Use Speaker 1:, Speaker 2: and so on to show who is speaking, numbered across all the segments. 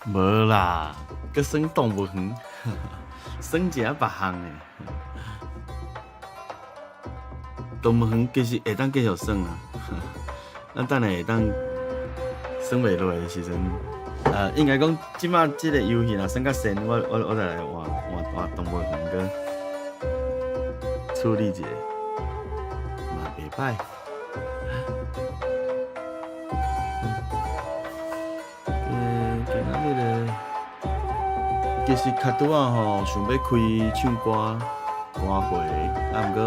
Speaker 1: 无啦，佮耍动物园，耍一下别项诶。动物园其实会当继续耍啊，咱等下会当耍袂落诶时阵，应该讲即摆即个游戏若耍较深，我再来换动物园个处理一下，嘛袂歹。今仔日咧，其实较拄仔吼，想要开唱歌会，毋过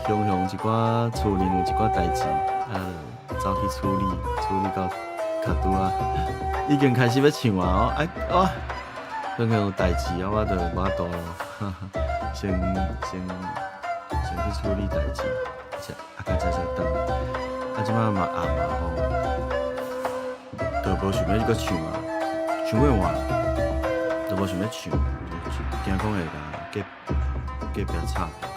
Speaker 1: 雄一寡厝里有一寡代志，走去处理到较拄仔，已经开始要唱啊！雄有代志啊，我就无法度咯，先去处理代志，甲才等。即摆嘛暗啊吼，就无想要去唱啊，唱过晚，就无想要唱，惊讲会甲隔壁吵掉。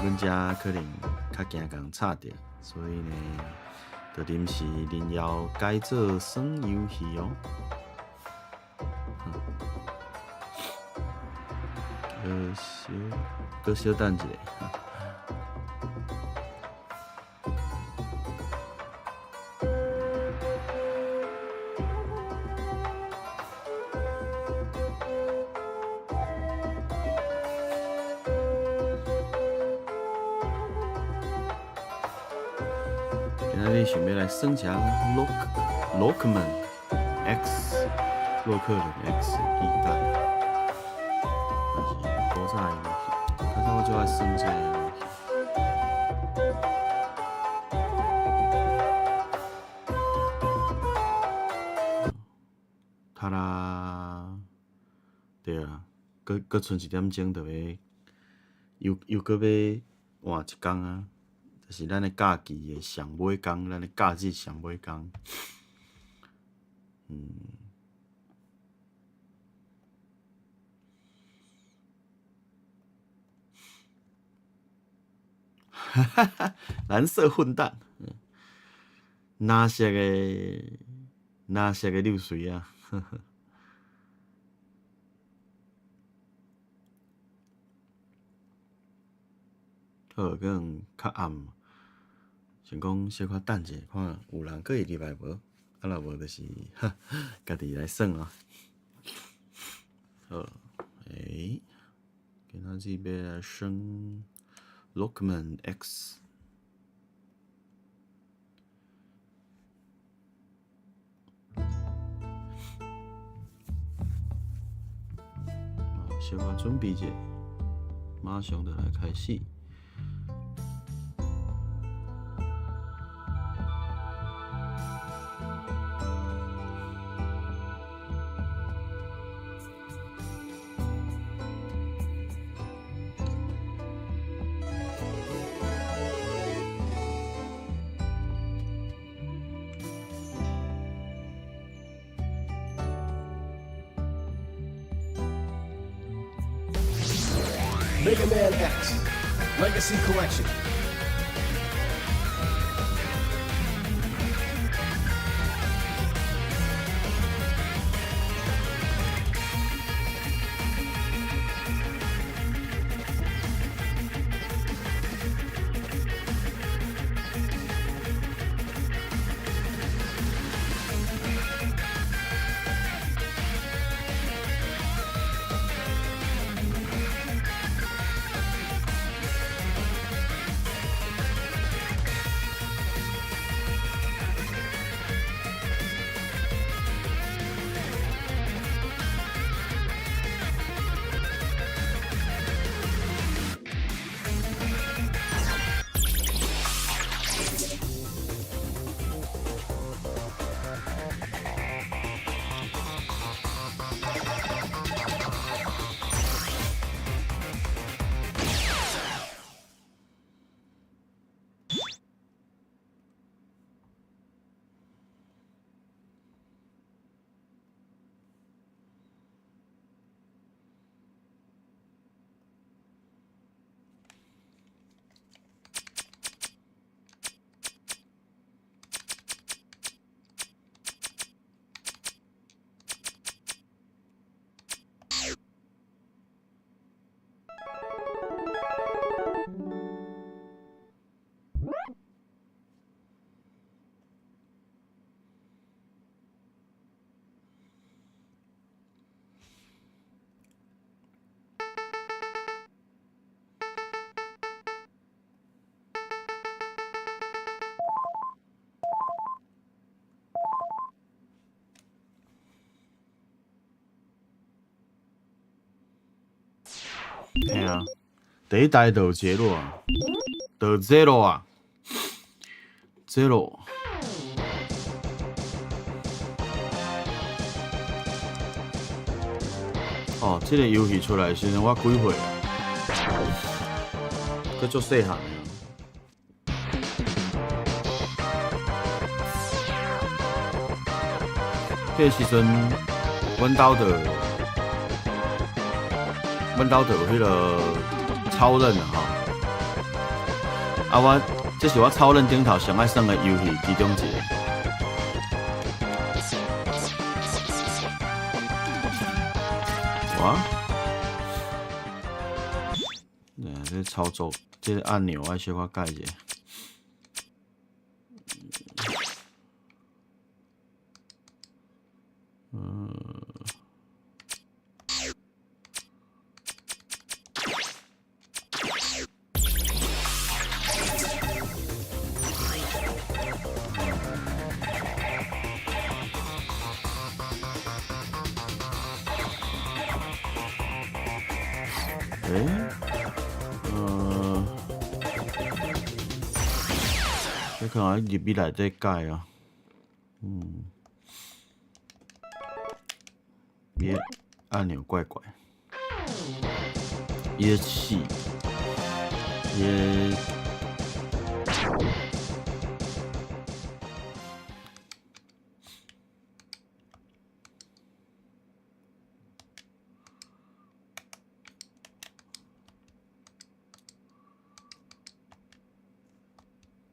Speaker 1: 阮遮可能较惊共吵掉，所以呢，就临时临要改做耍游戏哦。搁小等一下。今仔日想要来耍一下 Lockman X 洛克人 X 一代，但是古早的游戏，较早我就爱耍这个游戏。塔拉，对啊，搁剩一点钟就要又搁要换一工啊！就是咱的假期的上尾工，咱的假日上尾工。蓝色混蛋，哪色的流水啊！好，可能较暗。想讲小可等者，看有人可会入来无？啊，若无就是家己来耍啊。好，今仔日要来耍 Lockman X。小可准备者，马上就来开始。
Speaker 2: Mega Man X Legacy Collection.
Speaker 1: 嘿啊，第一代就有0啊，就0啊，0。哦，这个游戏出来时阵我几岁啊？佮足细汉的。迄个时阵，阮兜就有迄个超人啊吼。啊，这是我超人顶头上爱耍的游戏其中一个。哇！这操作，这个按钮爱小可改一下。这可能入去内底改啊。伊个按钮怪怪。伊个气，伊个。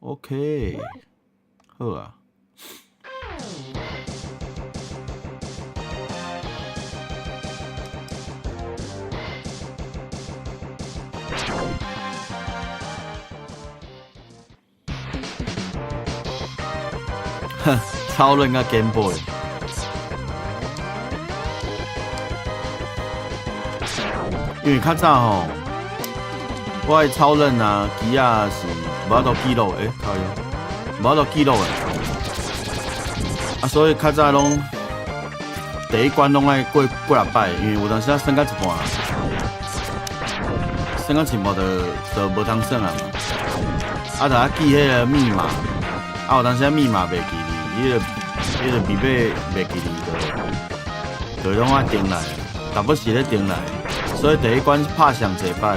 Speaker 1: OK， 好啊。哼，超人甲 Game Boy。因为较早吼，我的超人啊，机啊是。无法度记录的，靠呀，无法度记录的，啊，所以较早拢第一关拢爱过6摆，因为有当时啊算到一半，算到一半就无通算啊嘛，啊，就记迄个密码，啊，有当时啊密码袂记哩，迄个密码袂记哩，就拢爱定来，但不是咧定来，所以第一关拍上侪摆。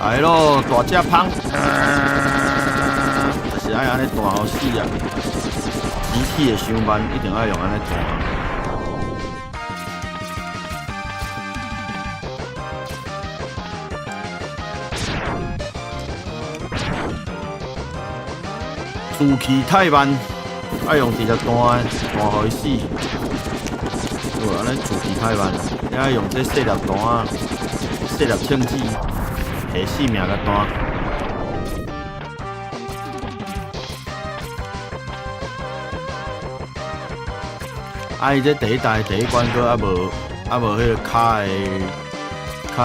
Speaker 1: 来咯，大只胖，就是爱安尼弹好死啊！机器的伤慢，一定要用安尼弹。主气太慢，爱用直接弹好伊死。哦，安尼主气太慢，你爱用这细粒弹啊，细粒枪子。下死命个单，啊！伊这第一代第一关个无迄个卡的规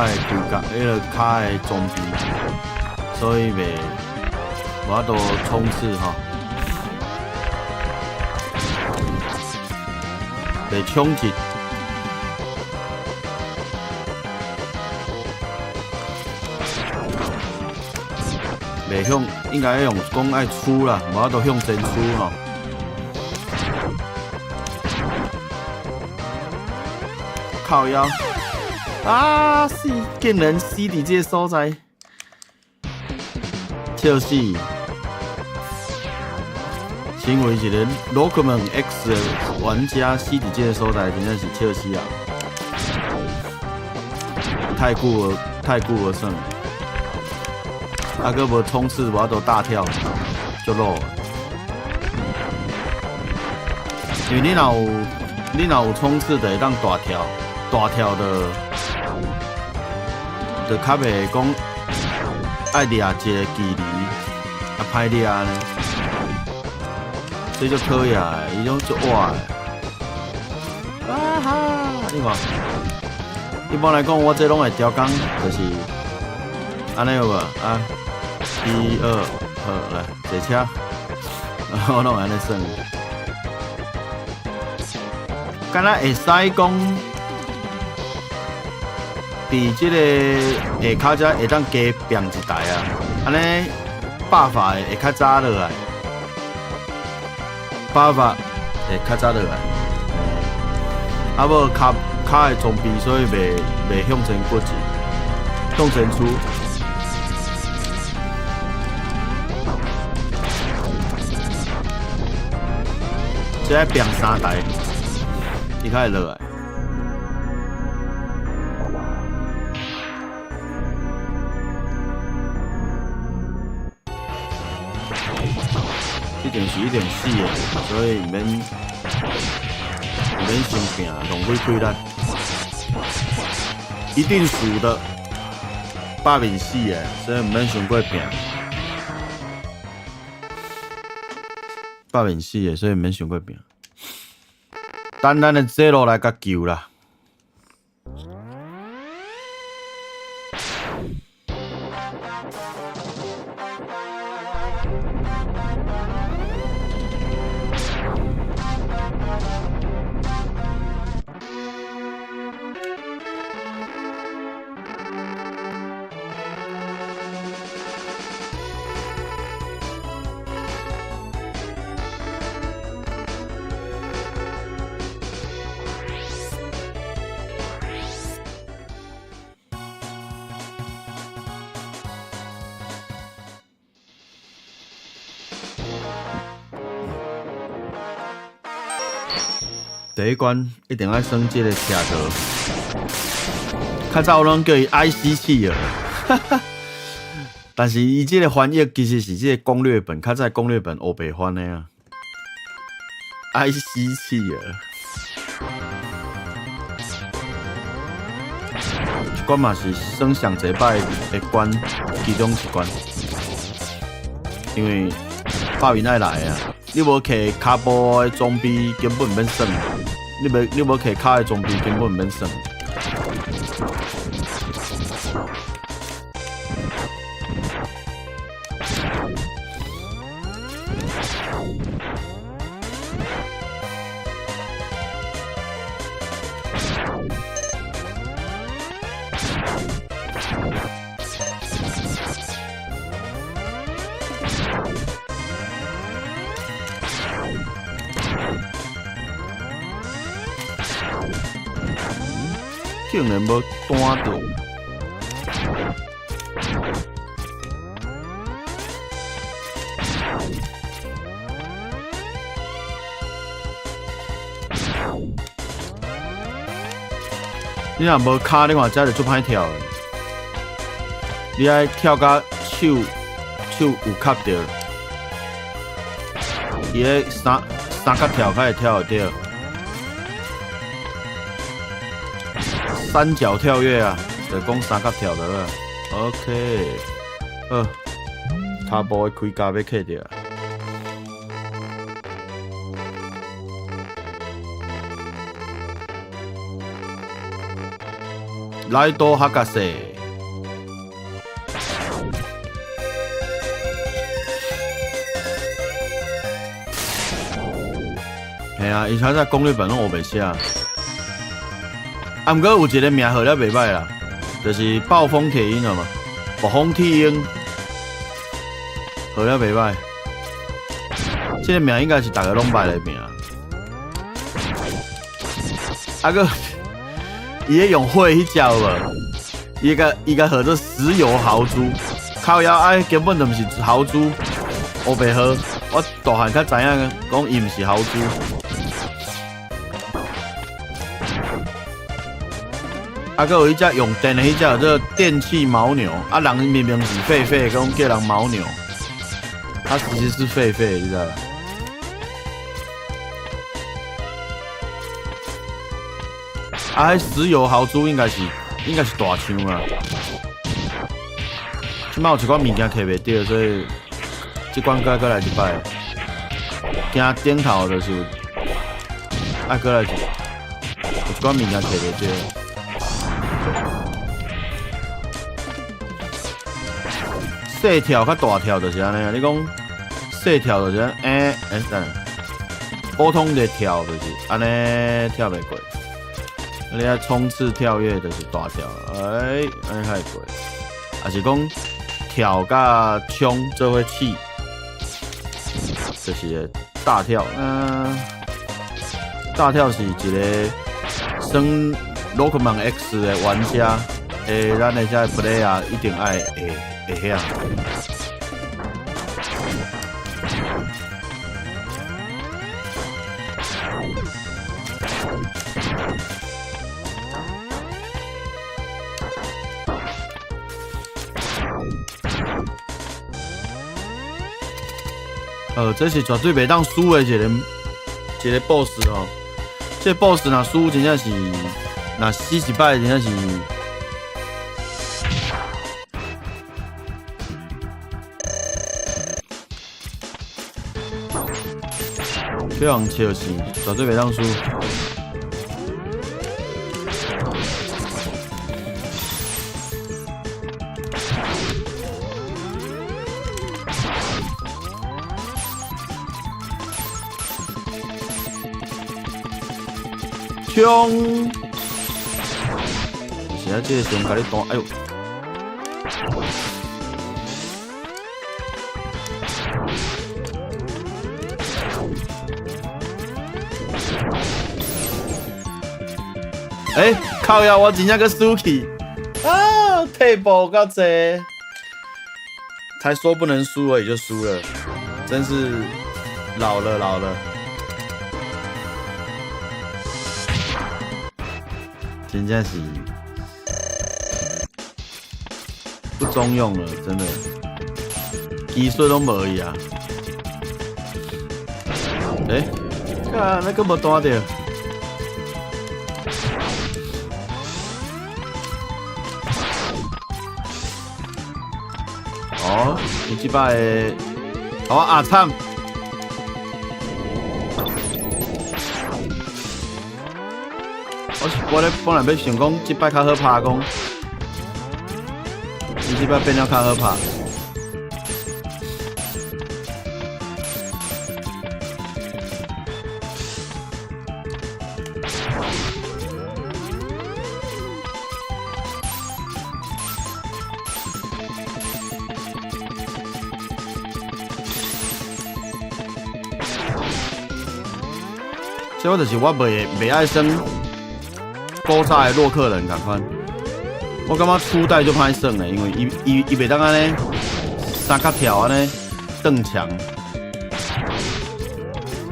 Speaker 1: 格，迄个卡的装备，所以无法度冲刺吼，袂冲击。袂向，应该用讲爱出啦，无法度向前出吼。靠腰啊！死，竟然死伫这个所在，笑死！身为一个 Rockman X 的玩家，死伫这个所在，真正是笑死啊！太久而算。啊，佮无冲刺，无法度大跳，就落。因为你若有冲刺，就会当大跳，大跳就较袂讲爱掠一个距离，啊歹掠呢。这就可以啊，伊种就哇的。啊哈！你看，一般来讲，我这拢会调工，就是安尼有无啊？1、2，好来坐车，然后拢安尼算。敢若会使讲，伫即个下骹遮会当加变一台啊，安尼爆发会较早落来，爆发会较早落来。啊无骹会装逼，所以袂向前过去，向前出。即个变3台，伊较会落来。一定是死的，所以毋免伤拼，浪费气力，一定输的，百面死的，所以毋免伤过拼。百面死的，所以毋免伤过拼。等咱的0来甲救啦。第一关一定要升这个车头，较早拢叫伊 IC 企鹅，但是伊这个翻译其实是这个攻略本，较早攻略本黑白翻的啊 ，IC 企鹅。这关嘛是算上一摆的关其中一关，因为爆面爱来啊。你无摕骹步的装备根本免算，你无摕骹的装备根本免算。竟然无单到，你若无卡，你看这就足歹跳的。你爱跳甲手有卡着，伊个三角跳才会跳得到。三角跳跃啊，就讲三角跳的啦。OK， 好，骹步的盔甲要克着。来到哈卡西，系啊，伊才在攻略本拢黑白写。啊，毋过有一个名号了袂歹啦，就是暴风铁鹰了嘛，暴风铁鹰，号了袂歹。这个名应该是大家拢捌的名。啊个，伊咧用火迄只有无？伊个号做石油豪猪，靠腰哎，根本就毋是豪猪，黑白号。我大汉较知影讲伊毋是豪猪。啊，佮有迄只用电的迄只叫做电气牦牛，啊，人明明是狒狒，讲叫人牦牛，它其实是狒狒，你知道吧？啊，迄石油豪猪应该是大枪啊，即摆有一款物件摕袂到，所以即关再来一摆。行顶头就是爱过来一，有一寡物件摕袂着。细跳甲大跳就是安尼啊！你讲细跳就是等下，普通的跳就是安尼跳袂过。你爱冲刺跳跃就是大跳，安尼才会过。还是讲跳甲冲做伙起，就是大跳。大跳是一个升 Rockman X 的玩家，咱的这 player 一定爱会晓。这是绝对袂当输的一个 boss 哦。这 boss 若输真正是，若死一摆真正是。这样笑死，绝对袂当输。冲！现在这个熊甲你弹，哎呦！靠呀！我真正个输去啊！退步到这，才说不能输而已就输了，真是老了。真正是不中用了，真的，技术都无去啊！看那个无弹到。哦，你这摆的，哦惨！我咧本来要想讲，这摆较好拍讲，你这摆变了较好拍。这我就是我袂爱耍古早的洛克人同款，我感觉初代就歹耍的，因为伊袂当安尼三角跳安尼蹬墙，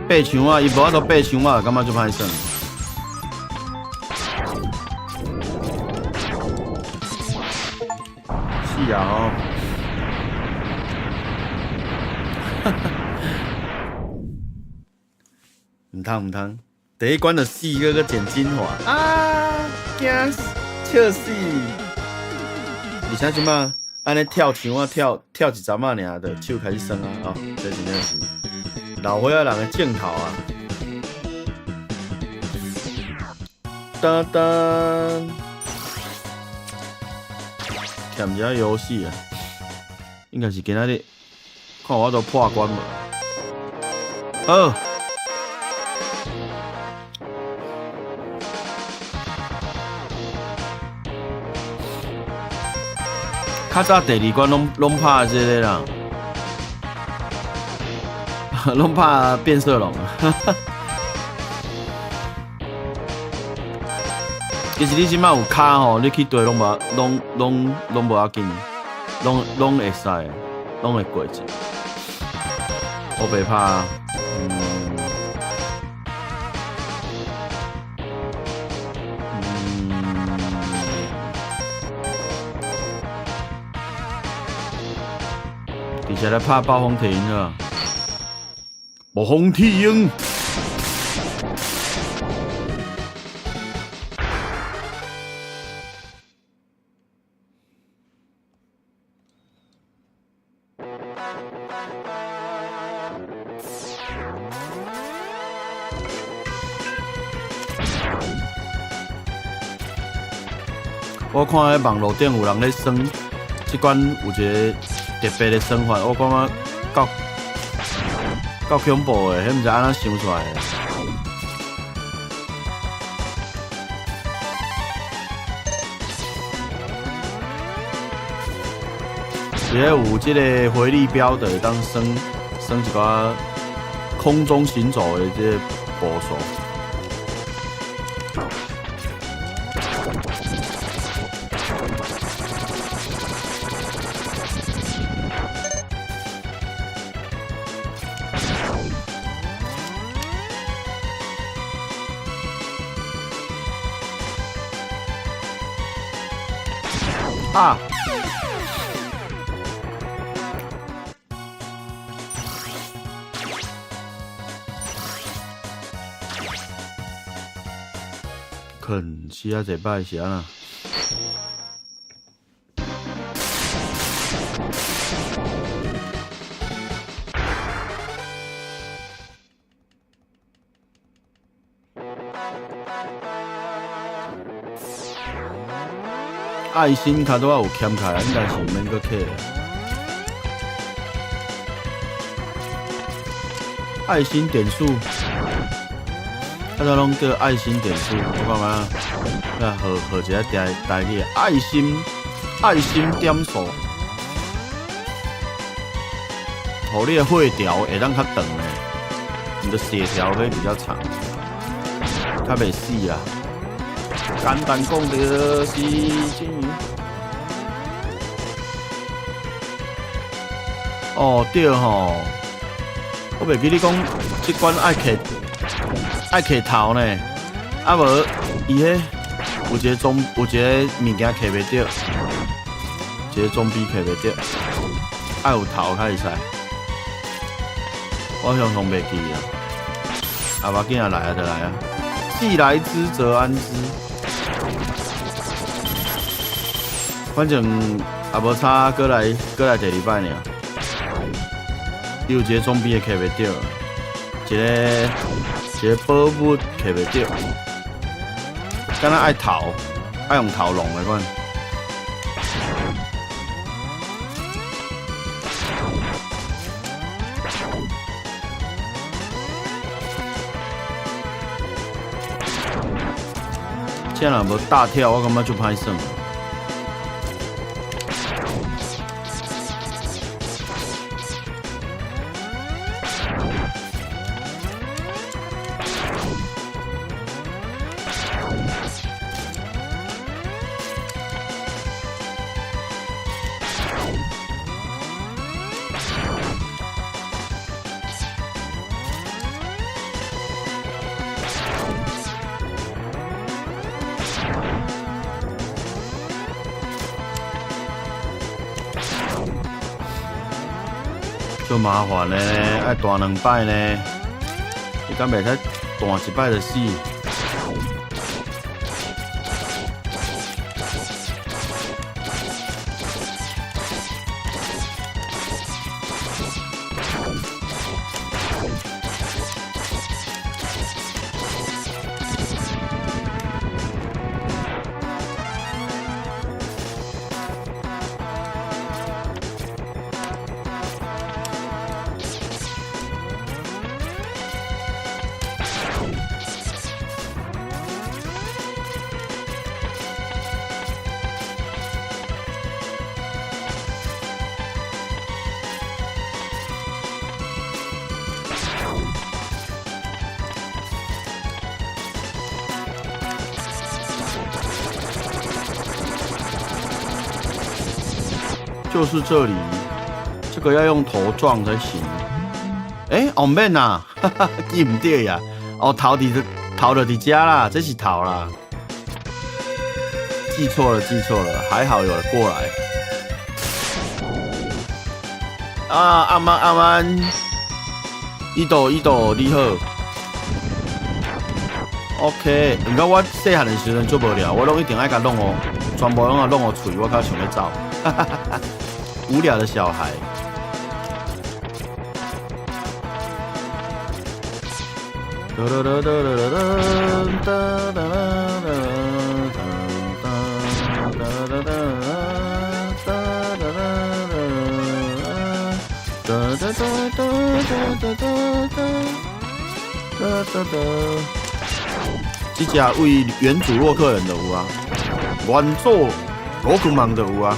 Speaker 1: 爬墙啊，伊无法度爬墙啊，感觉就歹耍。是啊哦。唔通，第一关就死个剪精华啊，惊笑死！而且即马安尼跳墙啊，跳一阵仔尔，就手开始酸啊，哦，这真正是老岁仔人的镜头啊！噔噔，欠一下游戏啊，应该是今仔日看我都破关无？好。较早第二关拢拍这个啦，拢拍变色龙。其实你即摆有卡吼，你去对拢无要紧，拢会使，拢会过去。我袂拍，而且来拍暴风铁鹰啊！暴风铁鹰，我看喺网络顶有人咧耍，即款有一个特别的耍法，我感觉够恐怖的，迄毋知安怎想出来的。也有即个回力镖的，当耍一寡空中行走的这个步数。啊！肯死啊！一摆是安那？爱心卡拄仔有欠开，应该是免搁客的。爱心点数，大家拢叫爱心点数，我感觉，学一下台语，爱心点数，互你的血条会当较长的，你的血条会比较长，较袂死啊。简单讲就是这样。哦，对吼，我袂记你讲，即款爱摕头呢，啊无伊迄有一个物件摕袂着，一个装逼摕袂着，爱有头才会使。我常袂记啊，啊无紧啊，来啊就来啊，既来之则安之。反正也无差，过来第二摆尔。有一个装逼的摕袂着，一个宝物摕袂着，敢若爱头，爱用头弄的款。这若无大跳，我感觉就歹算。就麻烦呢，爱弹2摆呢，你敢袂使弹1摆就死？就是这里，这个要用头撞才行。后面呐，哈哈，记唔对呀。哦，头就伫遮啦，这是头啦。记错了，还好有人过来。啊，阿曼，伊度你好。OK， 不过我细汉的时阵做无聊，我拢一定爱甲弄哦，全部拢弄哦嘴，我较想要走。哈哈哈哈，无聊的小孩。这只为原主洛克人的有啊，原作罗库芒的有啊。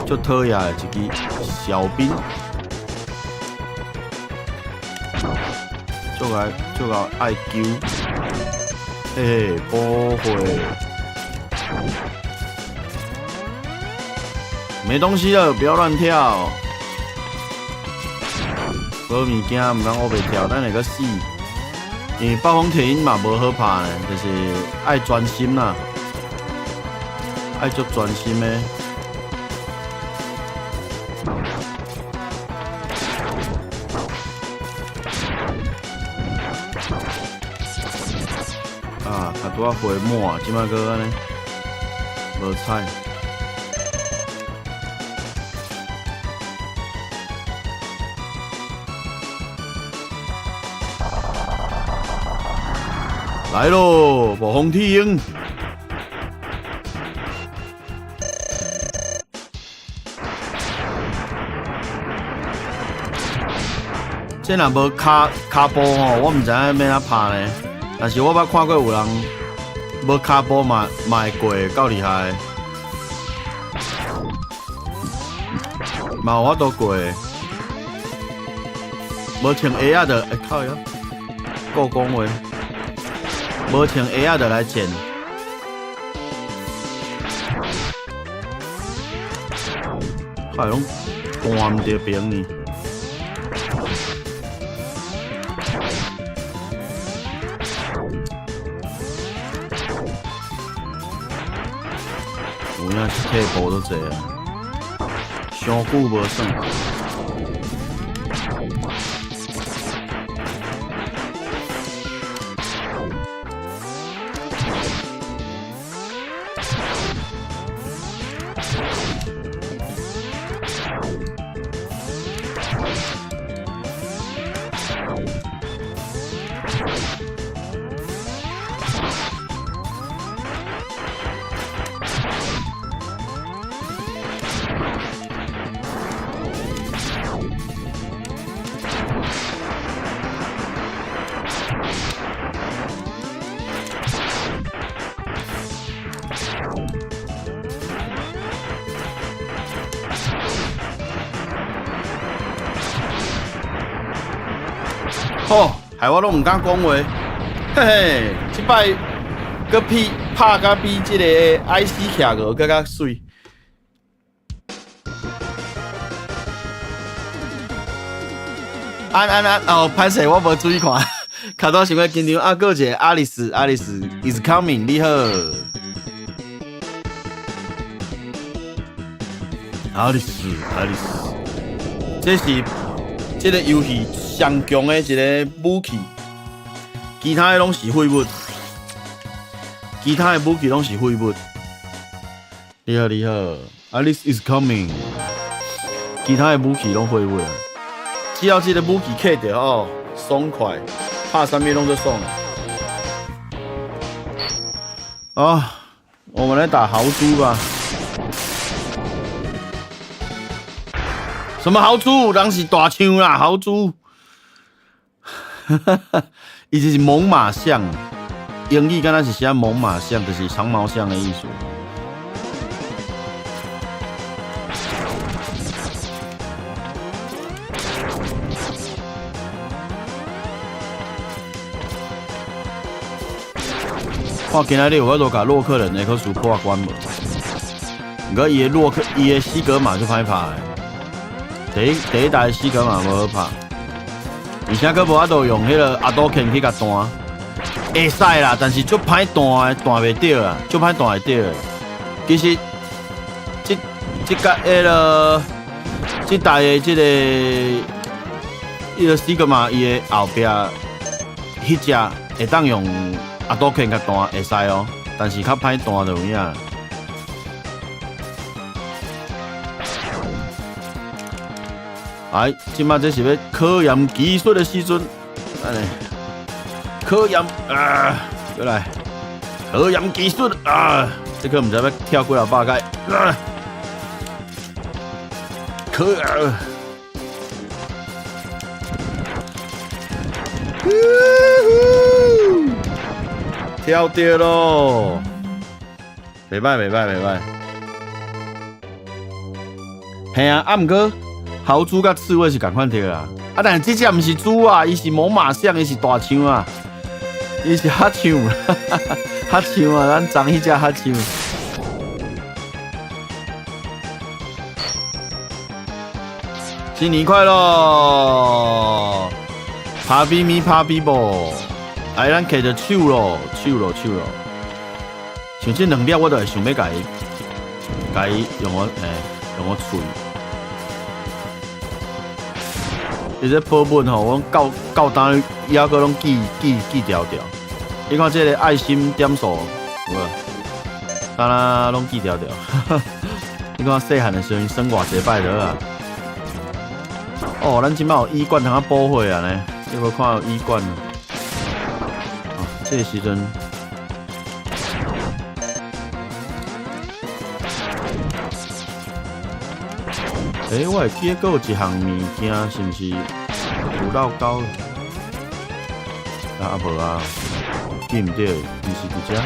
Speaker 1: 足讨厌的一支小兵，足爱救，嘿嘿，保会，没东西了，不要乱跳。无物件唔通乌白跳，咱会个死。因为暴风铁鹰嘛无好拍呢，就是爱专心啦，爱足专心的。啊，他拄仔回满，即摆搁安尼无彩。来喽，暴风铁鹰！这若无卡波吼，我毋知影要怎拍呢。但是我捌看过有人无卡波嘛会过，够厉害。嘛有法度过，无穿鞋仔的，靠呀，够讲话。无穿鞋仔就来捡，快拢干唔着兵呢。有影是退步都济啊，伤久无算。哦，害我拢唔敢讲话，嘿嘿，即摆搁拍甲比即个 IC 徛个更较水。安哦，歹势，我无注意看，卡到想要紧张啊，搁一个阿里斯 is coming， 你好。阿里斯，这是这个游戏上强的一个武器，其他的拢是废物，其他的武器拢是废物。你好， Alice is coming， 其他的武器拢废物啊。只要这个武器克掉哦，爽快，拍啥物拢就爽了。啊，我们来打豪猪吧。什么豪猪？人是大象啦，豪猪。伊就是猛犸象，英语敢若是写猛犸象，就是长毛象的意思。看今仔日有法度甲洛克人的去输破关无？不过伊的西格玛就歹拍的。第一代西格玛无好拍，而且佫无法度用迄个阿多肯去甲弹，会使啦，但是足歹弹的，弹袂着啊，足歹弹会着的。其实这个迄个这代的这个伊个西格玛伊的后壁迄只会当用阿多肯甲弹会使哦，但是较歹弹就有影。哎，即马这是要考验技术的时阵，安尼考验啊，过来考验技术啊，这个唔知要跳几啊百届啊，可尔。跳掉咯！袂歹袂歹袂歹。嘿啊，啊毋过豪猪甲刺猬是共款跳啦。啊，但是这只毋是猪啊，伊是猛犸象，伊是大象啊，伊是黑象，黑象啊，咱长迄只黑象。新年快乐！拍比咪拍比啵，哎，咱摕着手咯，手咯。像这两粒我都会想要甲伊用我喙。伊这波纹吼，我到单以后搁拢记条。你看这个爱心点数，有无？敢若拢记条。你看细汉的时候算偌济摆落啊！哦，咱即摆有医馆通啊补血啊呢，你有无看有医馆？哦，这个时阵，我会记得还有一项物件，是毋是有老高？啊无啊，记毋对，毋是伫遮。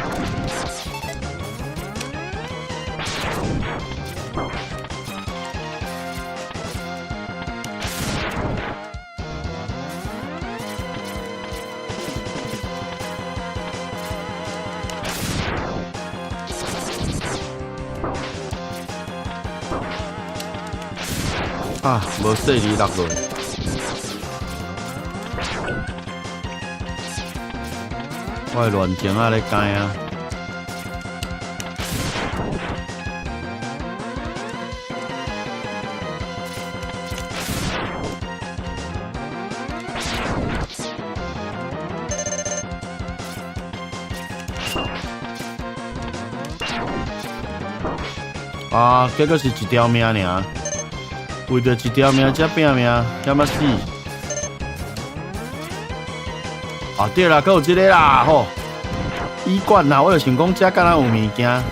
Speaker 1: 啊，无细力落落。我的乱情啊咧解啊！啊，结果是一条命尔。为着一条命才拼命，险要死！啊对啦，还有这个啦吼，医馆啦，我就想讲这敢若有物件。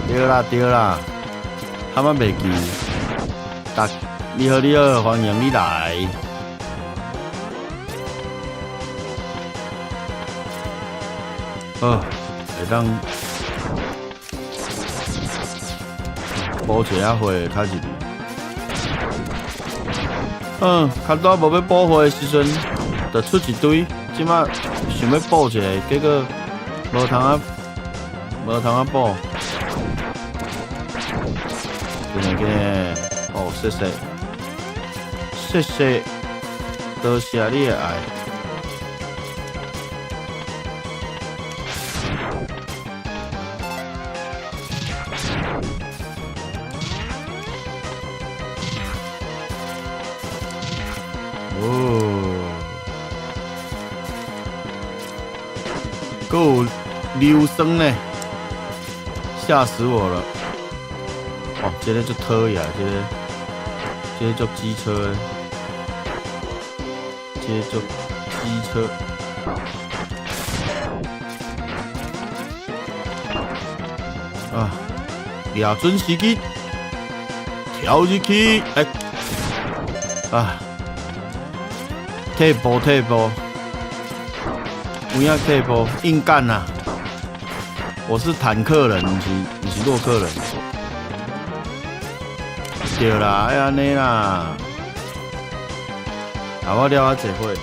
Speaker 1: 对啦，还蛮袂记。你好，欢迎你来。好，会当补一下血，较入去。较早无要补货的时阵，就出一堆，即马想要补一下，结果无通啊补。今日哦，谢谢，多谢你的爱。还有硫酸呢，吓死我了！哦，这个就讨厌，这个叫机车，这个叫机车。啊，抓准时机，跳入去，退步。不要退步，硬干呐！我是坦克人，不是洛克人。对啦，哎安尼啦，啊我了解会。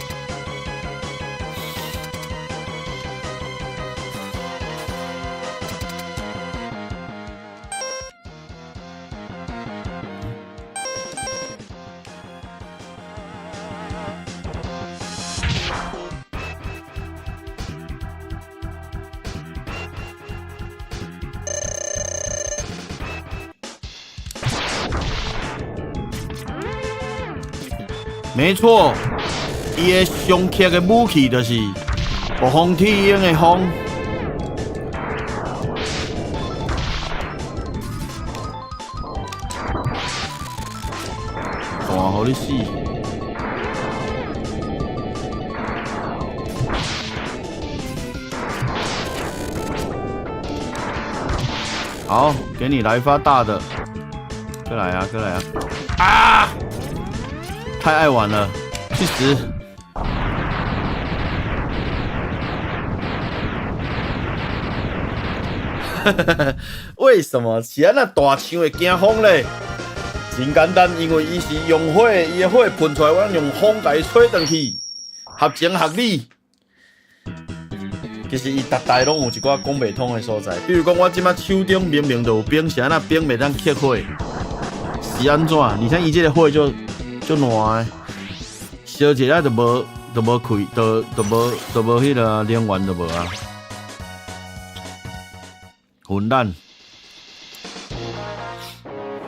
Speaker 1: 没错，伊个上克的武器就是暴风体鹰的风。看互你死！好，给你来一发大的，过来啊！啊！太爱玩了，去死！为什么是安那大枪会惊风咧？真简单，因为伊是用火，伊的火喷出来，我用风甲伊吹转去，合情合理。其实伊逐代拢有一寡讲袂通的所在，比如讲我即马手中明明就有冰，是安那冰袂当克火，是安怎？而且伊这个火就烂的，烧一下就无开，就无迄个能源就无啊，混蛋！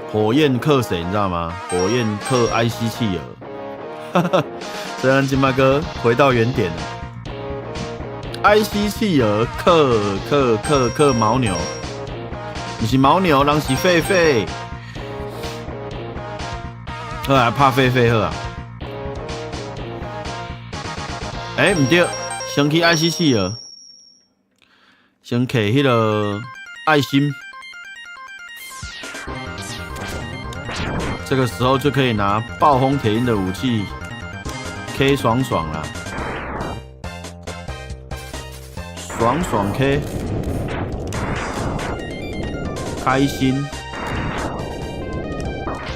Speaker 1: 火焰克谁？你知道吗？火焰克艾希契尔。虽然金马哥回到原点了。艾希契尔克牦牛，不是牦牛，人是狒狒。好啊，拍狒狒好啊。唔对，先去艾希契尔，先摕迄个爱心。这个时候就可以拿暴风铁鹰的武器 K 爽爽啦，爽爽 K， 开心，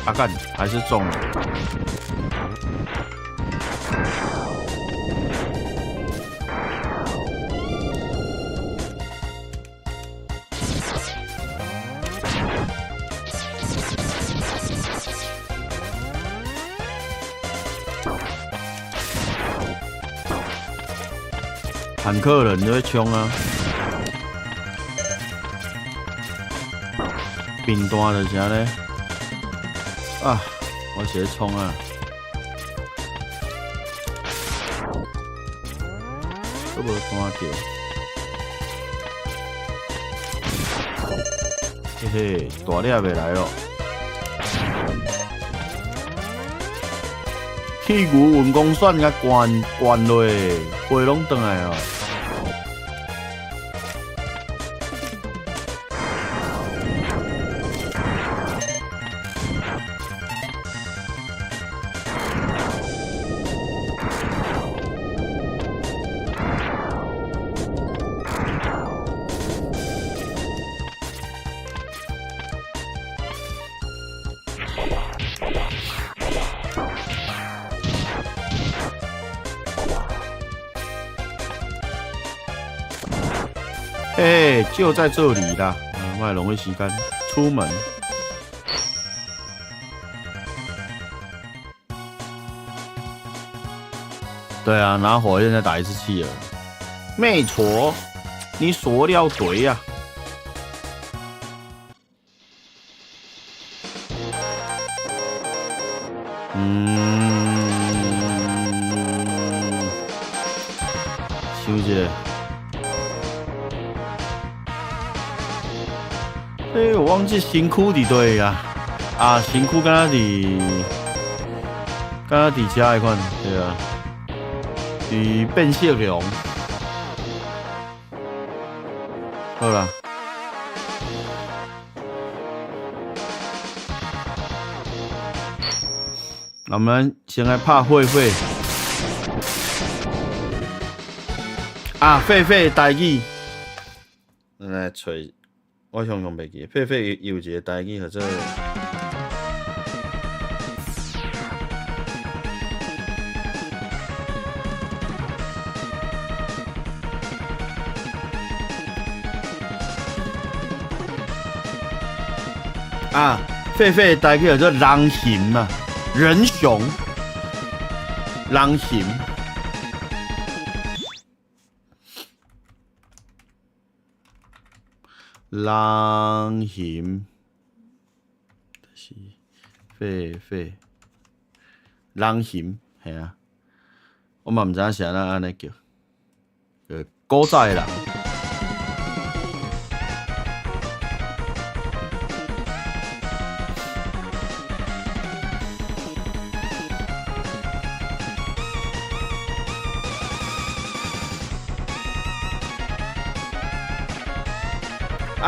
Speaker 1: 啊干还是中了。坦克人就会冲啊，兵单就是安尼啊，我是在冲啊，都无单掉，嘿嘿，大粒袂来咯，屁股运光线甲关落，花拢转来哦。嘿，就在这里啦！卖龙会吸干，出门。对啊，拿火焰再打一次气儿。没错，你说了对呀、想一下。我忘记新区伫对啊，啊，新区敢若伫遮迄款，对啊，伫变色龙，好啦，我们先来拍狒狒，啊，狒狒台语，咱来找。我想袂记，狒狒有一个台语叫做啊，狒狒台语叫做人形嘛，人熊，人形。人形，是狒狒，人形，系啊，我嘛唔知影是安尼叫，古早的人。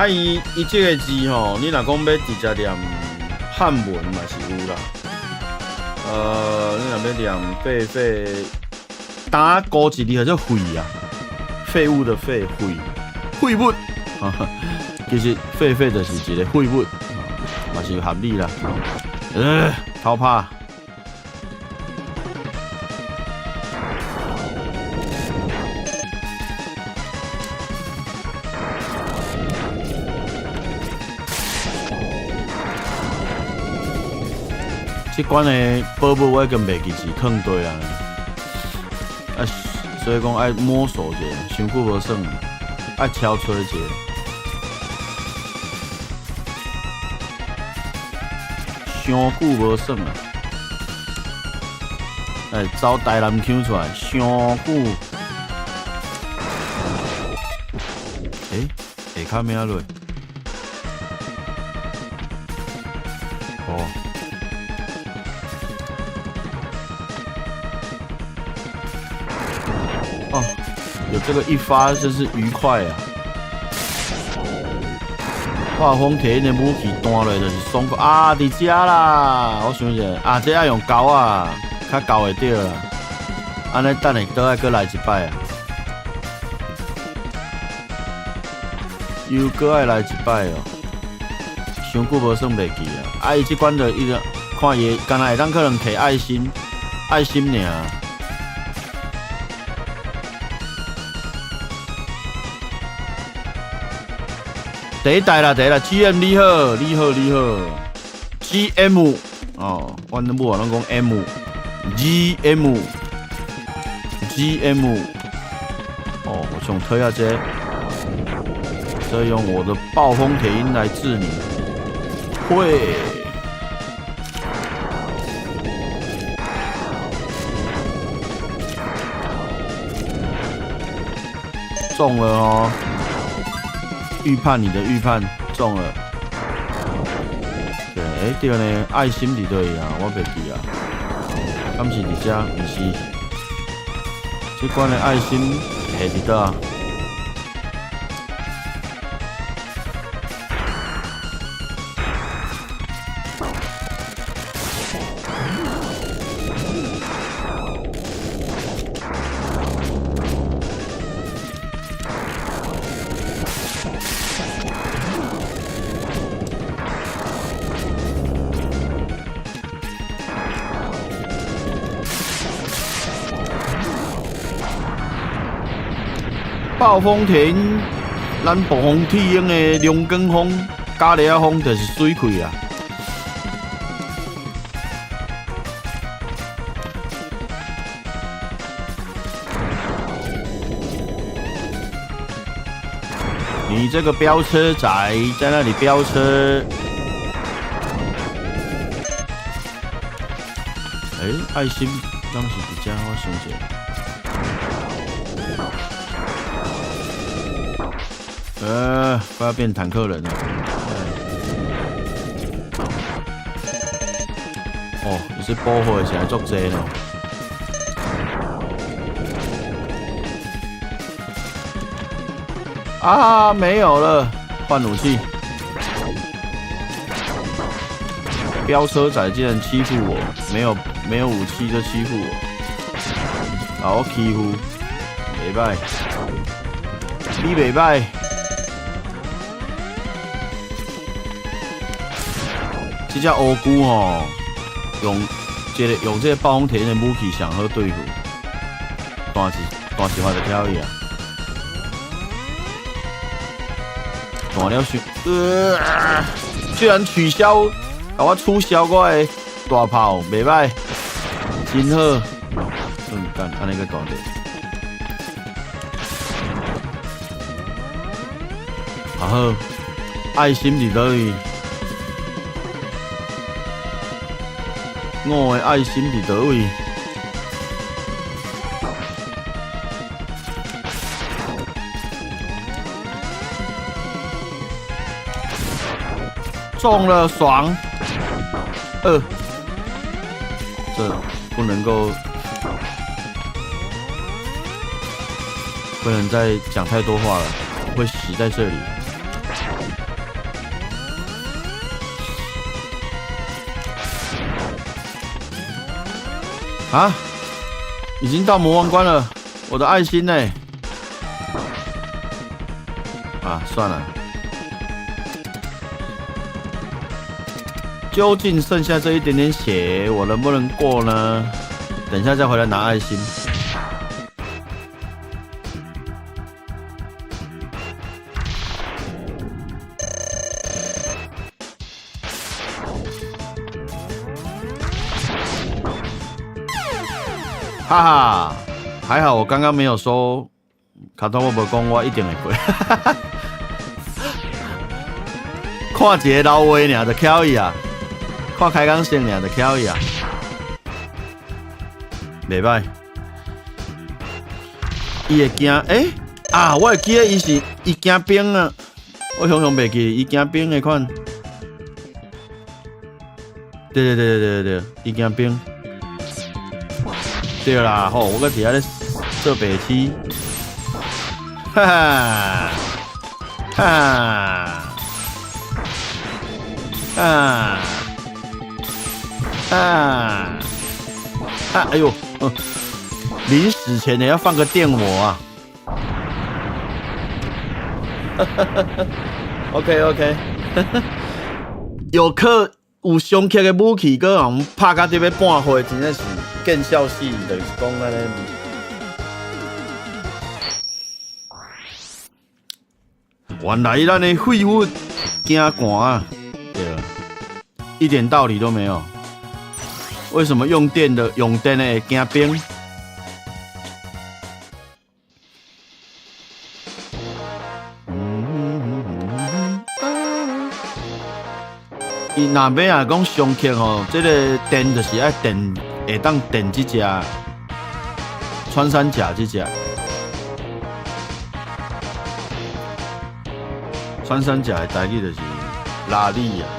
Speaker 1: 伊这个字吼，你若讲要直接念汉文嘛是有啦，你若要念狒，打高一字叫废啊，废物的废，废物，其实狒就是一个废物，嘛是合理啦。偷拍。这关的宝物我已经袂记是囥对啊，所以讲爱摸索者，伤久无耍，爱敲吹者。伤久无耍啊！哎，走台南腔出来，伤久。下骹名落。哦。哦，有这个一发真是愉快啊！画风摕因的武器弹落就是爽快啊！伫遮啦，我想一下啊，这要用钩啊，较钩会着啦。安尼等下倒来搁来一摆啊，又搁爱来一摆哦。伤久无耍袂记啊！啊，伊即关就伊个看伊，敢若会当可能摕爱心尔。第一代啦，GM 你好，GM 哦，阮都无人讲 M，GM，哦，我想推下这，再用我的暴风铁鹰来治你，会，中了哦。预判你的预判中了，对，对呢，爱心伫对啊，我袂记啊，敢是伫遮？毋是，这关的爱心下伫倒啊？暴风田，咱暴风铁鹰的龙卷风、加利亚风就是水开啊！你这个飙车仔在那里飙车，爱心当时伫遮，我想一下。快要变坦克人了。哦，你是保护起来做这呢？啊，没有了，换武器。飙车仔竟然欺负我，没有武器就欺负我，把我欺负，袂歹，你袂歹。这只乌龟吼，用这个暴风铁的武器上好对付，大一发就挑伊啊！大了居然取消，甲我取消我的大炮，袂歹，真好。干，安尼个大的，好，爱心伫倒位。我的爱心伫倒位？中了，爽！这不能再讲太多话了，会死在这里。啊，已经到魔王关了，我的爱心呢？啊，算了。究竟剩下这一点点血，我能不能过呢？等一下再回来拿爱心。哈哈，还好我刚刚没有说，卡通我无讲我一定会过。看一个老话尔就巧伊啊，看开讲先尔就巧伊啊，袂歹。伊会惊啊！我会记得伊惊冰啊，我常常袂记伊惊冰的款。对，伊惊冰。对啦，吼，我搁伫遐咧做白痴，哈哈，哈。哎呦，临死前呢要放个电魔啊！OK， 有上克的武器，搁人拍到这要半岁，真正是见笑死，就是讲安尼。原来咱的废物惊寒啊！对了，一点道理都没有。为什么用电的会惊冰？伊若要啊讲上克吼，这个电就是爱电，会当电这只穿山甲这只。穿山甲的台语就是拉力啊。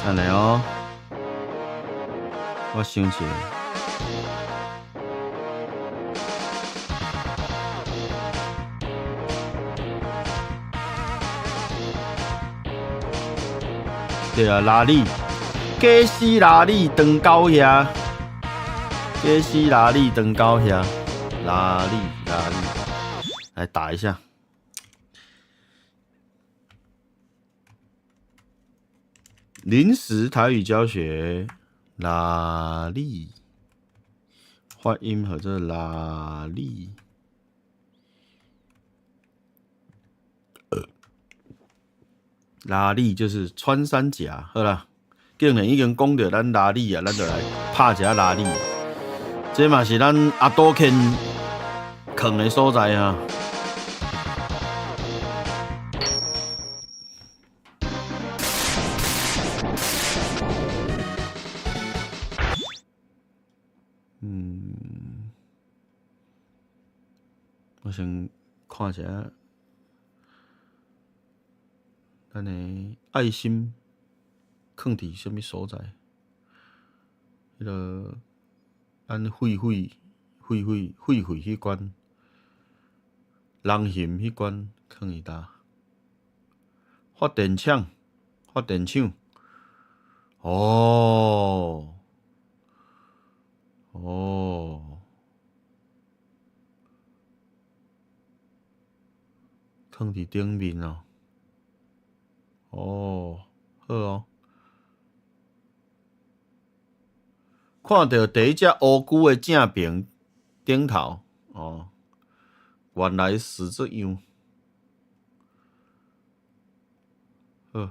Speaker 1: 安尼哦，我想起来。对啊，拉力，假死拉力长高遐，假死拉力长高遐，拉力，来打一下。临时台语教学，拉力，发音和这拉力。拉力就是穿山甲，好啦，既然已经讲到咱拉力啊，咱就来拍一下拉力。这嘛是咱阿多肯坑的所在啊。我先看一下。咱的爱心放伫什么所在？迄个咱废迄关，人形迄关放伫倒？发电厂，哦，放伫顶面哦。好哦。看到第一只乌龟的正边顶头哦，原来是这样。好，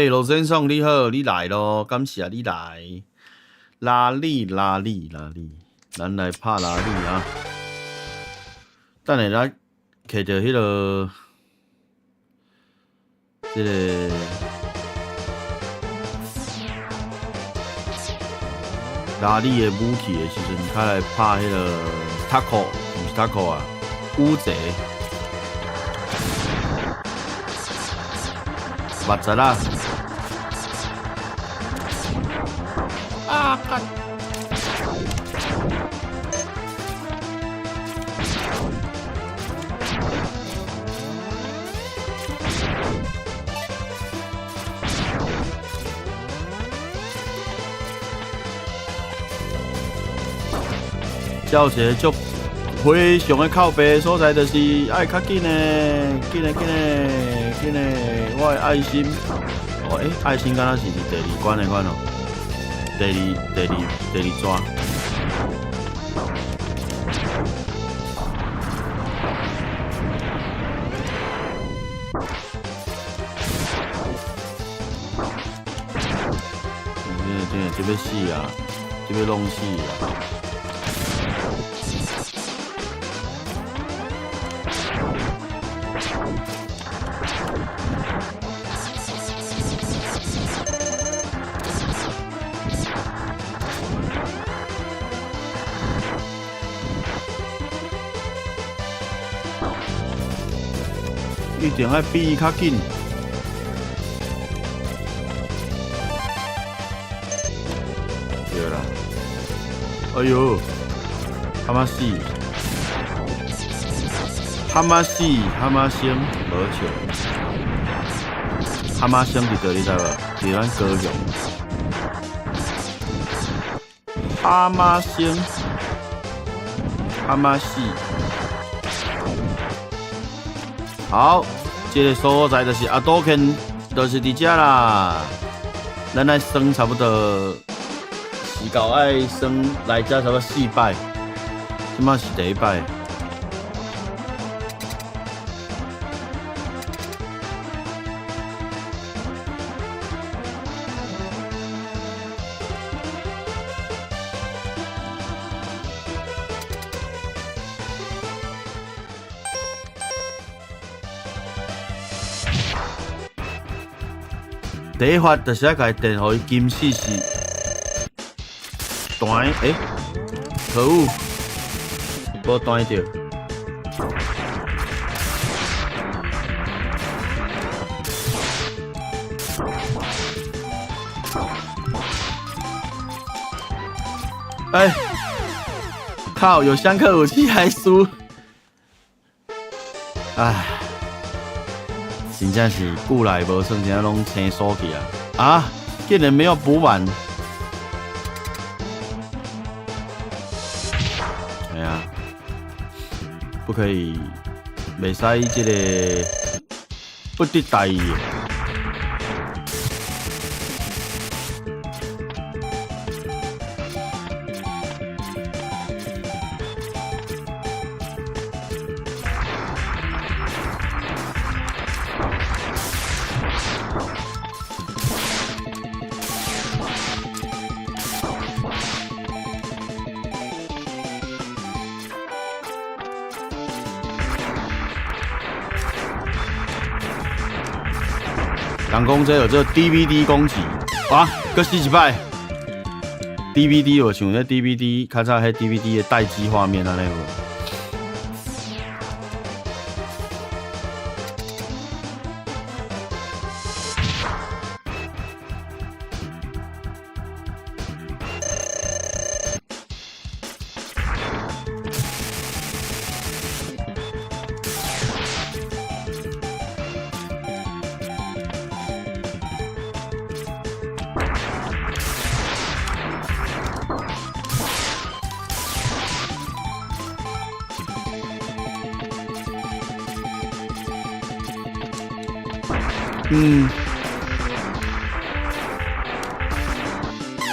Speaker 1: 罗先生你好，你来咯，感谢你来。拉力，咱来拍拉力啊！等下咱摕着迄个这个拉力的武器的时阵，他来拍迄个 taco， 不是 taco 啊，乌贼，目贼啦！啊！干！叫一个足非常的靠背的所在，就是爱较紧的，紧的，我的爱心，哦，爱心敢若是第二关的款哦，第二抓。这要死啊！这要弄死啊！一定要比伊较紧。对啦，哎呦，他妈死！哈马星无笑，哈马星伫倒你知无？伫咱高雄。哈马星，哈马死。好，这个所在就是阿多肯，就是伫遮啦。咱来算差不多，时到爱算来遮差不多4摆，即马是第1摆。第一发就是要甲伊电，互伊金死死。弹可恶，无弹着。靠！有相克武器还输，唉。真正是久来无算，真正拢青疏去啊！啊，竟然没有补满。哎呀，不可以，袂使这个不得大意。人讲这有这 DVD 攻击，啊，搁死一摆。DVD 我想那 DVD 较早迄 DVD 的待机画面安尼有。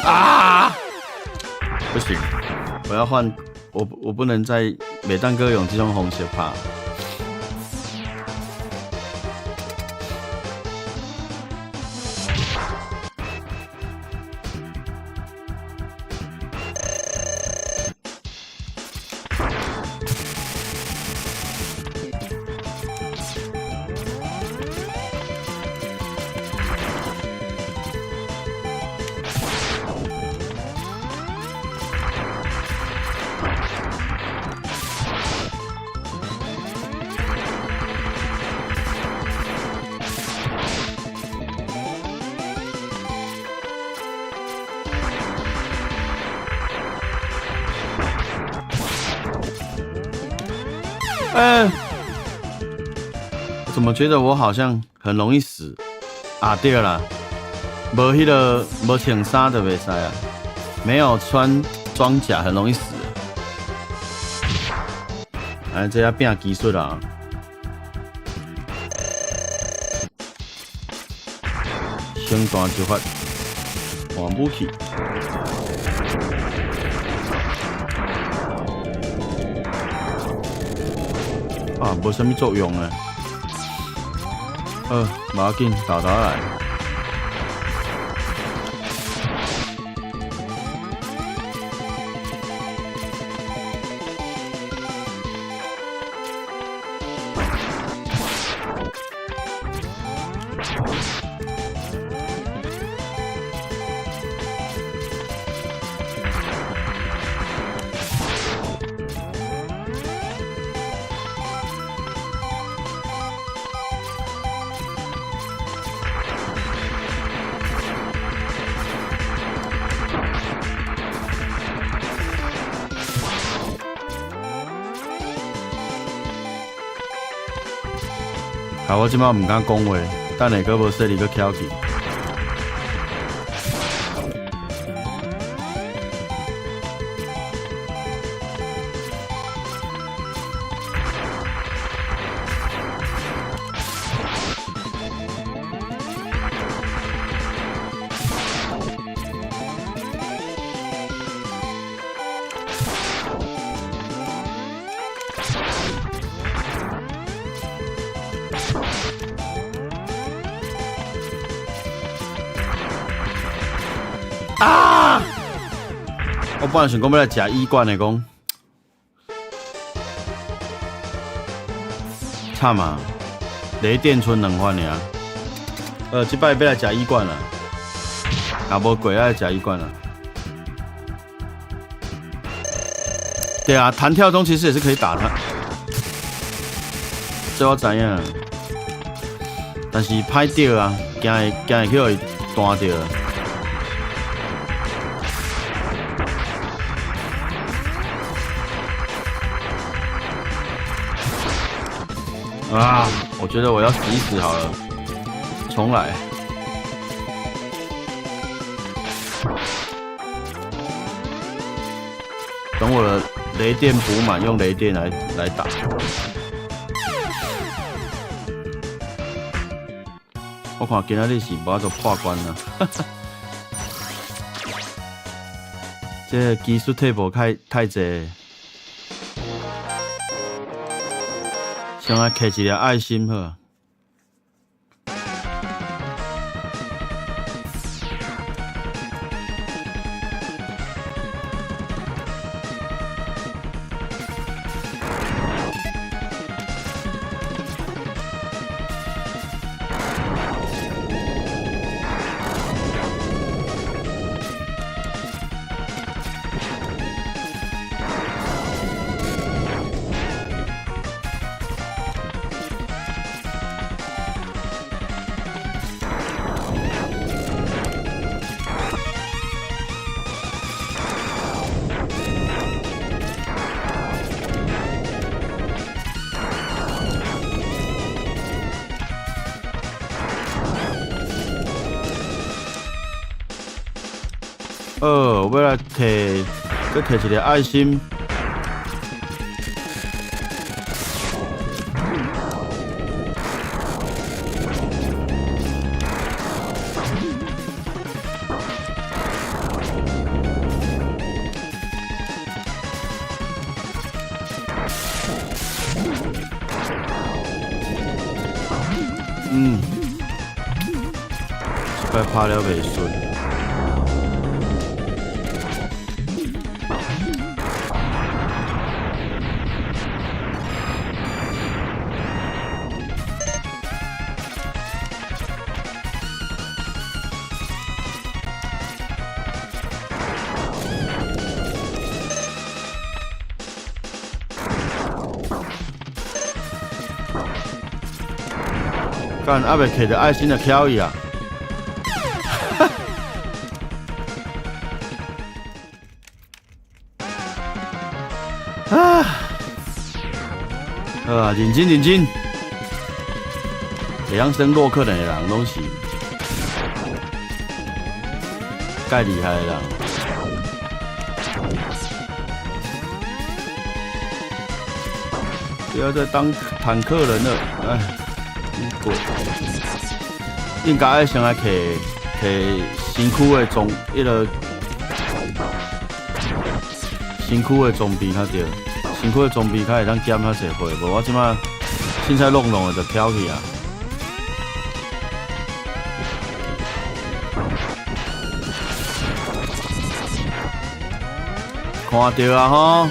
Speaker 1: 啊！不行，我要换，我不能再每当哥用这种红血怕。我怎么觉得我好像很容易死啊？对了，无穿衫的袂使啊，没有穿装甲很容易死。哎，这要变技术啊！先断就发换武器。啊，无啥物作用啊。无要紧，豆豆来。啊！我即摆唔敢讲话，等下佫无说你佫翘起。啊！我本来想讲要来食医罐的，讲惨啊！雷电村2款尔。这摆要来食医罐了，啊无过来食医罐了。对啊，弹跳中其实也是可以打他，这我知影，但是歹掉啊，惊会去互伊弹掉。啊！我觉得我要死一死好了，重来。等我的雷电补满，用雷电来打。我看今仔日是无法度破关了，这个技术退步太济。先来摕一粒爱心好。我要来摕，再摕一个爱心。这摆拍了袂顺。干阿袂摕着爱心就挑伊啊！认真认真，会晓升洛克人的人拢是介厉害的人。不要再当坦克人了，哎，滚！应该要先来摕身躯的装，身躯的装备较对，身躯的装备较会当减较侪血，无我即马凊彩弄的就飘去啊！看到啊吼！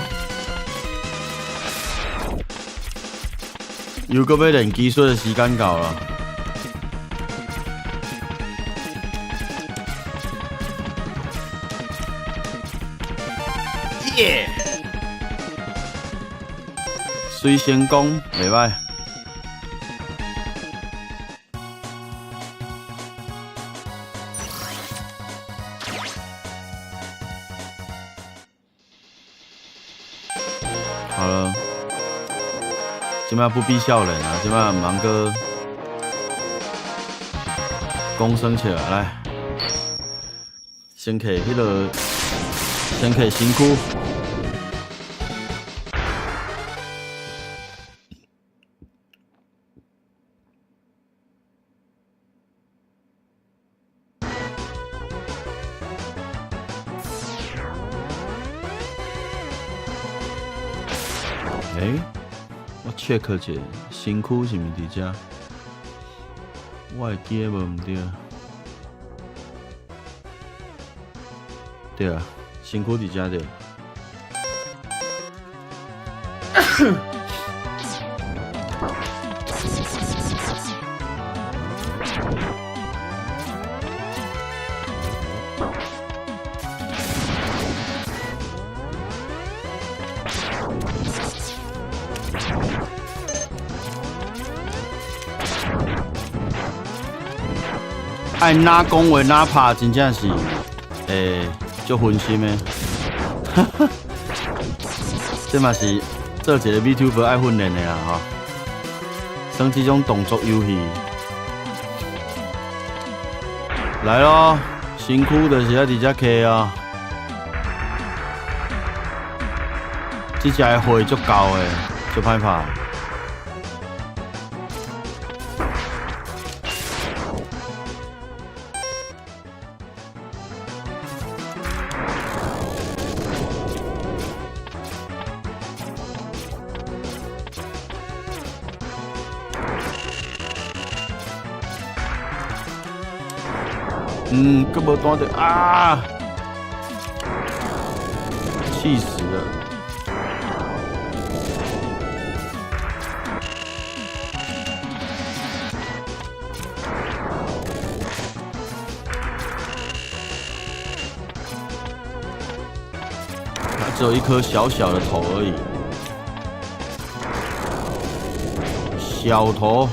Speaker 1: 又搁要练技术的时间到了。耶！水仙宫袂歹。好了。即摆不必笑人啊！即摆忙个躬升起来，来，先摕迄个，先摕身躯。我 check 一下身躯是毋是伫遮？我会记得无毋对。对啊，身躯伫遮对。爱哪讲话哪拍，真正是，足分心的。这嘛是做一个 VTuber 爱训练的啦吼。像这种动作游戏，来咯，身躯就是要伫遮摕啊。这只的血足够的，足歹拍。搁无单着啊！气死了！它只有一颗小小的头而已，小头。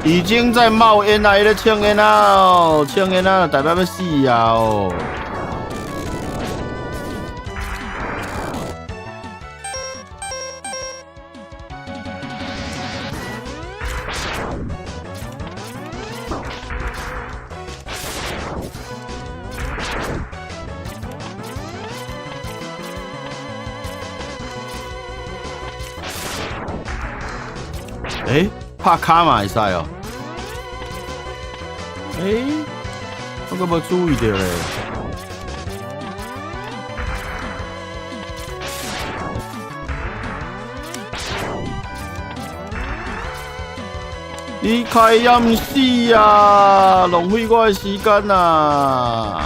Speaker 1: 已经在冒烟啦！伊咧呛烟啦，呛烟啦，代表要死啊！哦。拍卡嘛会使哦。我阁无注意到咧。你开也唔死啊！浪费我的时间啊！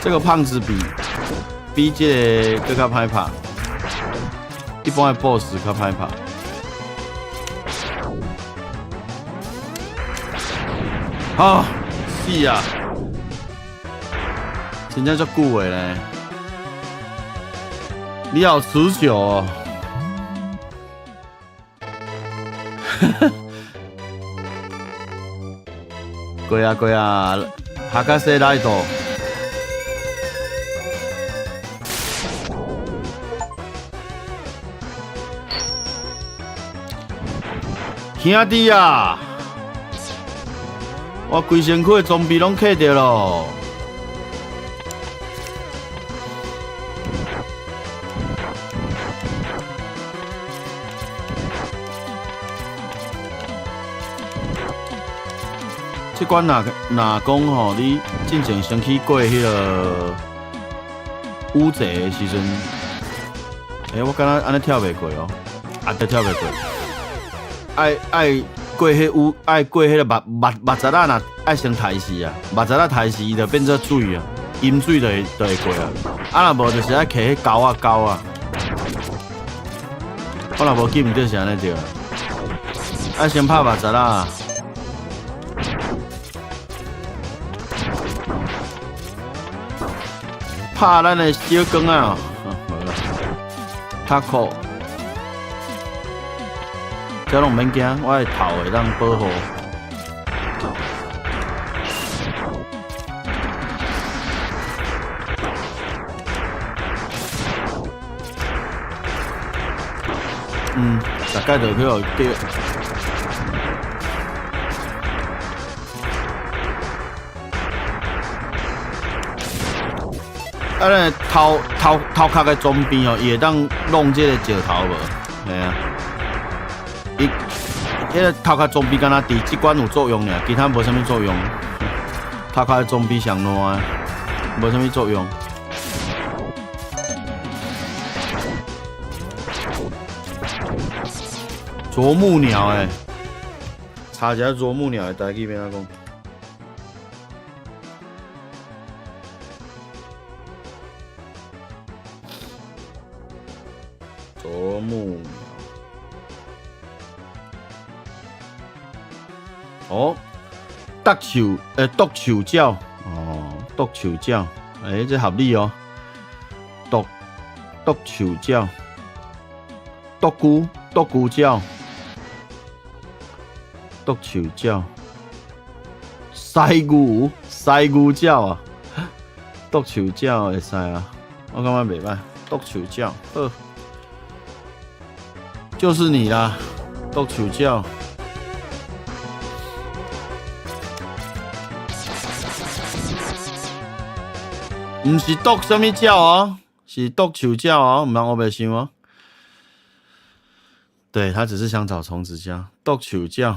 Speaker 1: 这个胖子比这个更加歹拍，一般的 BOSS 较歹拍。啊，死啊！真正足久的咧，你好持久哦。过啊，哈卡西来到。兄弟啊，我规身躯的装备拢克掉咯。这关若讲吼，你进前先去过迄个乌贼的时阵，我敢若安尼跳袂过哦，都跳袂过。爱过迄个目汁仔，若爱先抬死啊，目汁仔抬死，伊就变做水啊，饮水就会过啊。啊，若无就是爱摕迄钩啊。我若无记唔对是安尼对啊，爱先拍目汁仔。拍咱的小光啊！无啦，拍酷，这拢免惊，我的头会当保护。大概就去互对。啊，咱头壳的装备哦，伊会当弄这个石头无？系啊，伊迄个头壳装备敢若伫即关有作用尔，其他无啥物作用。头壳的装备上烂，无啥物作用。啄木鸟诶，查一下啄木鸟的台语要安怎讲？啄木鸟。哦，独手鸟，哦，独手鸟，这合理哦。独手鸟，独孤鸟，独手鸟，西牛鸟啊，独手鸟会使啊，我感觉袂歹，独手鸟，好。就是你啦，独手鸟。唔是独什么鸟哦，是独手鸟哦，唔通我袂想哦。对，他只是想找虫子叫独手鸟。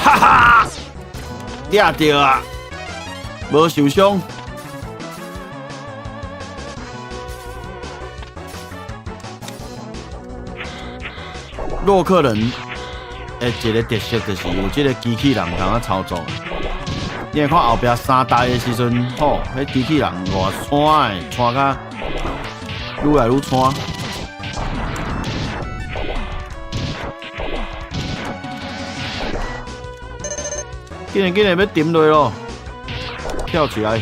Speaker 1: 哈哈，抓到啊，无受伤。洛克人一个特色就是有这个机器人通啊操作。你会看后壁三代的时阵，吼，迄机器人偌窜的，窜甲愈来愈窜。紧来要沉落咯，跳起来！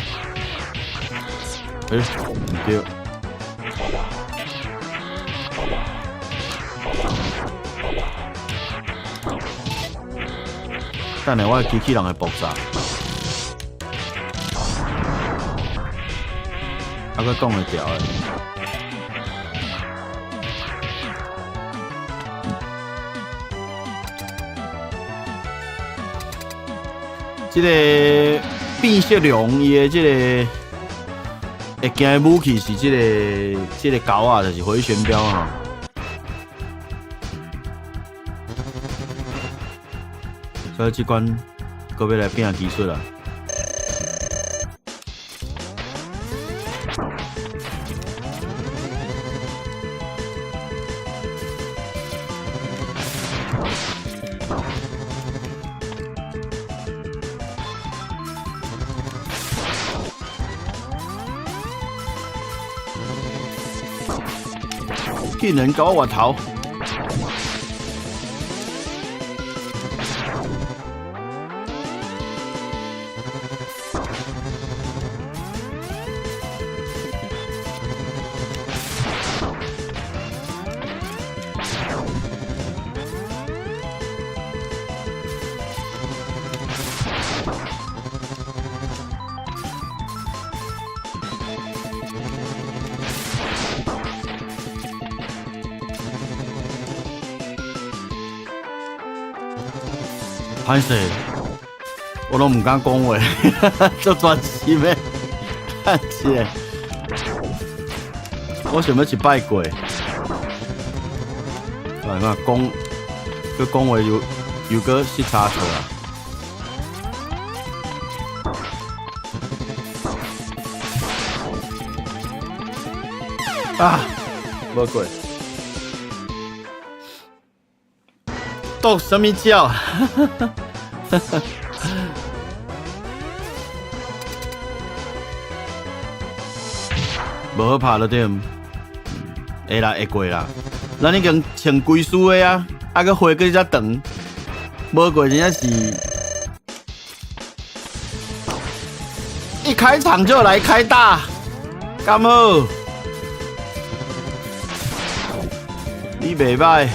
Speaker 1: 唔对。等下我的机器人会爆炸，还佫讲会调的。这个变色龙伊的这个会惊的武器是这个钩啊，就是回旋镖啊。可这关搁要来拼技术啦。竟然搞我头！歹势，我拢唔敢讲话，做专心的，看起。我想要去拜过，来看讲，佢讲话又个失差错啊！啊，无过。斗什么叫？无好拍了对，会啦会过啦。咱已经穿规输的啊，啊个花个遮长，无过真正是，一开场就来开大，干好？你袂歹。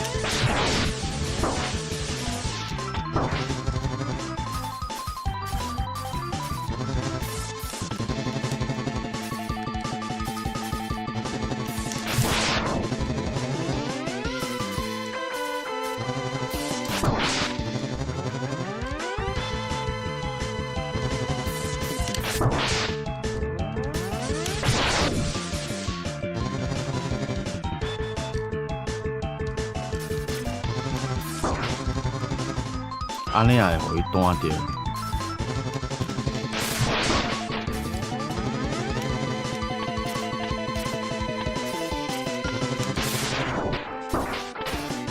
Speaker 1: 安尼也会互伊单着。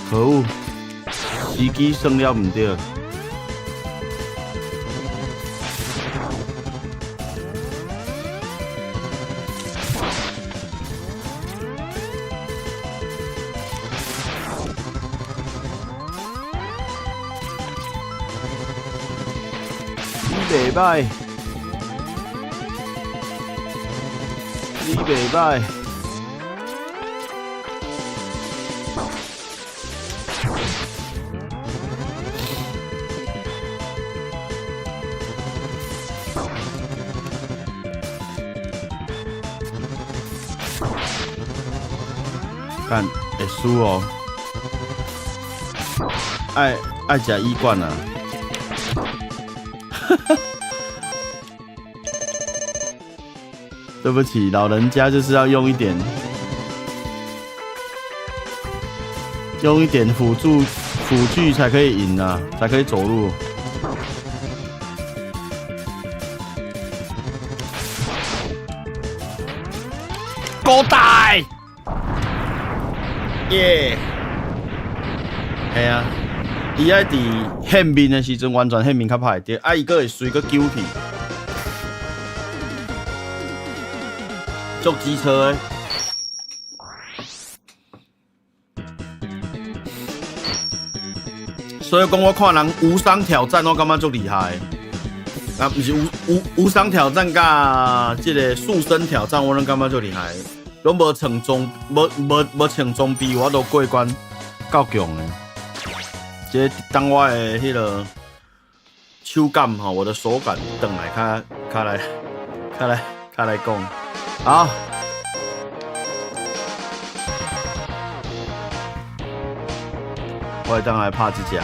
Speaker 1: 可恶，时机算了唔对。袂歹，你袂歹。干会输哦，爱食医罐啊。对不起，老人家就是要用一点辅具才可以赢啊，才可以走路。高大，耶！系啊，伊爱伫现面的时阵，完全现面较歹啲，伊个会随个揪去。足机车的，所以讲我看人无伤挑战，我感觉足厉害。啊，不是无伤挑战甲这个塑身挑战，我拢感觉足厉害。拢无穿装，无穿装备，我都过关够强的。这当我的迄个手感吼，我的手感转来较来讲。好，我会当来拍这只。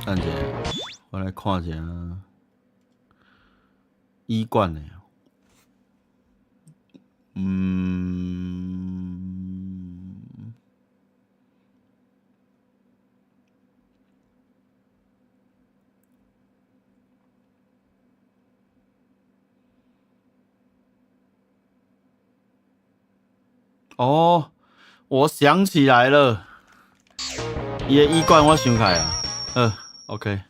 Speaker 1: 等下，我来看一下医冠的。哦，我想起来了，伊的衣冠我想起来啊。OK。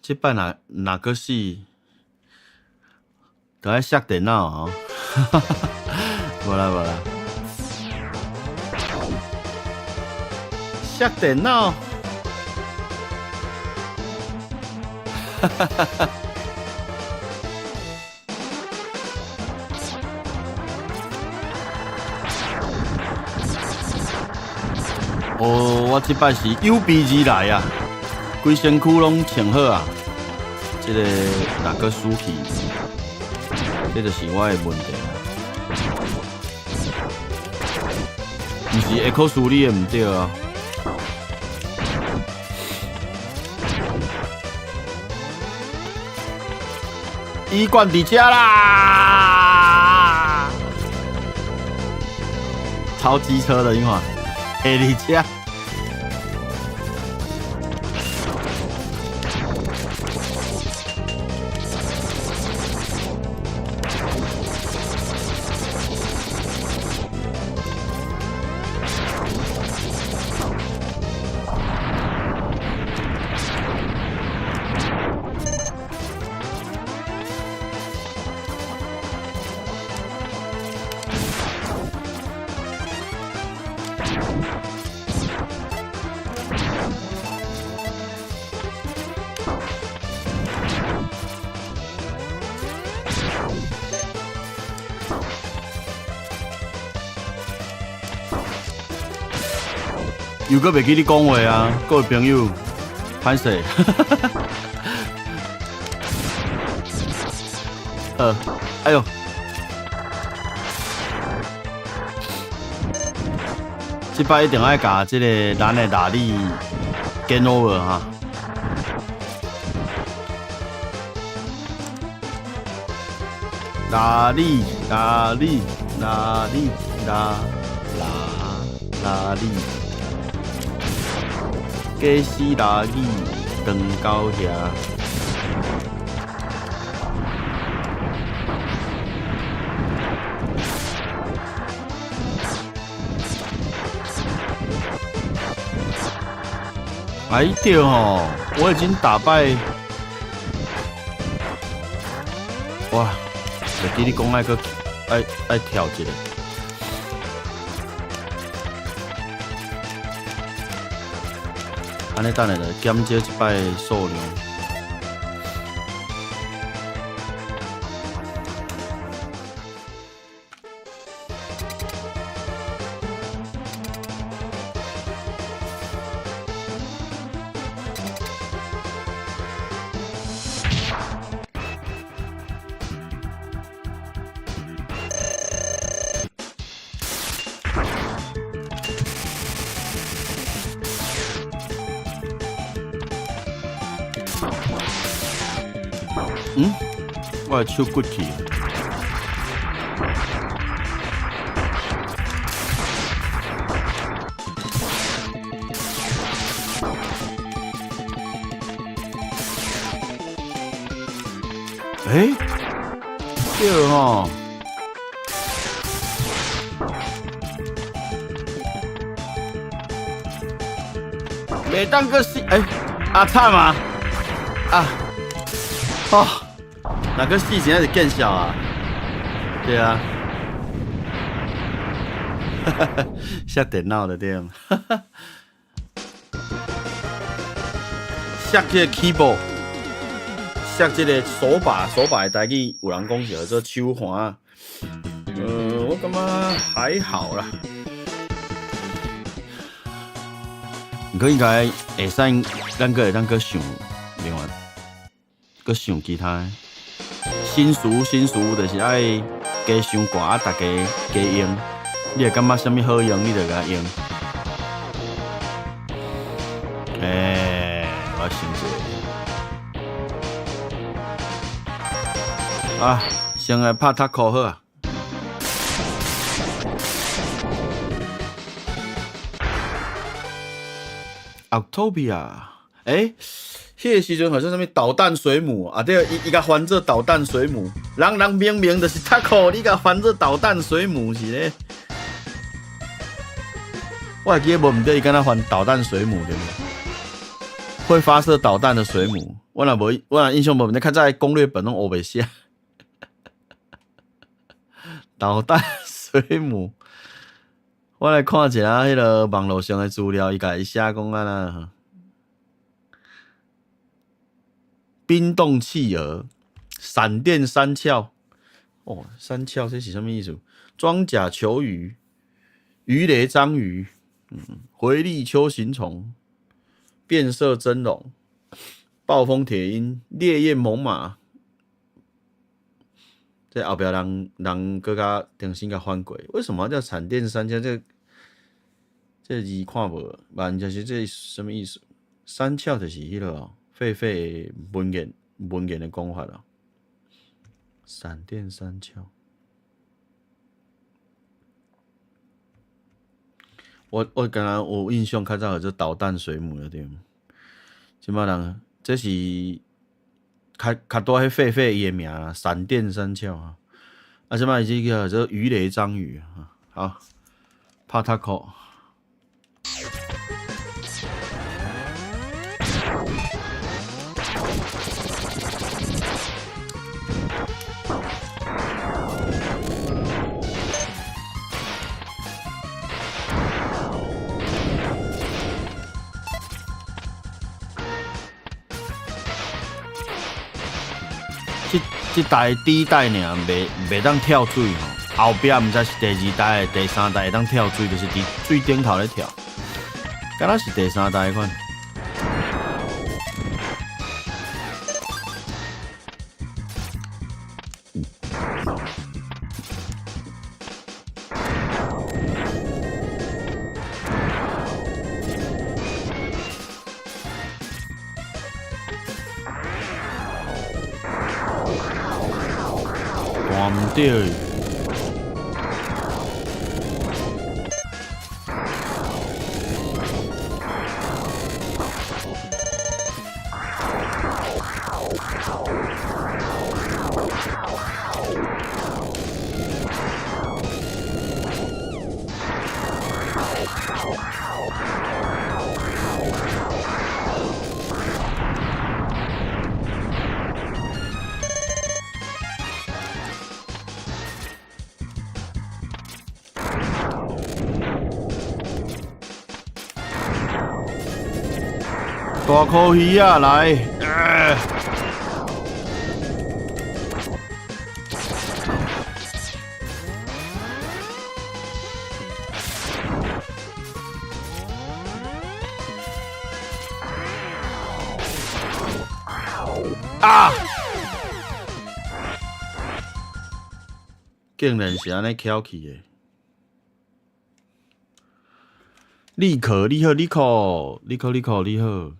Speaker 1: 这摆哪个死？都爱摔电脑哦。无啦。摔电脑。哦，我这摆是有备而来啊，规身躯拢穿好啊。这个哪个输去，这就是我的问题啊。不是下口输你的唔对啊。衣冠伫遮啦，超机车的，你看，下伫遮。又搁袂记你讲话啊，各位朋友，歹势。哎呦，这摆一定要甲这个咱的大力 game over 哈。大力，假死垃圾长到遐。哎对哦，我已经打败。哇！袂记你讲爱跳一个。安尼等下就减少一摆的数量。我的手骨去。对哦。袂当个死阿灿嘛哦。哪个戏现在是更小啊？对啊，下电脑的对吗？下这个 keyboard， 下这个手把的台语有人讲叫做手环。我感觉还好啦。不过应该会使，咱个会当个想另外，个想其他的。新俗就是爱加伤寒啊，大家加用，你会感觉啥物好用，你就甲用。我想者啊，先来拍塔扣好啊。Octopia，迄个时阵好像什么导弹水母啊，对，伊甲翻做导弹水母，人明明就是读库，你甲翻做导弹水母是咧？我还记得无毋对，伊敢若翻导弹水母对不？会发射导弹的水母，我若印象无，你看在攻略本拢黑白写。导弹水母，我来看一下迄个网络上的资料，伊甲伊写讲安那。冰冻企鹅、闪电三鞘，哦，三鞘这是什么意思？装甲球鱼、鱼雷章鱼、回力丘形虫、变色真龙、暴风铁鹰、烈焰猛犸，这后壁人更加重新甲翻过。为什么叫闪电三鞘？这字看无，万就是这什么意思？三鞘就是迄个哦。狒狒文言的讲法啦，闪电三鞘。我敢若有印象，较早就导弹水母了对。即摆人这是较多迄狒狒伊的名啦，闪电三鞘啊。啊，即摆已经叫做鱼雷章鱼啊。好，帕塔口。这台第一代尔，袂当跳水吼，后壁毋知是第二代、第三代会当跳水，就是伫水顶头咧跳，敢若是第三代款。对，大颗鱼啊，来！啊！竟然是安尼翘起的！你好，你好，你好，你好，你好，你好！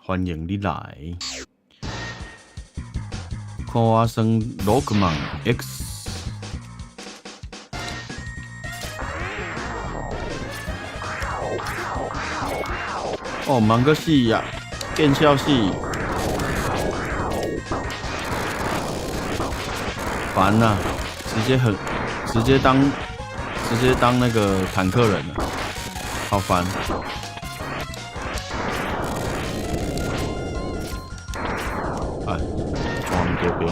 Speaker 1: 欢迎你来，看我升60000 X， 哦，忙个死呀，见笑死，烦呐、直接当那个坦克人了，好烦。这边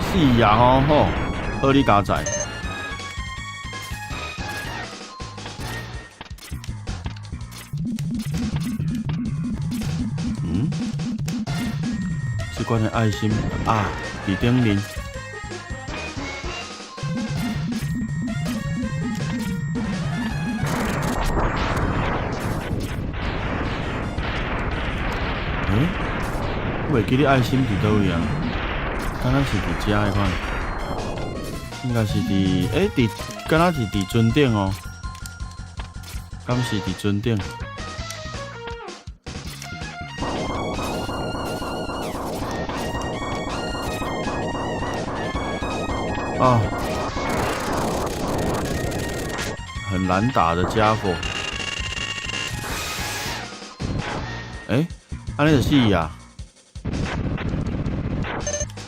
Speaker 1: 是呀吼，好你加载。这款的爱心啊，伫顶面。我袂记得爱心伫倒位啊？敢若是伫遮的款，应该是伫敢若是伫船顶哦，敢是伫船顶？啊，很难打的家伙。哎，那个是呀，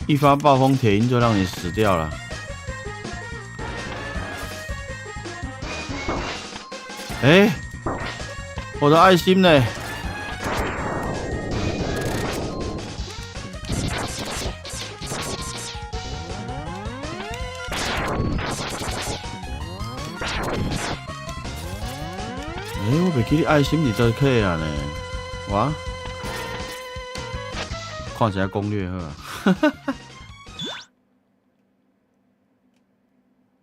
Speaker 1: 一发暴风铁鹰就让你死掉了。哎，我的爱心呢？我袂记你爱心伫倒去啊呢？哇，看一下攻略好啊。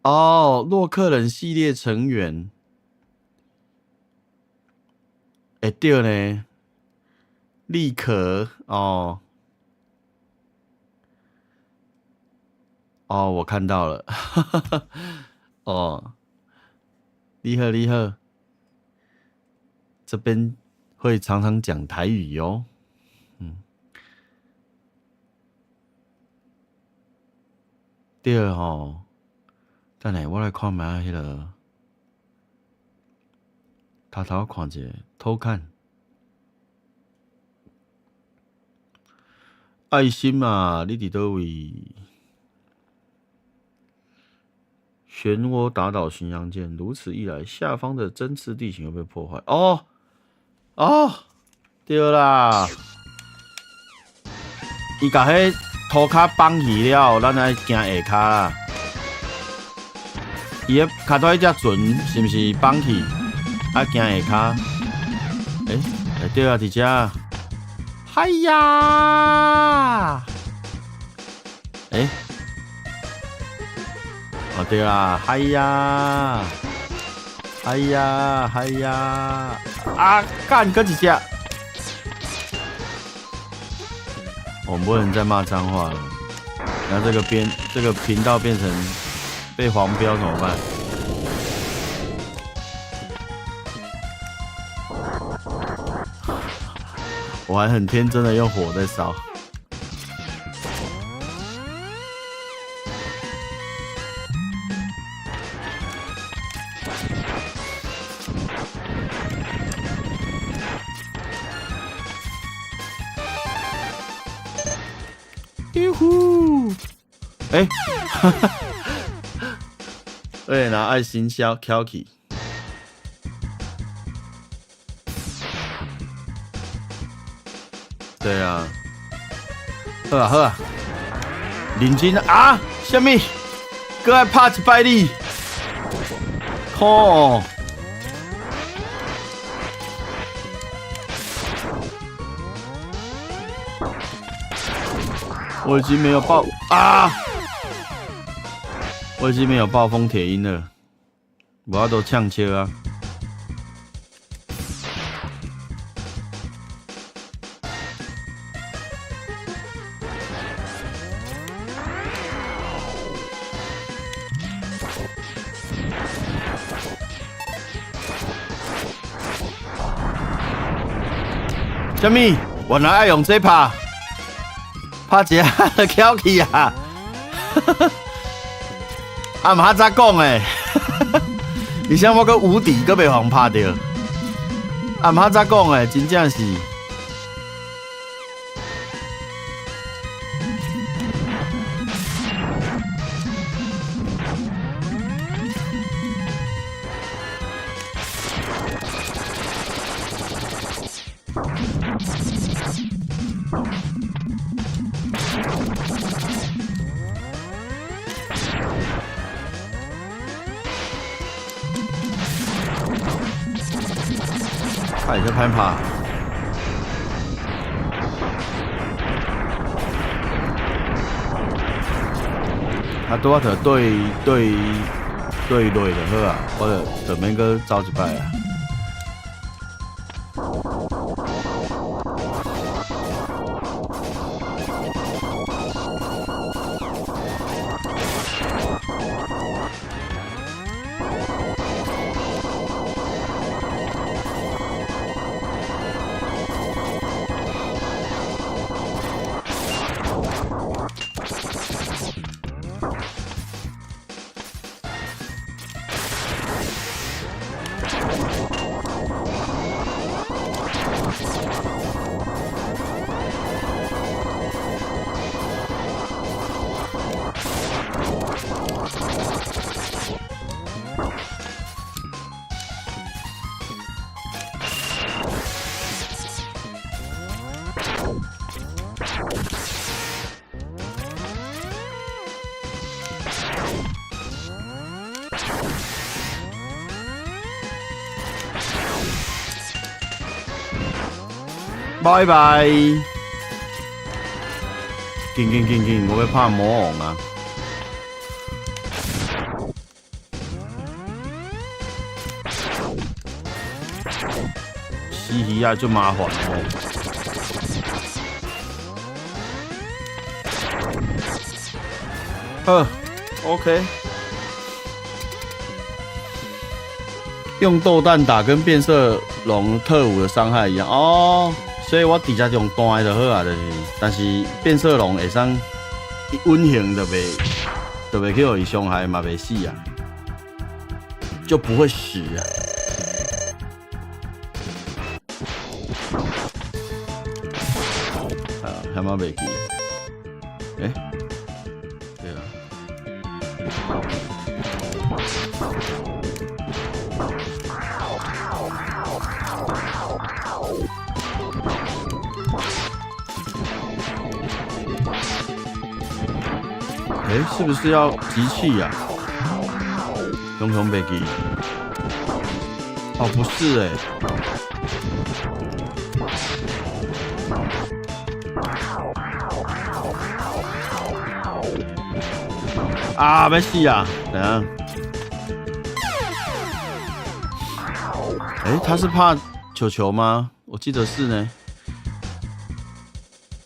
Speaker 1: 哦，洛克人系列成员，对呢，利可哦，我看到了，哦，厉害厉害。这边会常常讲台语哟，对吼，等下我来看卖迄个，偷偷看一下，偷看，爱心啊，你伫倒位？漩涡打倒巡洋舰，如此一来，下方的针刺地形会被破坏。对啦，伊甲迄涂骹绑起了，咱爱行下骹啦。伊个骹头迄只船是毋是绑起？啊，行下骹。对啊，伫遮。嗨呀！对啦，嗨呀！哎呀，哎呀！啊，干，搁一只！我们不能再骂脏话了。然后这个频道变成被黄标怎么办？我还很天真的用火在烧。哟呼！对，拿爱心消 Kelky。对啊，好啊好啊，认真啊！什么？搁爱拍一摆你？吼！我已经没有我已经没有暴风铁鹰了，我都呛车啊！什么？原来爱用这拍？拍一下就翘起啊！啊，毋较早讲诶，而且我搁无敌，搁袂互拍着。啊，毋较早讲诶，真正是。他也在攀爬。啊，拄仔着对落就好啊，我就免搁走一摆啊。拜拜。紧，我要拍魔王啊！死鱼啊，就麻烦了。OK。用豆弹打跟变色龙特务的伤害一样哦，所以我直接用弹的就好啊，就是。但是变色龙会使稳型就袂去互伊伤害嘛，袂死啊，就不会死啊。啊，还蛮袂记。对啊。是不是要集气呀？熊袂记。哦，不是啊，要死啊！怎样？他是怕球吗？我记得是呢。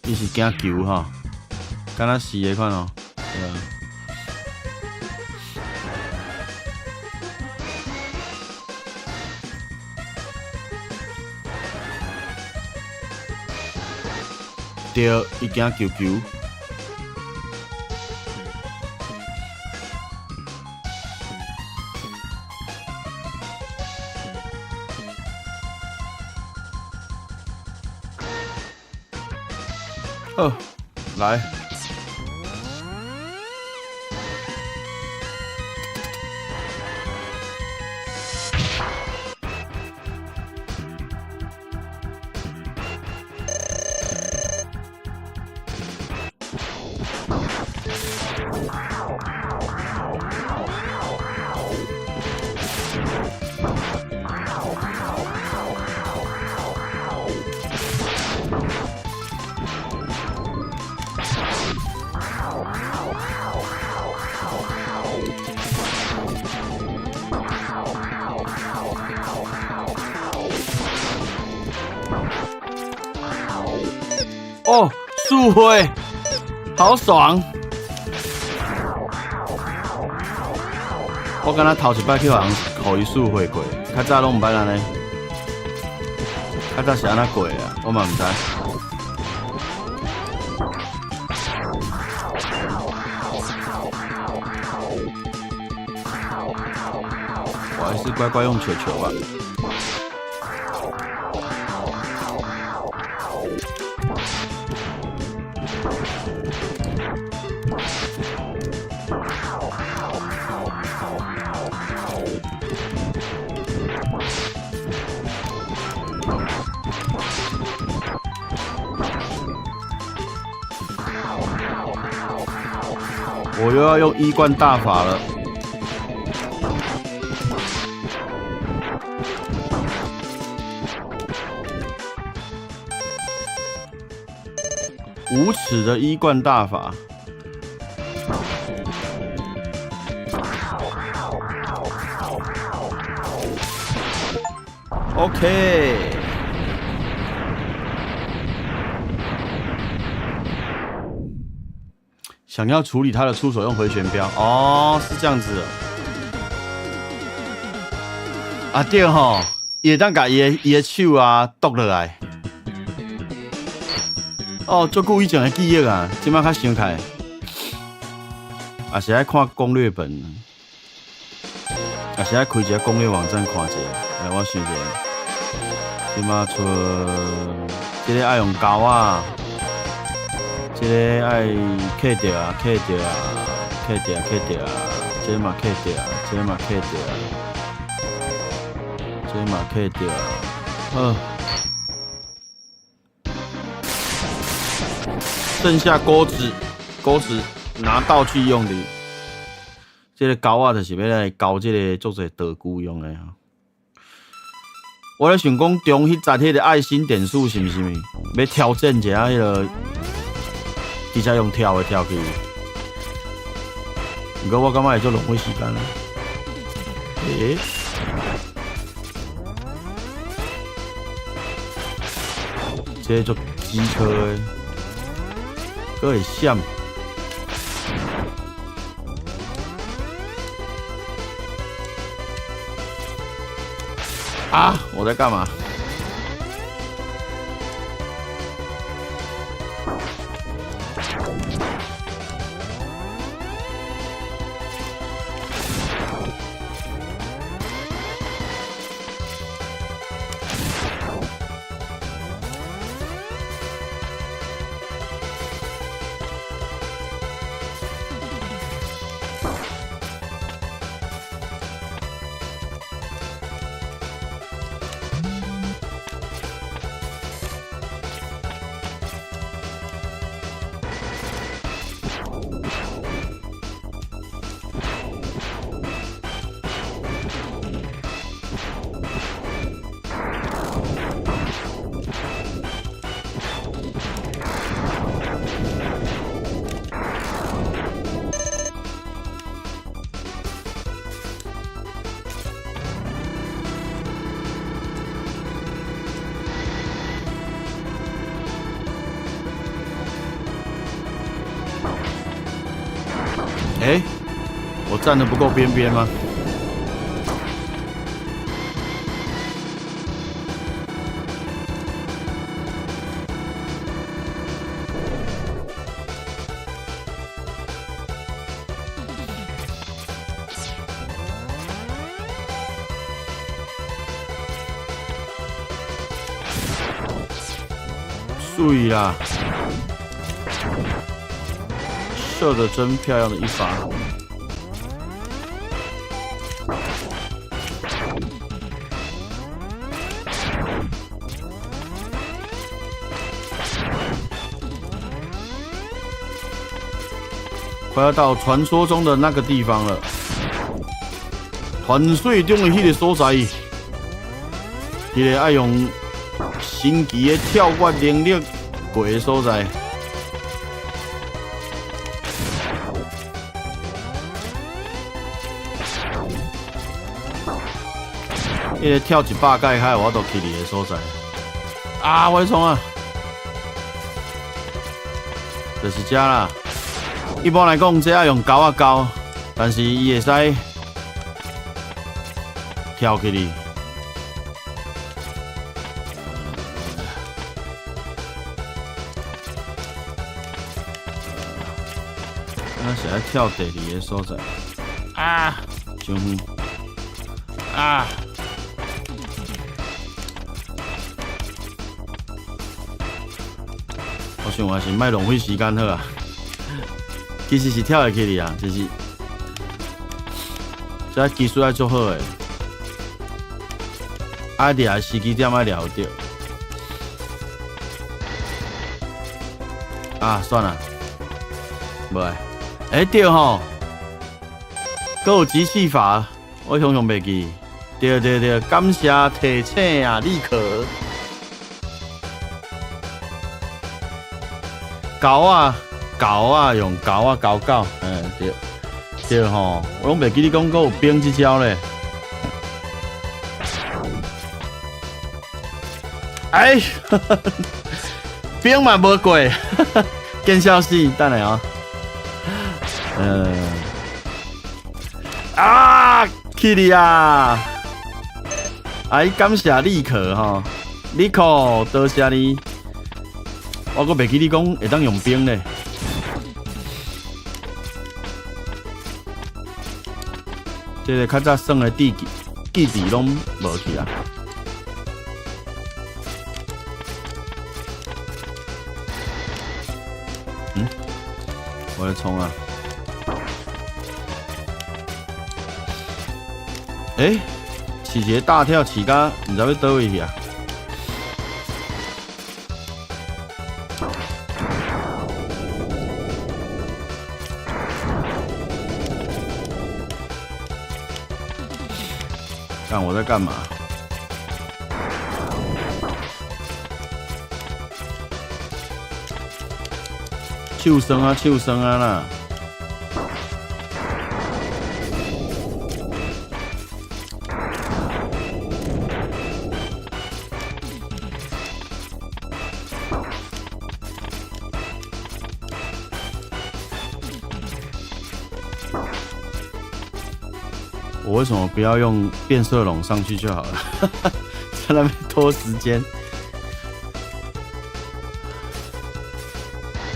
Speaker 1: 伊是惊球哈，敢若是的款哦。对啊。对，伊惊球。来。哦，速挥，好爽！我敢若头一摆去人互伊速挥过，较早拢毋捌安尼，较早是安那过啊，我嘛毋知。我还是乖乖用球吧。我又要用一贯大法了。无耻的一贯大法。OK。想要处理他的出手用回旋镖哦，是这样子的。啊对吼，伊会当甲伊的手啊剁落来。哦，足久以前的记忆啊，即摆较想起来，也是爱看攻略本，也是爱开一个攻略网站看一下。来，我想一下，即摆出这个爱用钩啊。这个爱克掉啊，克掉啊，克掉啊，克掉啊，这个嘛克掉啊，这个嘛克掉啊，这个嘛克掉啊，剩下钩子拿道具用的，这个钩啊，就是要来钩这个做者道具用的啊。我咧想讲中迄10迄个爱心点数是毋是？要挑战一下迄个，直接用跳的跳去。不过我感觉会做浪费时间啊。这做机车的，佫会闪。啊！我在干嘛？我站得不够边边吗？水啦，射得真漂亮的一发。快要到传说中的那个地方了，团水中的迄个所在，迄个爱用神奇的跳跃能力过的所在。迄个跳100届海，我都去你的所在。啊，我冲啊！就是这啦。一般来讲，这要用钩啊钩，但是伊会使跳起哩。那是要跳第2个所在。啊，上远。啊！我想还是莫浪费时间好啊。其实是跳会起哩啊，就是这技术要做好诶，啊抓时机点要抓着。啊，算了，无诶。对吼，阁有集气法，我常常袂记。对，感谢提醒啊，立可。钩啊，用钩啊钩，对吼，我拢袂记你讲阁有冰这招咧。冰嘛无过，见笑死，等下哦。去你啊！感谢立可吼，立可多谢你。我阁袂记你讲会当用冰咧。这个较早耍的记忆拢无去啊。我来冲啊！起一个大跳，起甲唔知要倒位去啊！看我在干嘛？手酸啊，手酸啊啦！我为什么不要用变色龙上去就好了？在那边拖时间。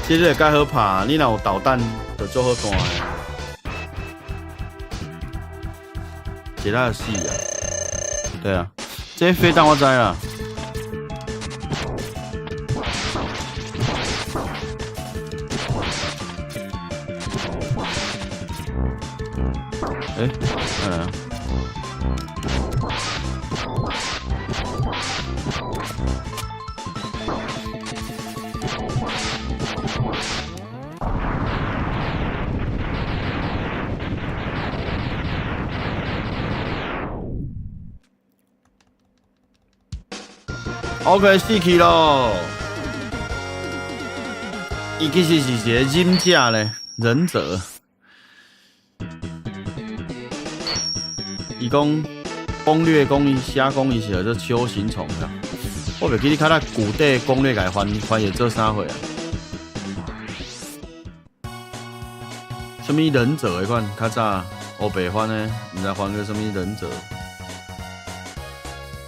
Speaker 1: 其实也该好拍，你若有导弹就做好弹的。其他的死啊！对啊，这飞弹我知啦。再来啊！OK， 死去咯！伊其实是一个忍者咧，忍者。伊讲攻略讲伊写讲伊是叫做秋行虫啦。我袂记你较早古代攻略来翻译做啥货啊？什么忍者迄款较早欧北翻呢？毋知翻个什么忍者？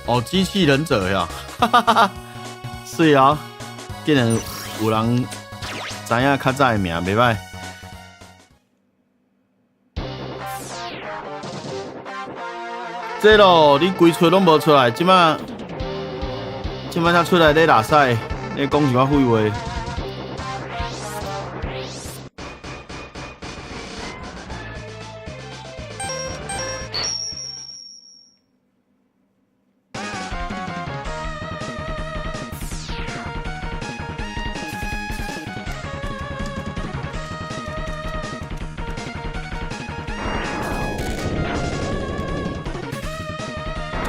Speaker 1: 哦，机器忍者呀！哈哈哈，是啊，竟然有人知影较早的名，袂歹。这咯，你规出拢无出来，即摆才出来咧拉屎，咧讲一寡废话。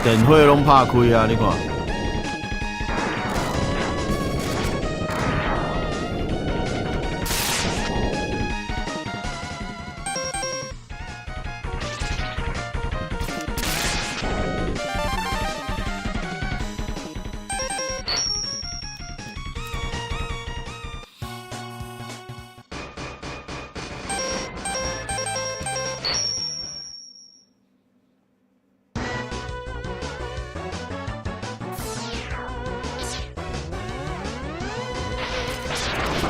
Speaker 1: 电火拢拍开啊！你看，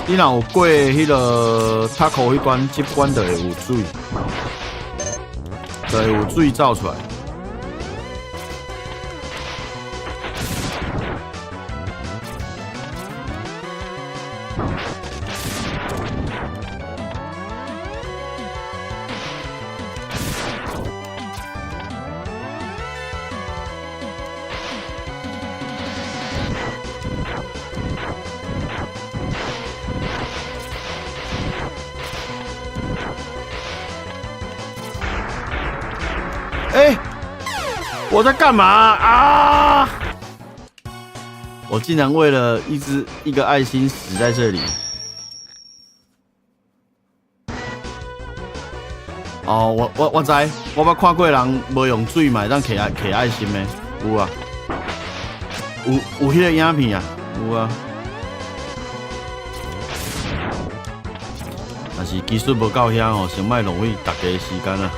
Speaker 1: 你若有过迄个塔口迄关，这关就会有水，就会有水走出来。我在干嘛啊？我竟然为了一个爱心死在这里。哦，我知，我捌看过人无用水嘛，当摕爱心的，有啊，有迄个影片啊，有啊。但是技术无够遐哦，先莫浪费大家的时间啊。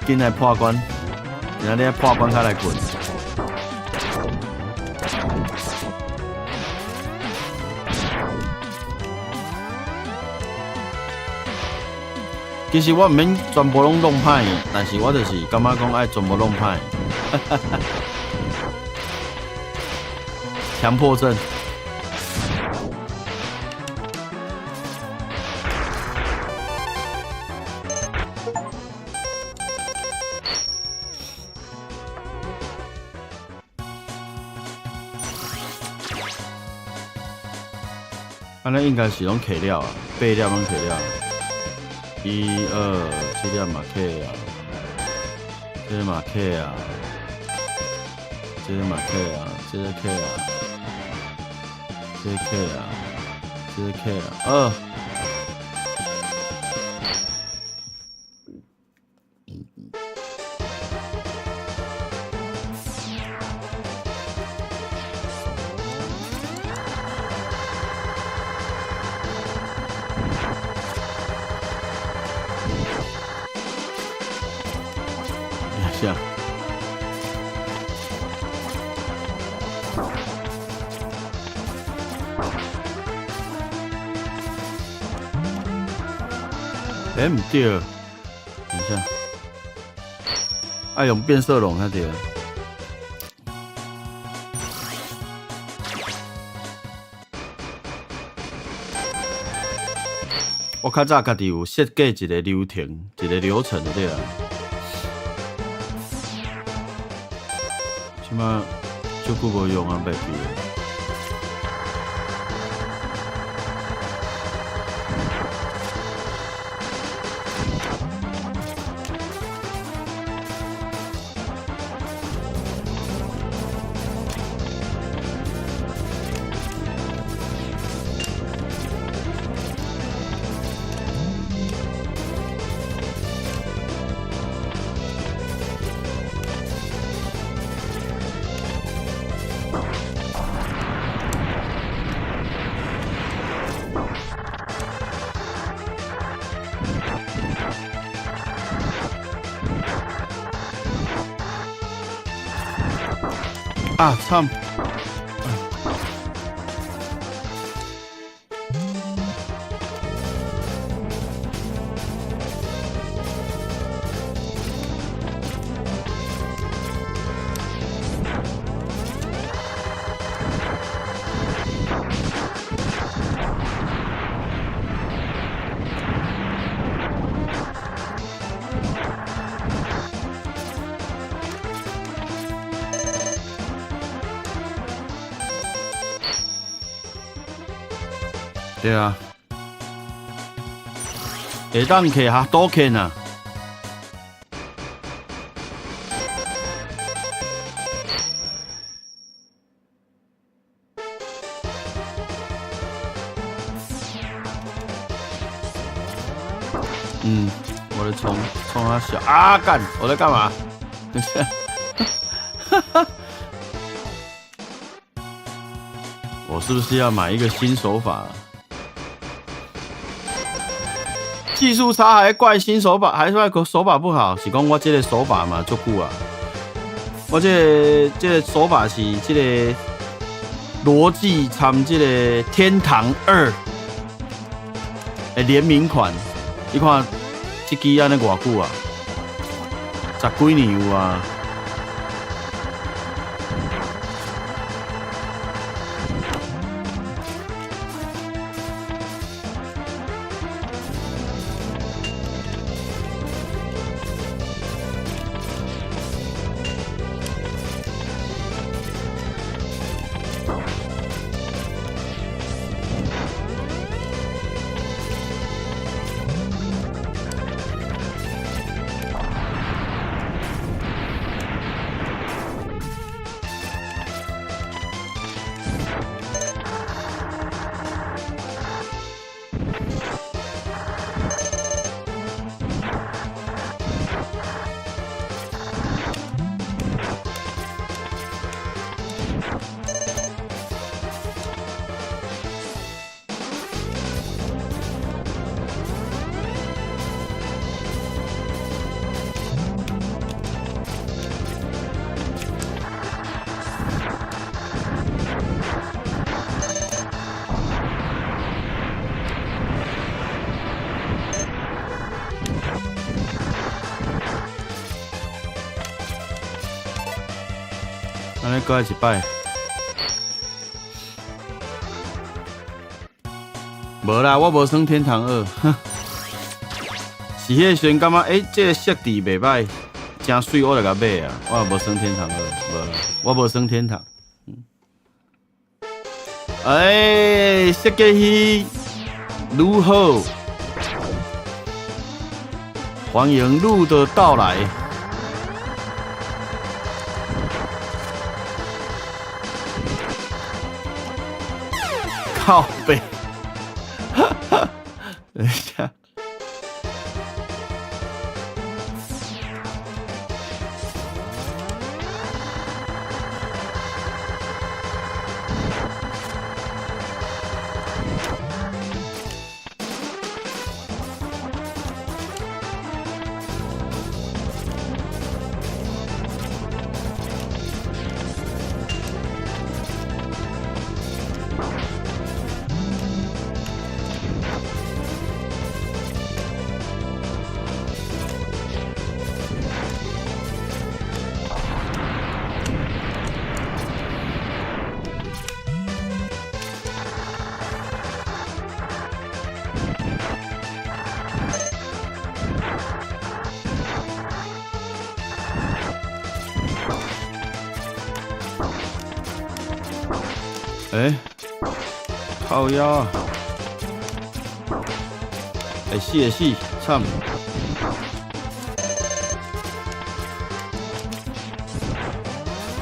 Speaker 1: 紧来破关。然后你破关卡来滚。其实我毋免全部拢弄歹，但是我就是感觉讲爱全部弄歹。强迫症。安尼应该是拢 K 了啊，8粒拢 K 了。1、2，这粒嘛 K 啊，这个嘛 K 啊，这个嘛 K 啊，这个 K 啊，这个 K 啊，这 10K 啊，下。哎，唔对，等一下，爱用变色龙才对。我较早家己有设计一个流程，一个流程的对啦。即马足久无用啊，袂记了。啊，操！对啊，会当去哈多坑啊！我在冲他笑啊！干，我在干嘛？等一下，我是不是要买一个新手法？技术差还怪新手法，还怪手法不好，是讲我这个手法嘛足久啊。我这个手法是这个逻辑参这个天堂2的联名款，你看这支安尼偌久啊，10几年有啊。安尼过来一摆，无啦，我无算天堂2，哼，是迄个时阵感觉这个设置袂歹，真水，我就甲买啊，我也无算天堂2，无啦，我无算天堂。设计师如何？欢迎路的到来。靠北，等一下。哎，靠腰啊！会死会死，惨！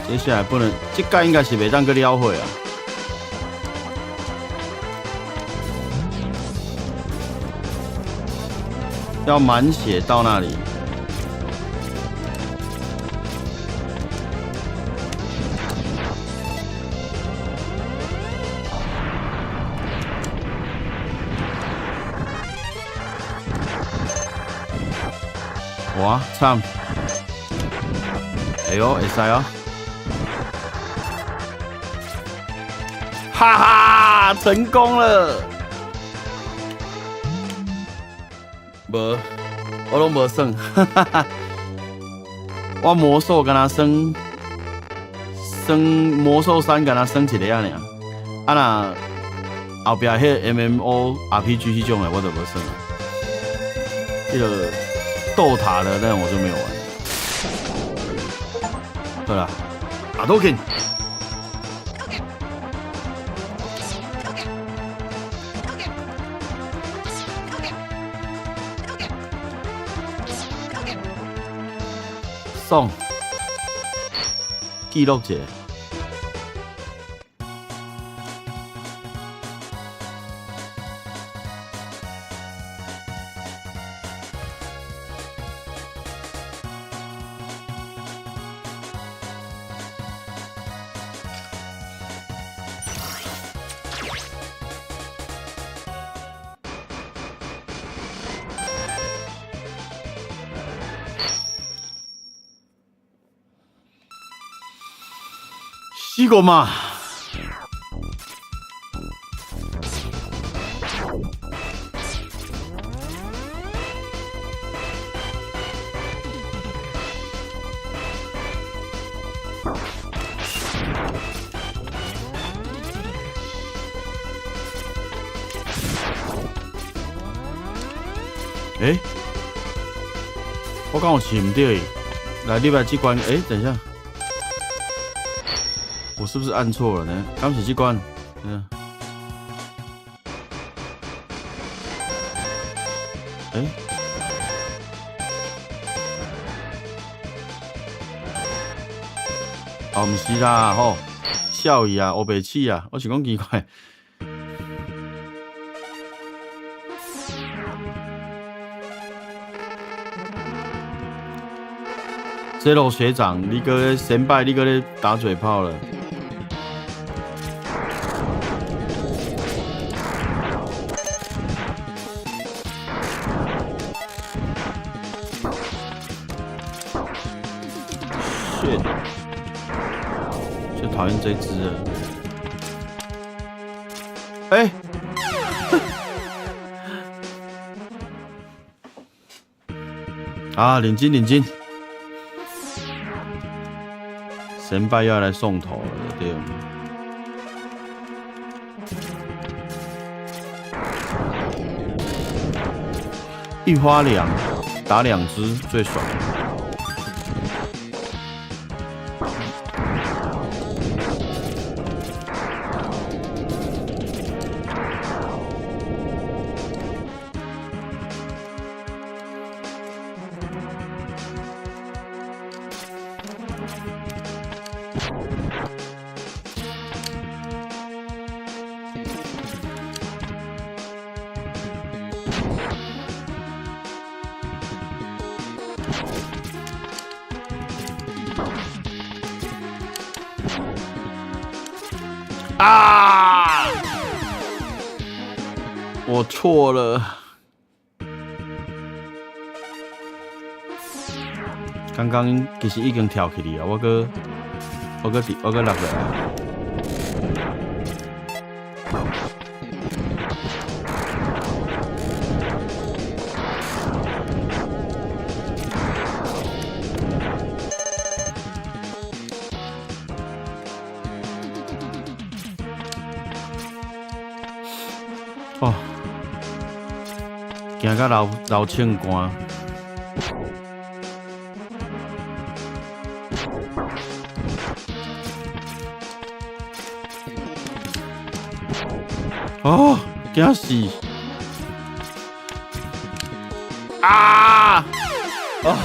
Speaker 1: 接下来不能，这届应该是袂当去了会啊。要满血到那里。哇，惨！哎呦，会使哦！哈哈，成功了！无，我拢无算，哈哈哈！我魔兽跟他升魔兽3，跟他升一个啊尔。啊那后壁迄 MMORPG 迄种的我就无算了。迄个斗塔的那种我就没有玩。好啦，阿多肯。送記錄者，死過嘛！欸，我剛有試唔對，來你把這關，欸，等一下。我是不是按错了呢？剛起機關，欸，哦，唔是啦，吼，笑伊啊，烏白痴啊，我是講奇怪。Zero 學長，你個先輩，你個咧打嘴炮了。shit， 最討厭這隻了。欸，啊，領金領金。神拜要来送头了，对。一花两打2只最爽。啊！我错了。刚刚其实已经跳起嚟啊，我搁落来啊。哦，行到流清汗。哦，惊死！啊！哦，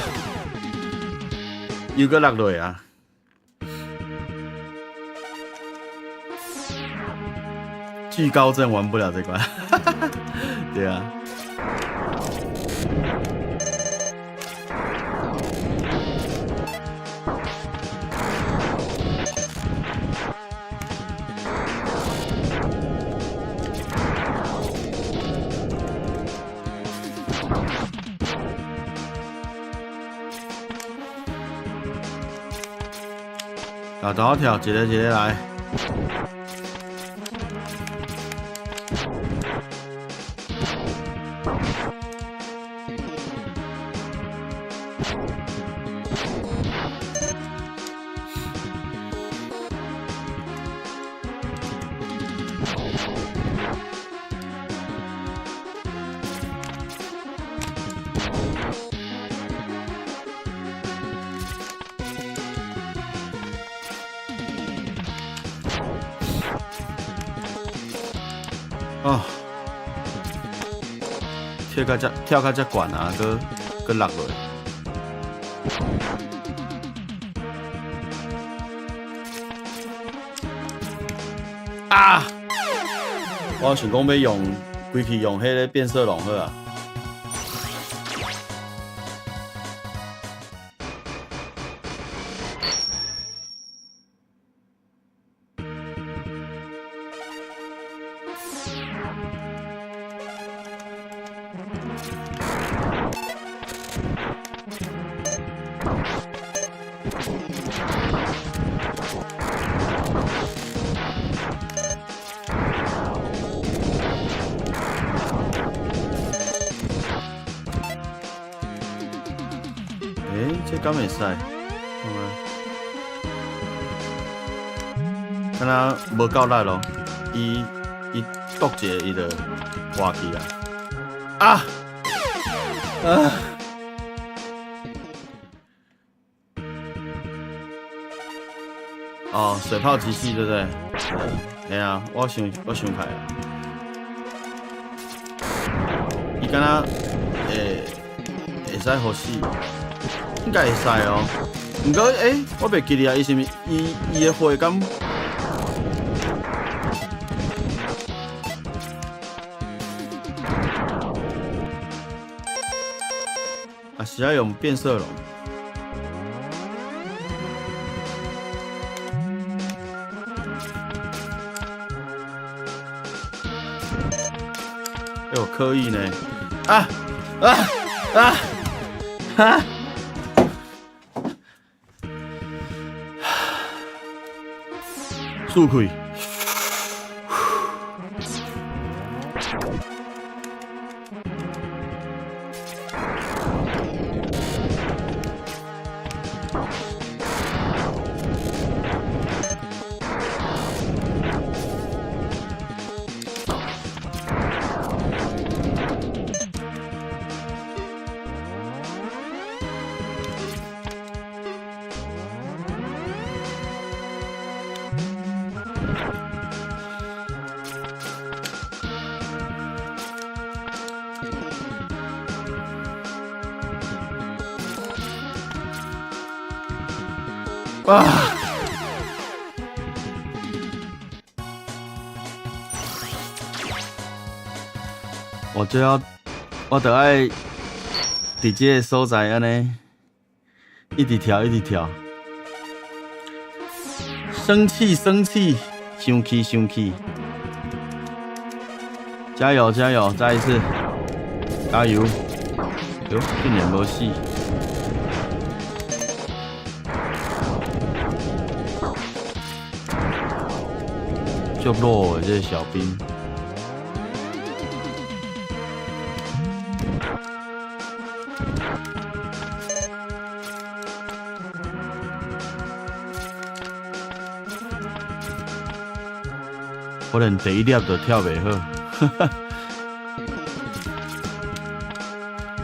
Speaker 1: 又搁落落啊！惧高症玩不了这关，对啊。大刀跳，一个一个来。哦，跳到这悬啊，搁落落。啊！我想讲要用规气用迄个变色龙好啊。这敢会使？敢若无够力咯，伊剁一个伊就滑去啊！啊！哦，水泡机器对不对？哎呀，我想开了，伊敢若会使好死。应该会使哦，不过我袂记得啊，伊是毋是伊的血敢？啊，是要用变色龙。有刻意呢！啊啊啊！哈！速开！啊！我就要我得爱伫这个所在安尼，一直跳，一直跳。生气，生气，生气，生气！加油，加油！再一次，加油！哟，竟然无死！足弱的这个小兵。可能第一粒就跳袂好，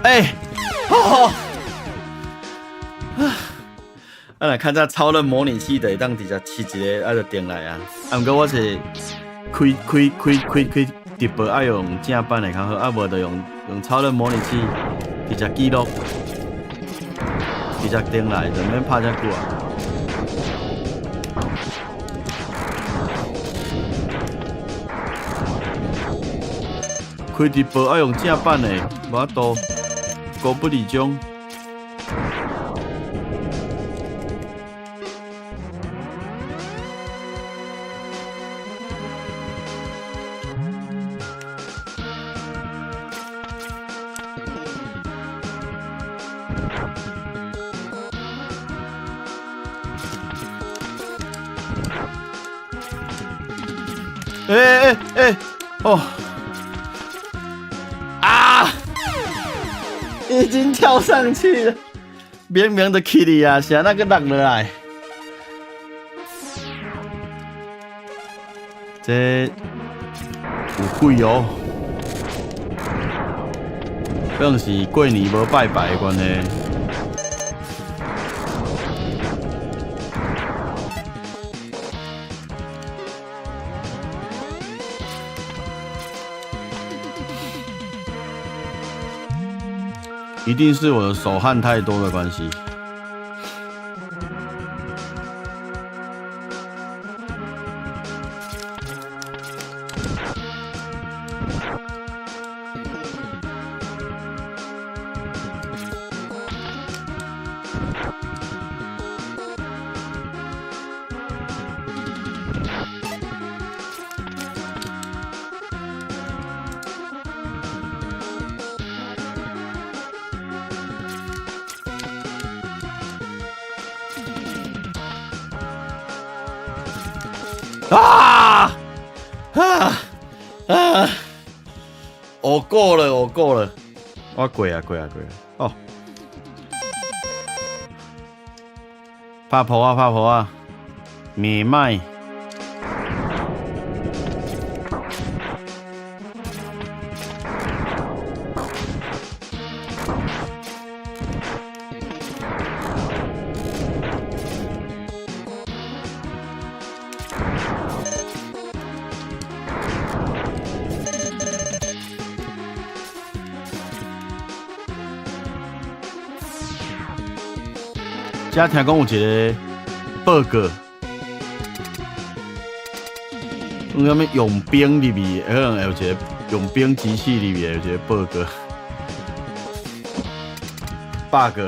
Speaker 1: 哎，哦，来看这超人模拟器的，当直接试一个，就定来啊。啊，不过我是开直播爱用正版的较好，啊无就用超人模拟器直接记录，直接定来，就免拍遮久啊。开直播要用正版的，无法度高不离中。哦！啊！已经跳上去了，明明的 Kitty 啊，是那个落落来。这有鬼哦！可能是过年无拜拜的关系。一定是我的手汗太多的关系。啊啊啊！我过了，我过了，我过啊过啊过啊！哦，拍婆啊拍婆啊，袂歹。遮听讲有一个报告，讲什么佣兵里面，可能有一个佣兵机器里面有一个报告 ，bug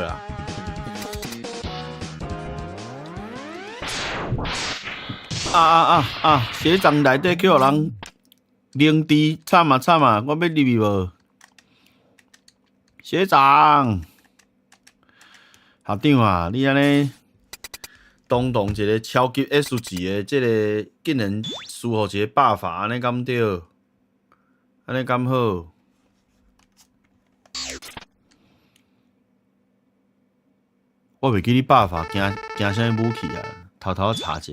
Speaker 1: 啊！学长内底叫人凝治，惨啊惨啊！我要入去无？学长。校长啊，你安尼动一个超级 S 级的这个，竟然输互一个霸法，安尼敢对？安尼敢好？我袂记你霸法惊啥武器啊？偷偷查一下，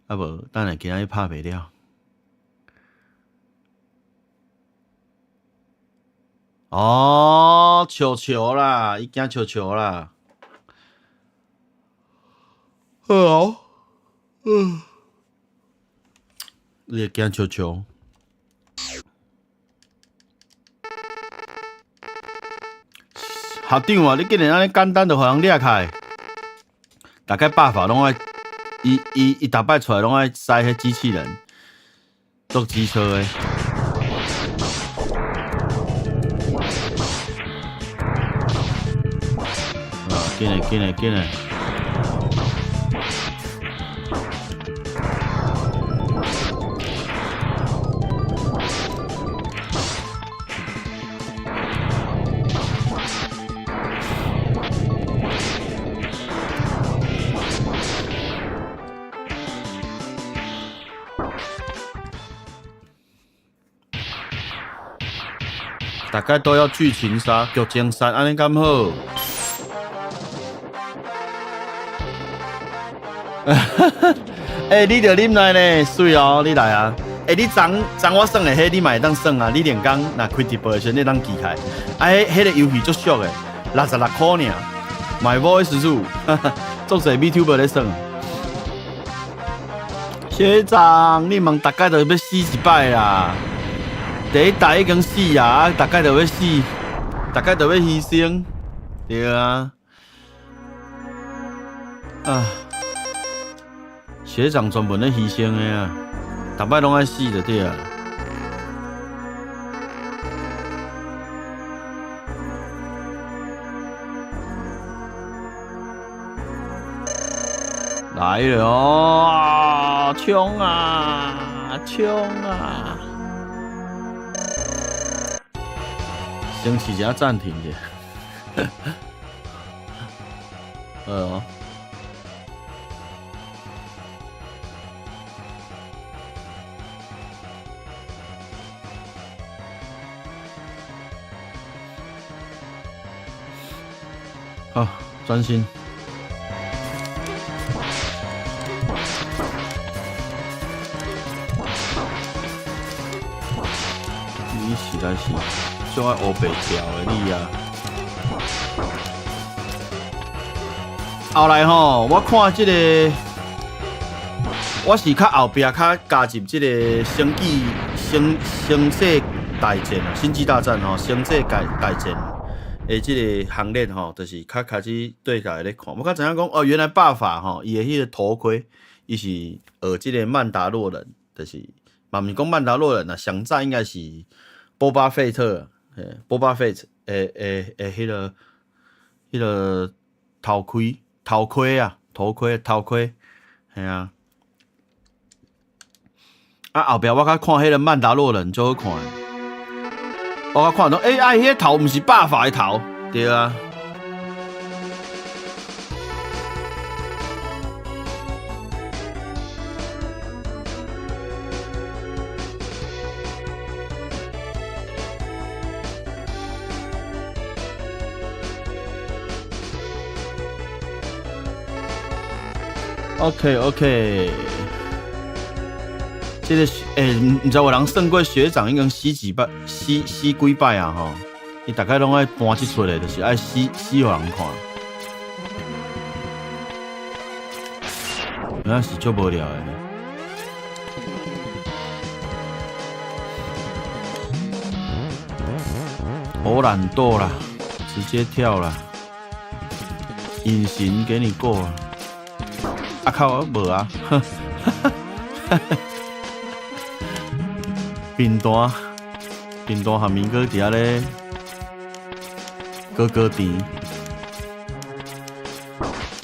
Speaker 1: 啊无等下今仔日拍袂了。哦，球啦，伊惊球啦。好，你会惊球。校长啊，你竟然安尼简单就互人掠开，大概办法拢爱，伊逐摆出来拢爱塞迄机器人，做机车的。紧嘞！大概都要剧情杀、剧情杀，安尼敢好？你着啉来呢，水哦，你来啊！你昨我耍的迄，你嘛会当耍啊！你连工若开直播的时候，你当记开。迄个游戏足俗的，66块尔，买无的时数，足侪 VTuber 咧耍。学长，你问大概着要死一摆啦！第一代已经死啊，大概就要死，大概就要牺牲，对啊。学长专门咧牺牲的啊，逐摆拢爱死就对啊。来了哦，冲啊，冲啊！先试一下暂停者。好，专心。你实在是就爱黑白条的你啊！后来吼，我看这个，我是较后壁较加入这个星际大战啊，星际大战吼，星际大战。这个行列吼，就是较开始对下来咧看。我较知影讲哦，原来爸法吼，伊的迄个头盔，伊是学这个曼达洛人，就是嘛，毋是讲曼达洛人啊，上早应该是波巴费特，波巴费特，迄个头盔啊，头盔，系啊。后壁我较看迄个曼达洛人最好看。我较看到，迄个头毋是爸法的头，对啊。OK， 这个毋知有人算过学长已经死几摆啊吼！伊大概拢爱搬即出的，就是爱死互人看。那是足无聊的。好懒惰啦，直接跳啦，隐形给你过啊！靠，无啊！冰单和明哥伫遐咧，哥甜，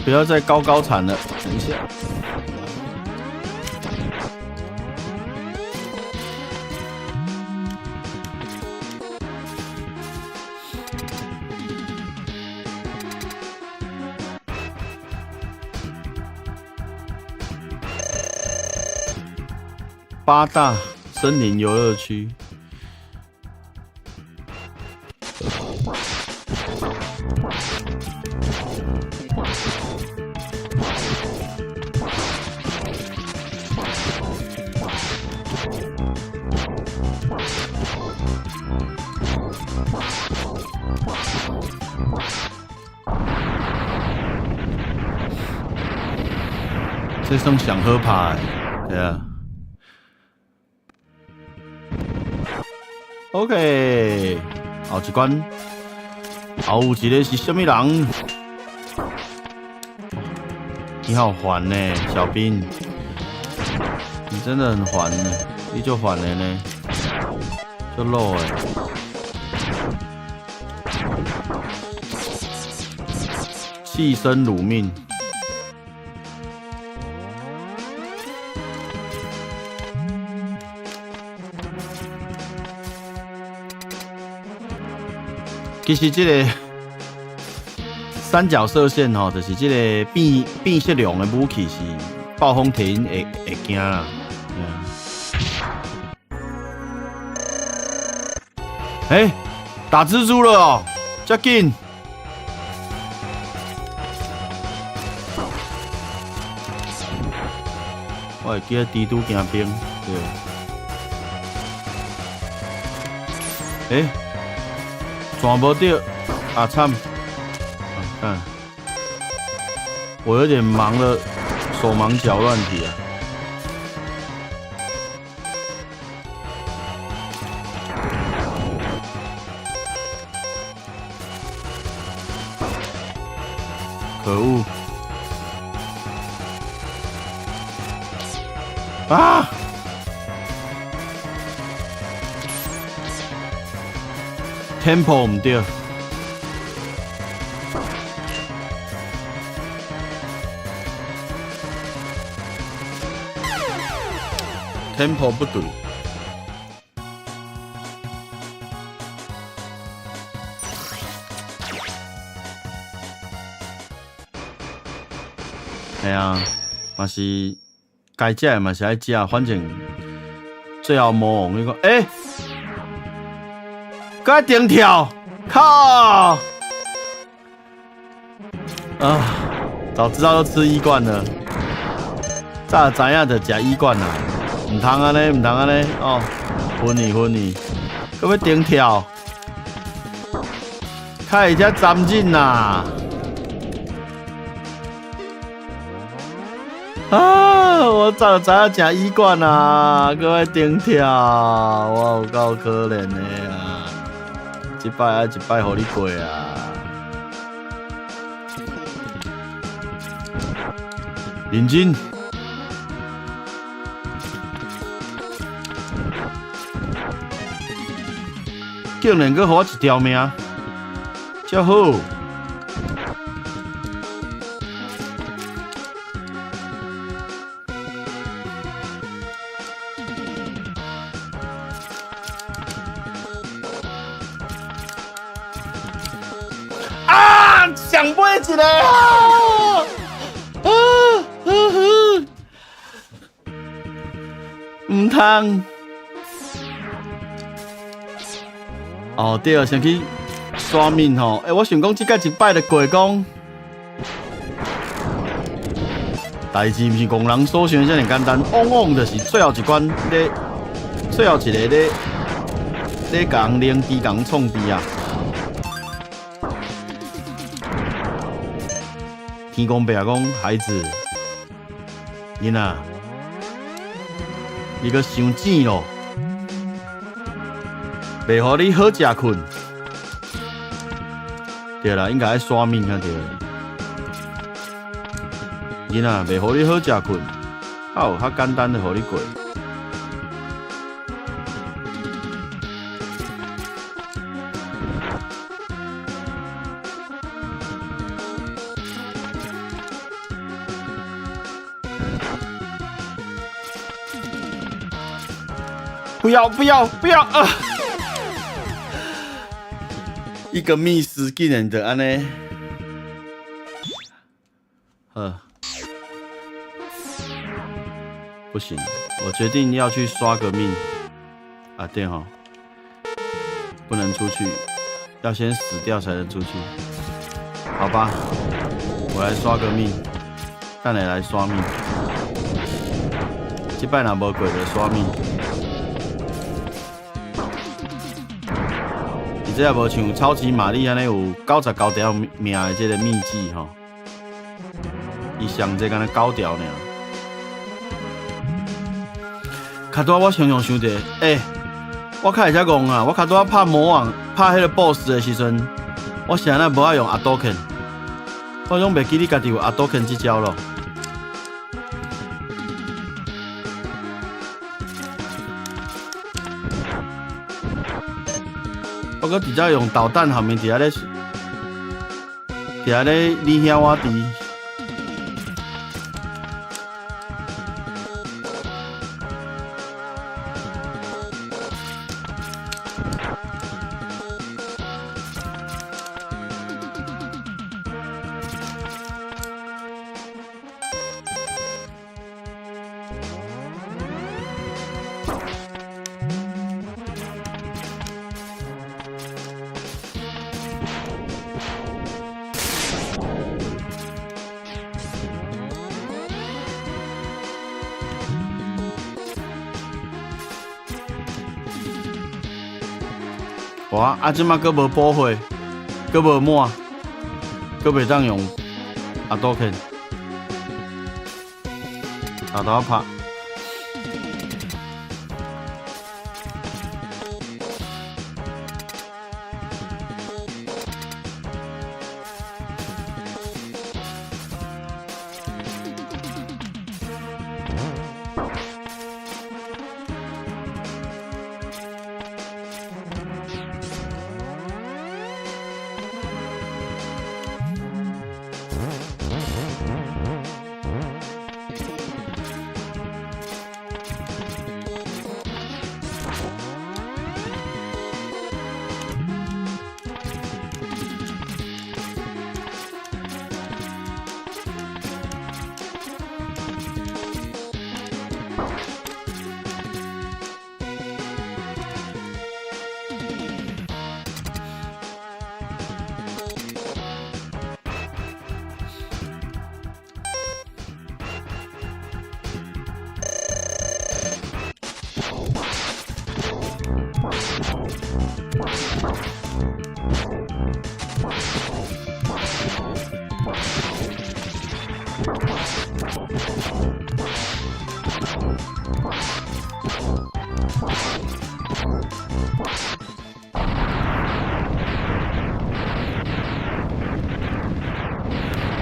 Speaker 1: 不要再高产了，等一下。八大森林游乐区，这算上好拍的，对啊。OK， 后一关，后有一个是什么人？你好烦呢，小兵，你真的很烦呢，你就烦了呢，就漏哎。牺牲辱命。其实这个三角射线吼，就是这个变色龙的武器是暴风艇会惊啦。哎、打蜘蛛了哦，这紧！我会记得蜘蛛行兵，对。哎、抓不到，啊惨！看，我有点忙了，手忙脚乱体啊。可恶！啊！Tempo 唔对。tempo 不对。系啊，嘛是该食的嘛是爱食，反正最后魔王那个，哎、该顶跳，靠！啊，早知道就吃一罐了，早知影就食一罐啦，唔通安尼，唔通安尼哦，昏去，搁要顶跳，开只斩紧啦！啊！我早知影食一罐啊，搁要顶跳，我有够可怜的啊！一摆啊一摆，互你过啊！认真，竟然搁互我一条命，真好！啊！想买一个啊！唔通。哦，对啊，先去刷面吼。我想讲，即个一摆就过讲，代志毋是戆人所想遮尔简单，往往就是最后一关咧，最后一个咧共人拎猪共创猪啊。天公伯爷讲，孩子，囡仔，你个伤钱咯，袂互你好食困。对啦，应该爱刷面才对。囡仔，袂互你好食困，好，较简单的互你过。不要啊！一个密室竟然就安尼，不行，我决定要去刷个命啊！对哈，不能出去，要先死掉才能出去。好吧，我来刷个命，等下来刷命。这摆若无过就刷命。这也无像超级玛丽安尼有99条命的这个秘籍吼，伊上这敢若9条尔。卡多我想想着，我较会遮戆啊！我卡多拍魔王、拍迄个 BOSS 的时阵，我是安那无爱用阿多肯，我拢袂记你家己有阿多肯这招咯。我搁直接用导弹后面伫遐咧伫遐咧你兄我弟。哇！啊，即马佫无补货，佫无满，佫袂当用阿多肯，头头拍。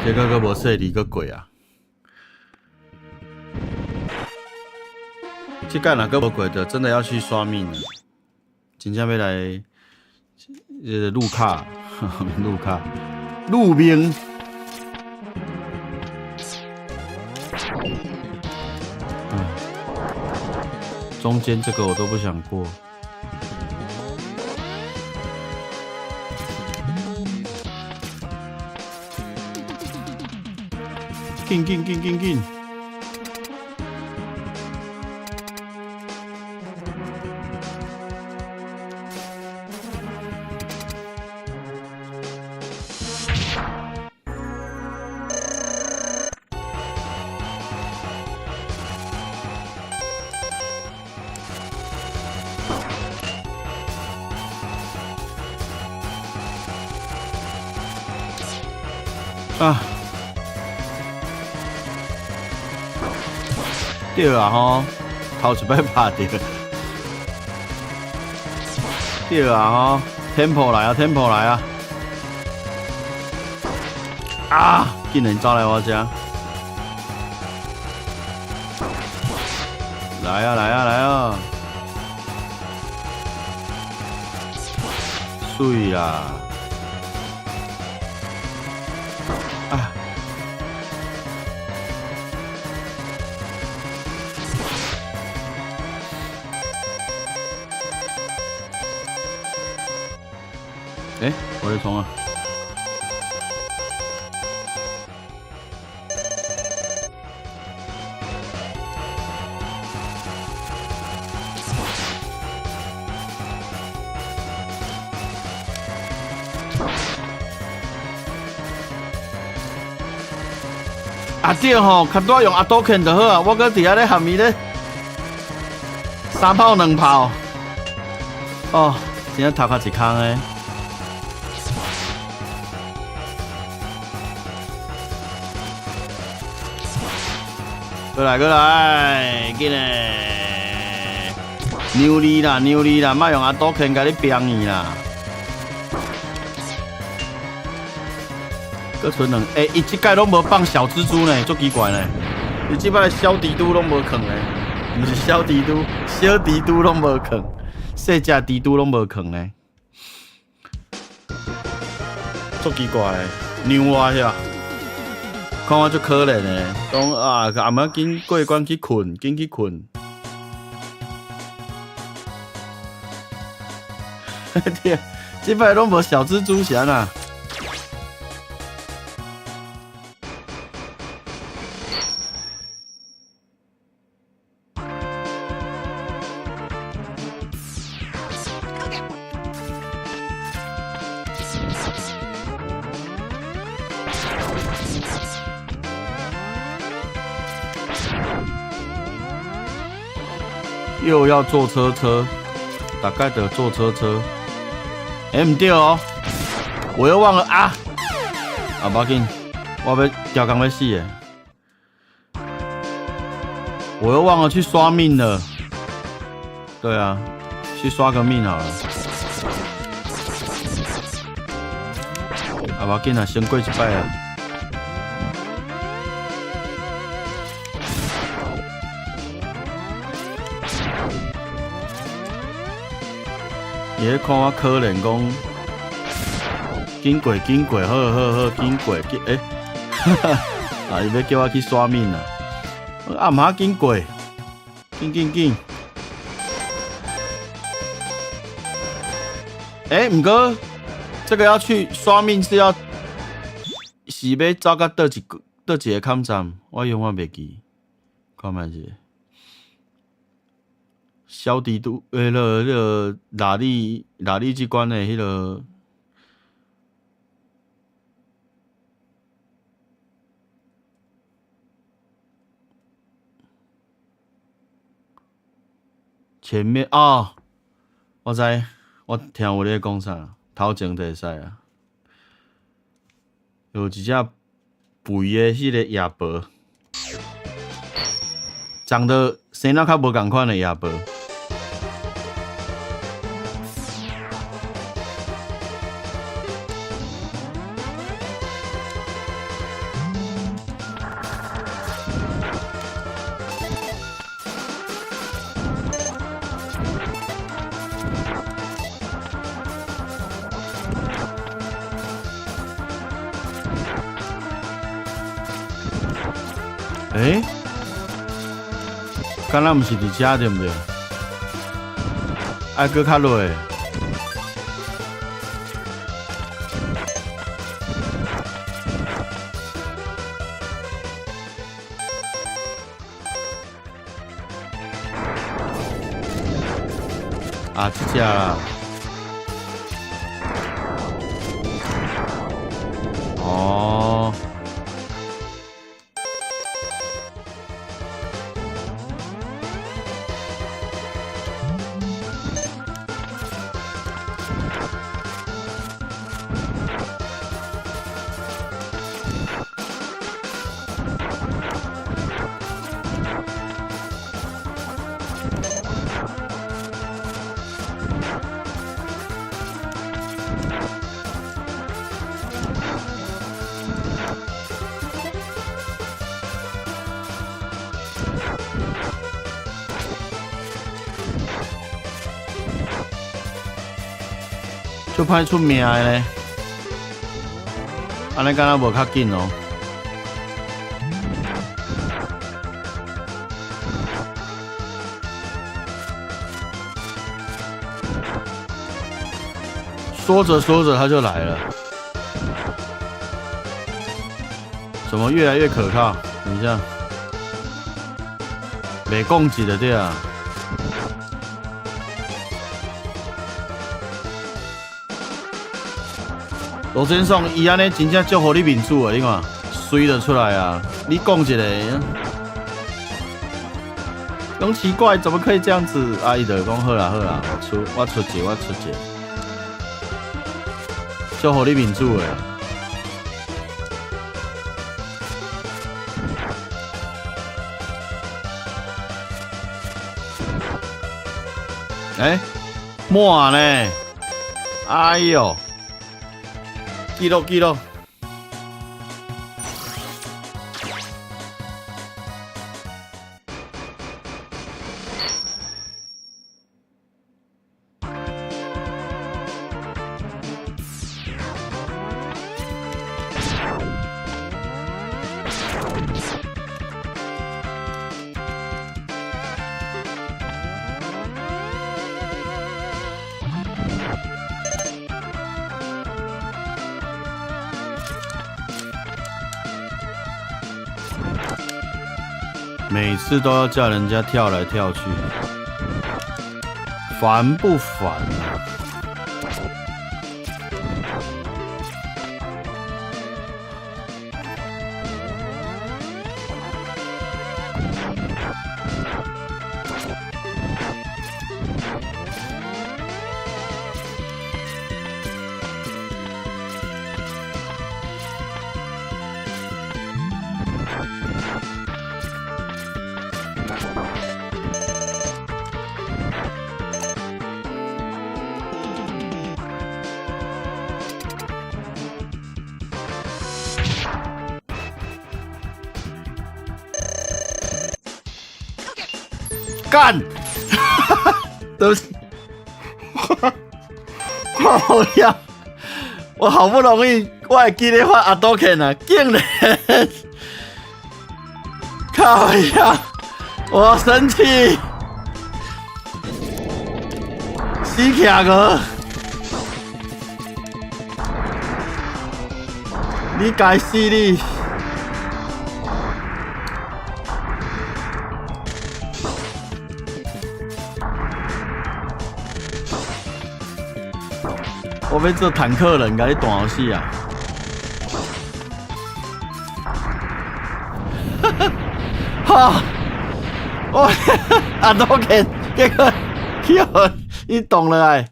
Speaker 1: 结果佫无说离佫过啊！即届若佫无过的，真的要去刷命了。真正要来，路卡，路卡，路兵。中间这个我都不想过。紧！啊！对啊吼，头一摆拍到。对啊吼，tempo 来啊 ，tempo 来啊！啊！竟然走来我这。来啊！水啦！啊！我在冲啊！啊对吼，较多用阿多肯就好啊！我搁伫遐咧含伊咧3炮2炮，哦，真正头壳一空诶。过来，紧嘞！牛力啦，莫用阿多肯甲你拼伊啦。搁剩两，伊即届拢无放小蜘蛛呢，足奇怪呢。伊即摆小蜘蛛拢无放呢，毋是小蜘蛛，小蜘蛛拢无放，细只蜘蛛拢无放呢，足奇怪的。牛蛙遐，看我足可怜的，讲啊，阿妈紧过关去困，紧去困。对，这摆拢无小蜘蛛侠呐。又要坐车，大概的坐车。唔对哦，我又忘了啊！啊，不要紧，我要调工要死耶！我又忘了去刷命了。对啊，去刷个命好了。啊，不要紧啊，先过一摆啊。伊咧看我可怜讲，紧过，好，紧过，啊！伊要叫我去刷命啊！啊，唔好紧过，紧！唔过这个要去刷命是要走到倒一个坎站，我永远袂记，看卖者。小帝都迄个哪里机关的迄个前面哦，我知，我听有咧讲啥，头前就会使啊。有一只肥的迄个野豹，长得生仔较无共款的野豹。敢若毋是伫遮对毋对？爱搁较落诶。啊，这只啦。哦。就歹出名的咧，安尼敢若无较紧哦。说着说着他就来了，怎么越来越可靠？等一下，没供给的对啊。罗先生，伊安尼真正足互你面子啊！你看，水就出来啊！你讲一个，讲奇怪，怎么可以这样子？阿姨就讲好啦，我出钱，足互你面子诶。满呢？哎呦！记录。每次都要叫人家跳来跳去，烦不烦啊？干！对不起，好呀！我好不容易，我还记得发阿多肯啊，竟然！靠呀！我生气！死起个！你该死你！我要做坦克人，甲你弹游戏啊！哈！我阿多肯，结果你懂了哎！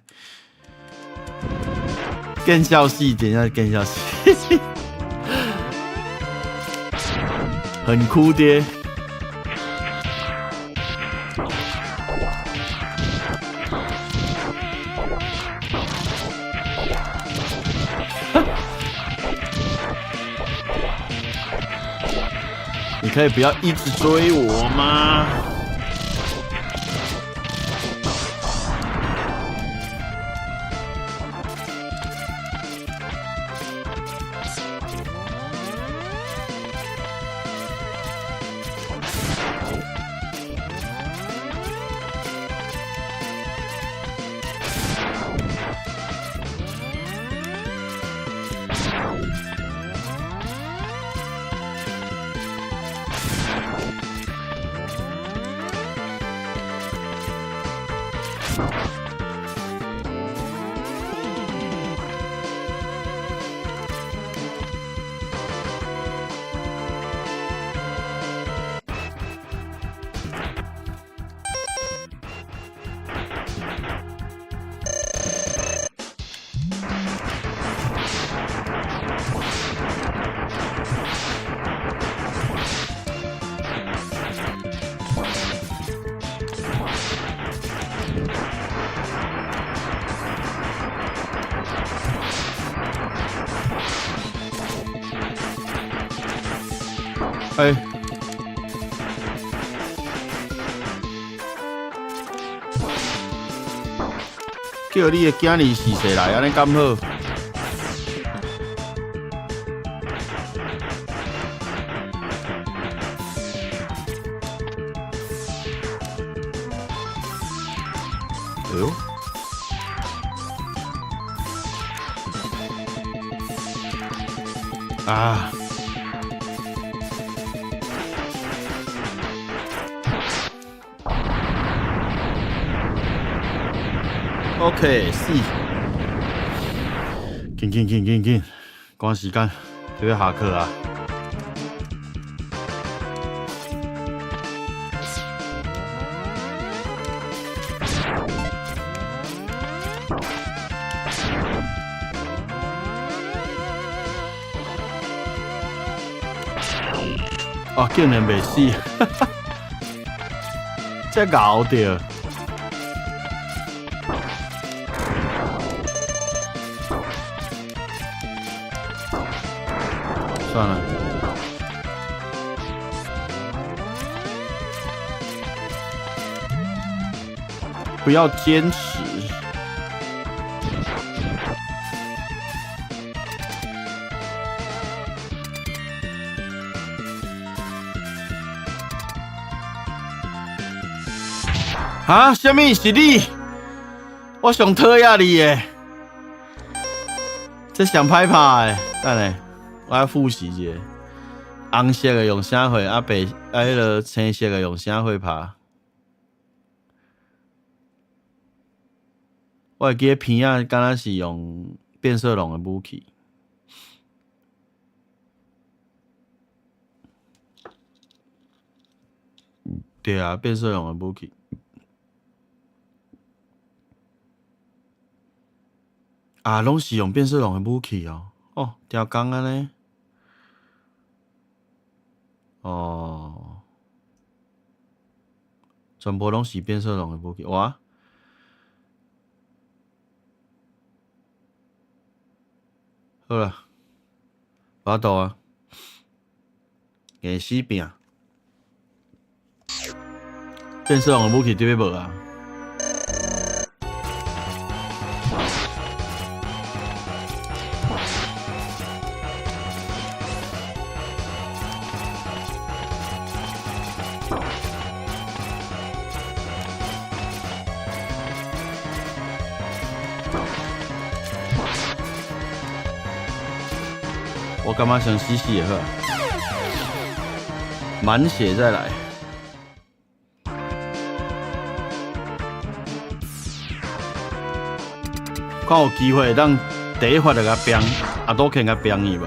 Speaker 1: 更笑戏，等一下更笑戏，很哭爹。你可以不要一直追我吗？哎，叫你的囝儿是谁来？安尼咁好？哎呦！啊！ OK， 死！紧，赶时间，就要下课啊！哦，竟然袂死，这咬着。 算了，不要坚持。啊，什么是你？我上讨厌你耶！这上歹拍的，等下。 我要复习一下，红色的用啥会？啊白迄个青色的用啥会拍？我会记片仔敢若是用变色龙的武器。对啊，变色龙的武器。啊，拢是用变色龙的武器哦。哦，条工安尼。哦，全部拢是变色龙的武器。哇！好啦，巴肚啊，硬死拼。变色龙的武器对要无啊？我感觉先死死就好，满血再来。看有机会，当第一发就甲拼，阿多肯甲拼伊无？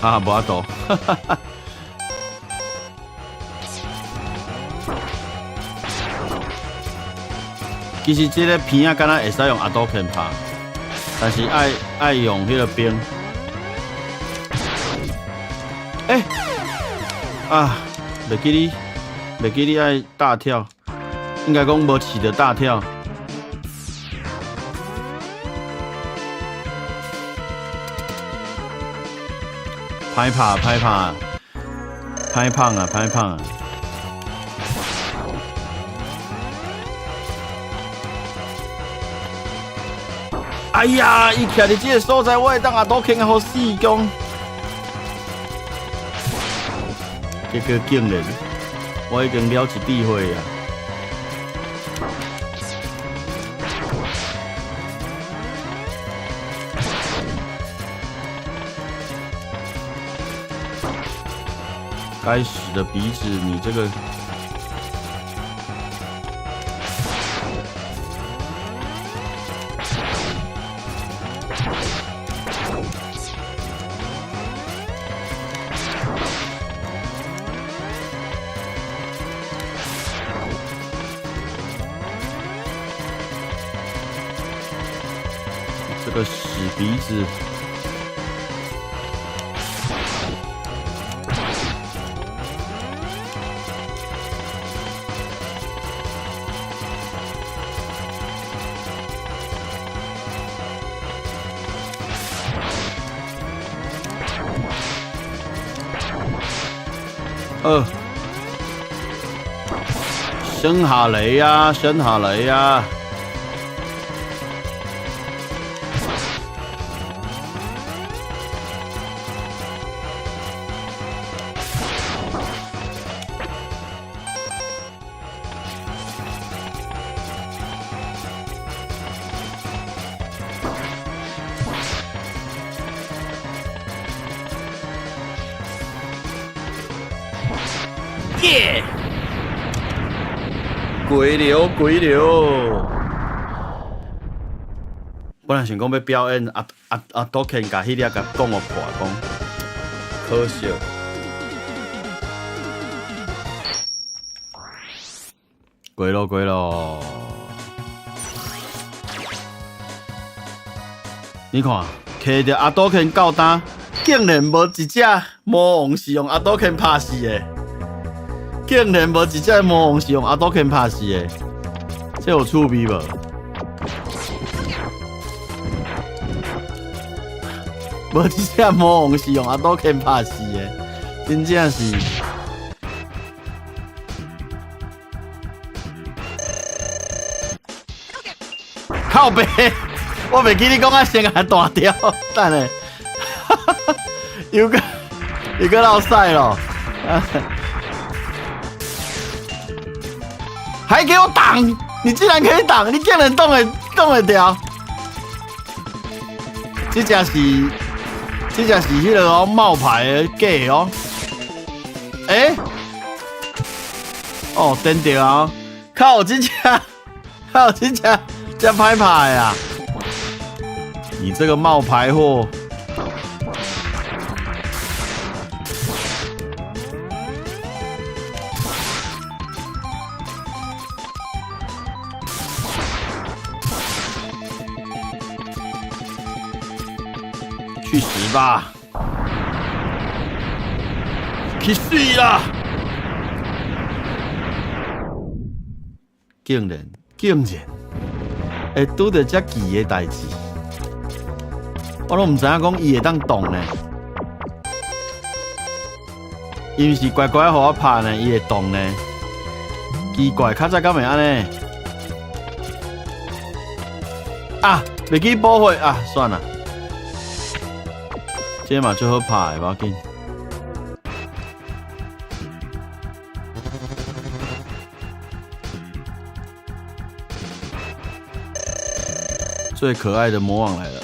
Speaker 1: 啊，无法度，其实这个片仔敢若会使用阿多肯拍，但是爱用迄个冰。啊，袂记你爱大跳，应该讲无起的大跳。拍拍，拍胖啊！哎呀，伊徛伫这个所在，我会当阿多坑好死讲。这个竟然，我已经了一笔会啊！该死的鼻子，你这个！这个死鼻子！升下嚟呀，升下嚟呀！耶！鬼流！本来想讲要表演，多肯甲迄粒甲讲我破讲，可惜。鬼咯！你看，摕着阿多肯够单，竟然无一只魔王是用阿多肯拍死的。竟然无一只魔王是用阿多肯拍死的，这有趣味无？无一只魔王是用阿多肯拍死的，真正是。靠背，我袂记你讲啊，先还大条，等下，又个老晒咯。还给我挡！你竟然可以挡！你竟然动得掉！这只是迄个哦冒牌的假哦。哦，真对啊！靠，这只这拍牌啊！你这个冒牌货！去死吧！去死啦！竟然会拄到遮奇的代志，我都唔知影讲伊会当动呢。伊毋是乖乖互我拍呢，伊会动呢。奇怪，较早敢会安尼？啊，袂记补回啊，算了。这嘛最好拍的，无要紧。最可爱的魔王来了。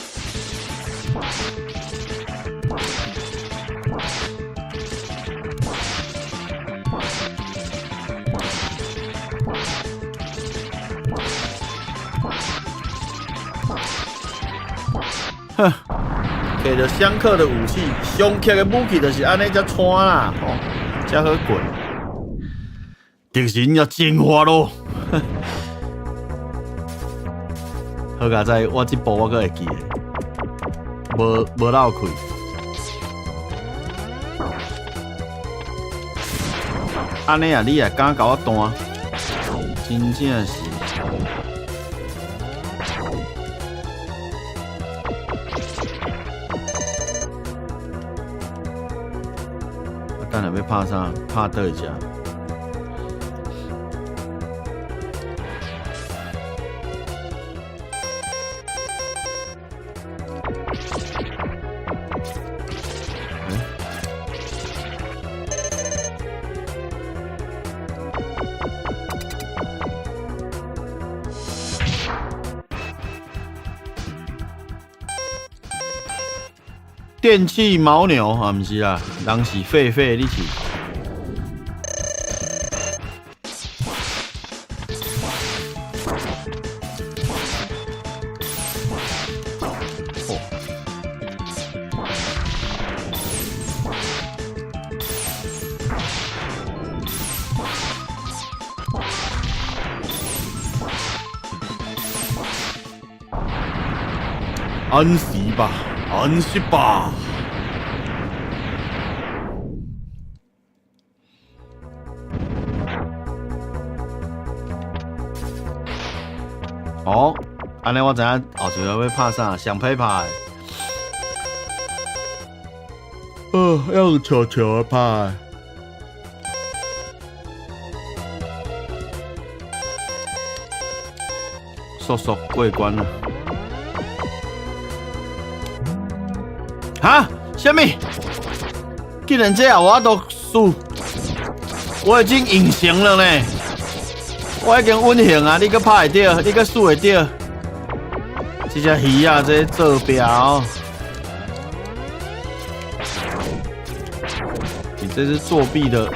Speaker 1: 哼，摕着相克的武器，上克的武器就是安尼才穿啦，吼，才好过。敌人要进化咯！好佳在，我这步我阁会记的，无漏开。安尼啊，你也敢甲我弹？真正是。等下要拍啥？拍倒一下。电器牦牛啊，不是啦，人是狒狒，你是。安息吧。安息吧。哦，安尼我知影后一个要拍啥，上批拍。要用悄悄的拍。速速过关了。哈？什么？竟然这样我都输，我已经隐形了呢。我已经稳形啊，你搁拍会到，你搁输会到。这只鱼啊，这做表，你这是作弊的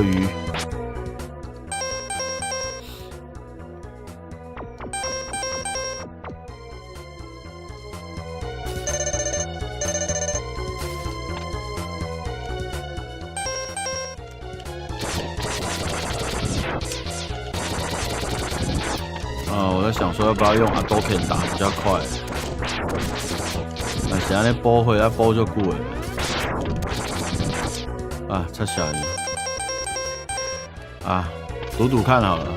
Speaker 1: 鱼。我在想说要不要用阿多片打比较快。那现在波回来波就过了。啊，差小鱼。啊，赌赌看好了。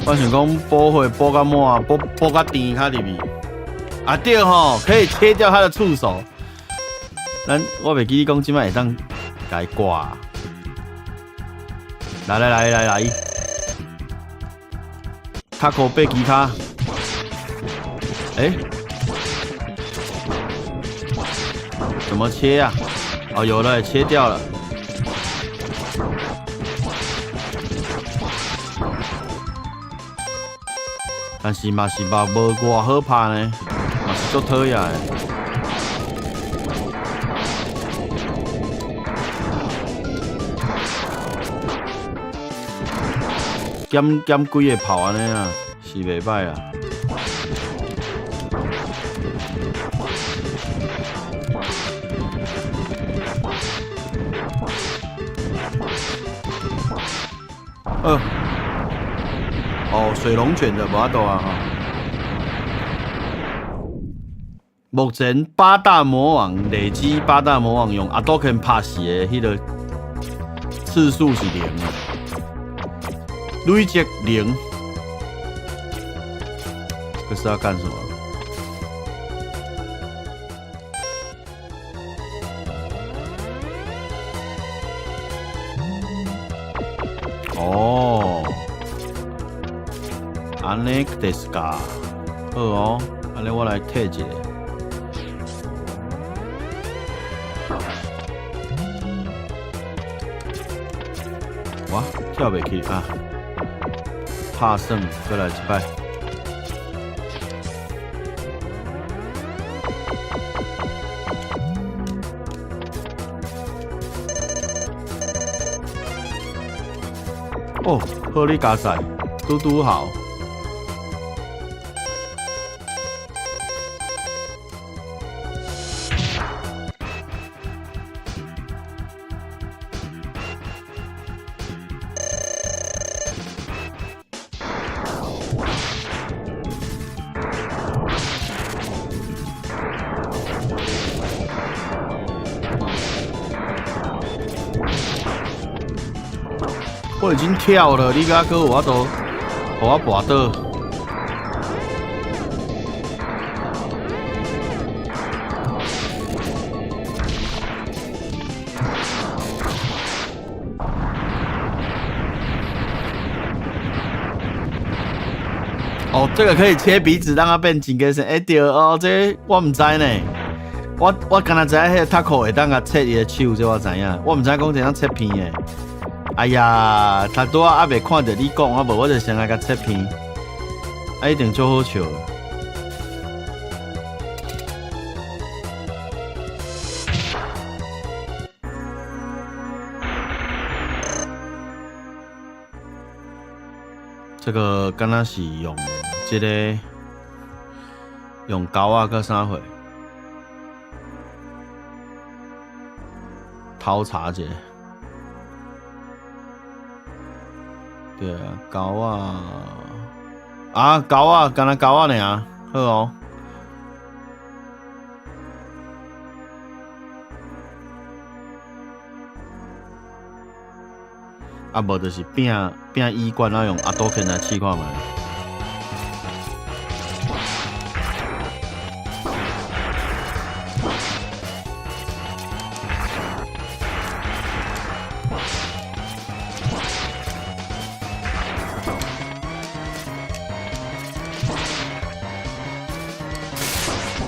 Speaker 1: 我想讲波回波到满，波到甜卡里面。啊对吼，可以切掉它的触手。我袂记你讲即摆会当改挂。来。卡口背吉他，怎么切呀？哦，有了，切掉了。但是嘛是嘛无偌好拍呢，嘛是足讨厌的。减几个炮安尼啊，是袂歹啊。哦，水龙卷的无法度啊哈。目前八大魔王累积八大魔王用阿多肯拍死的迄个次数是0啊，累积0。这是要干什么？哦。安尼ですか，好哦，安尼我来退一个。哇，跳袂去啊！拍算，再来一摆。哦，好你加赛，嘟嘟好。我已经跳了，你敢搁有法度，互我跋倒？哦，这个可以切鼻子，让它变真个声。对哦，这我唔知呢。我刚才知迄个塔克会当甲切伊的手，这我知影。我唔知讲怎样切片的。哎呀，他拄仔还袂看到你讲，无我就先来甲切片，啊一定做好笑。这个敢若是用这个用胶啊，搁啥货？偷查一下。对啊，胶啊，胶啊，干那胶啊尔，好哦。啊，无就是变衣冠啊，用阿多肯来试看觅。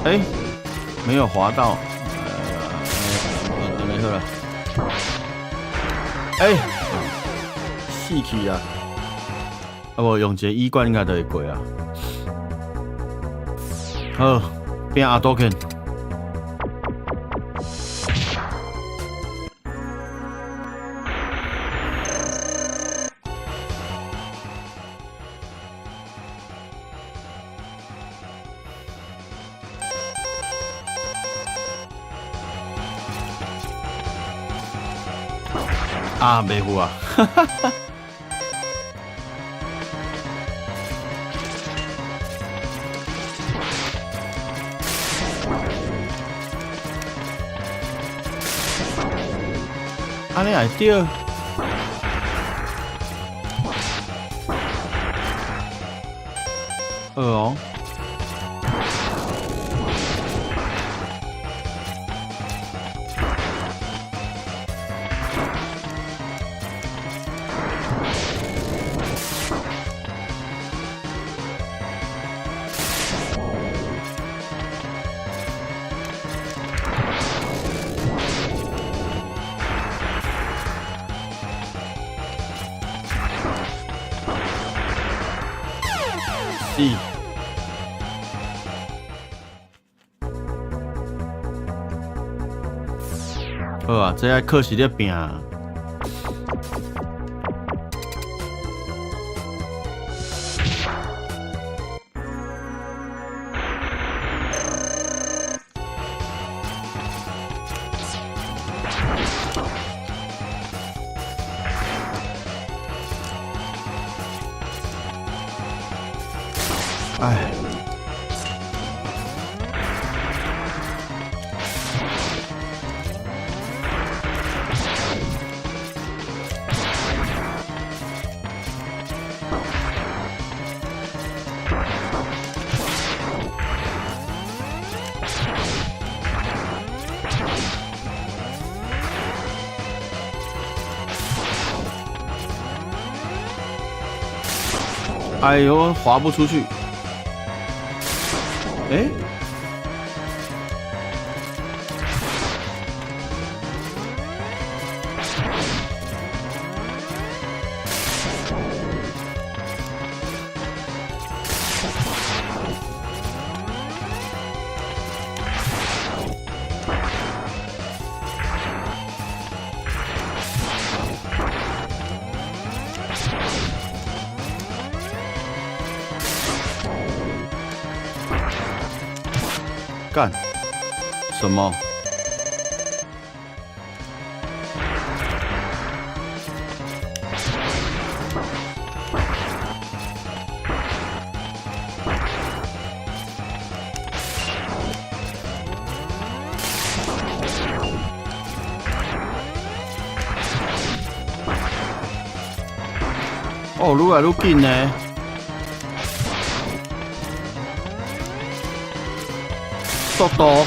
Speaker 1: 哎，没有滑到，没好了。哎，死去啊！啊无用一个衣冠应该就会过啊。好，变阿多肯。啊，袂赴啊！哈哈哈。安尼会对？好哦。死！好啊，这爱靠实力拼啊！哎。哎呦，滑不出去！哎，干什么？哦，愈来愈紧呢。速度。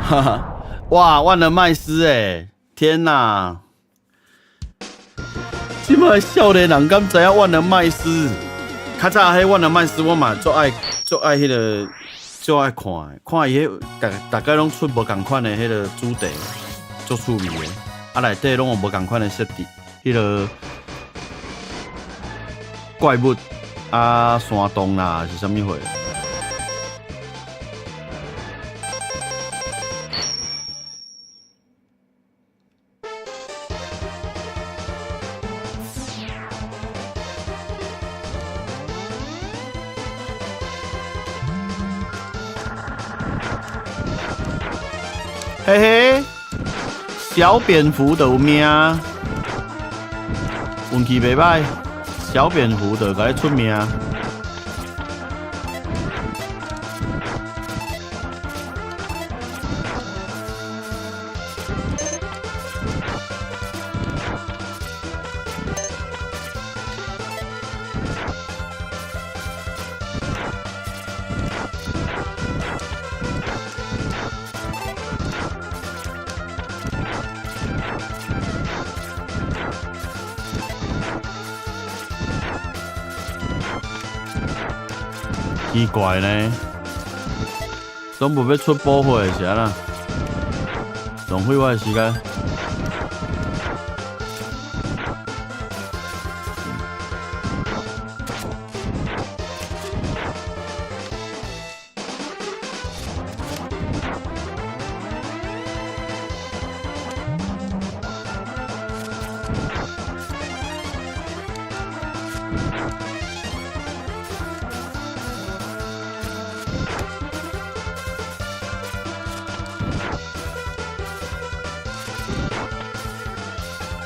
Speaker 1: 哈哈，哇，万能麦斯哎！天哪！即摆少年人敢知影万能麦斯？较早迄万能麦斯我嘛足爱迄个足爱看的，看伊迄大概拢出无共款的迄个主题，足趣味的。啊，内底拢有无共款的设定，迄个怪物啊、山洞啦是啥物货？嘿嘿，小蝙蝠就有命，运气袂歹，小蝙蝠就该出名。奇怪呢，总无要出补货是安那？浪费我的时间。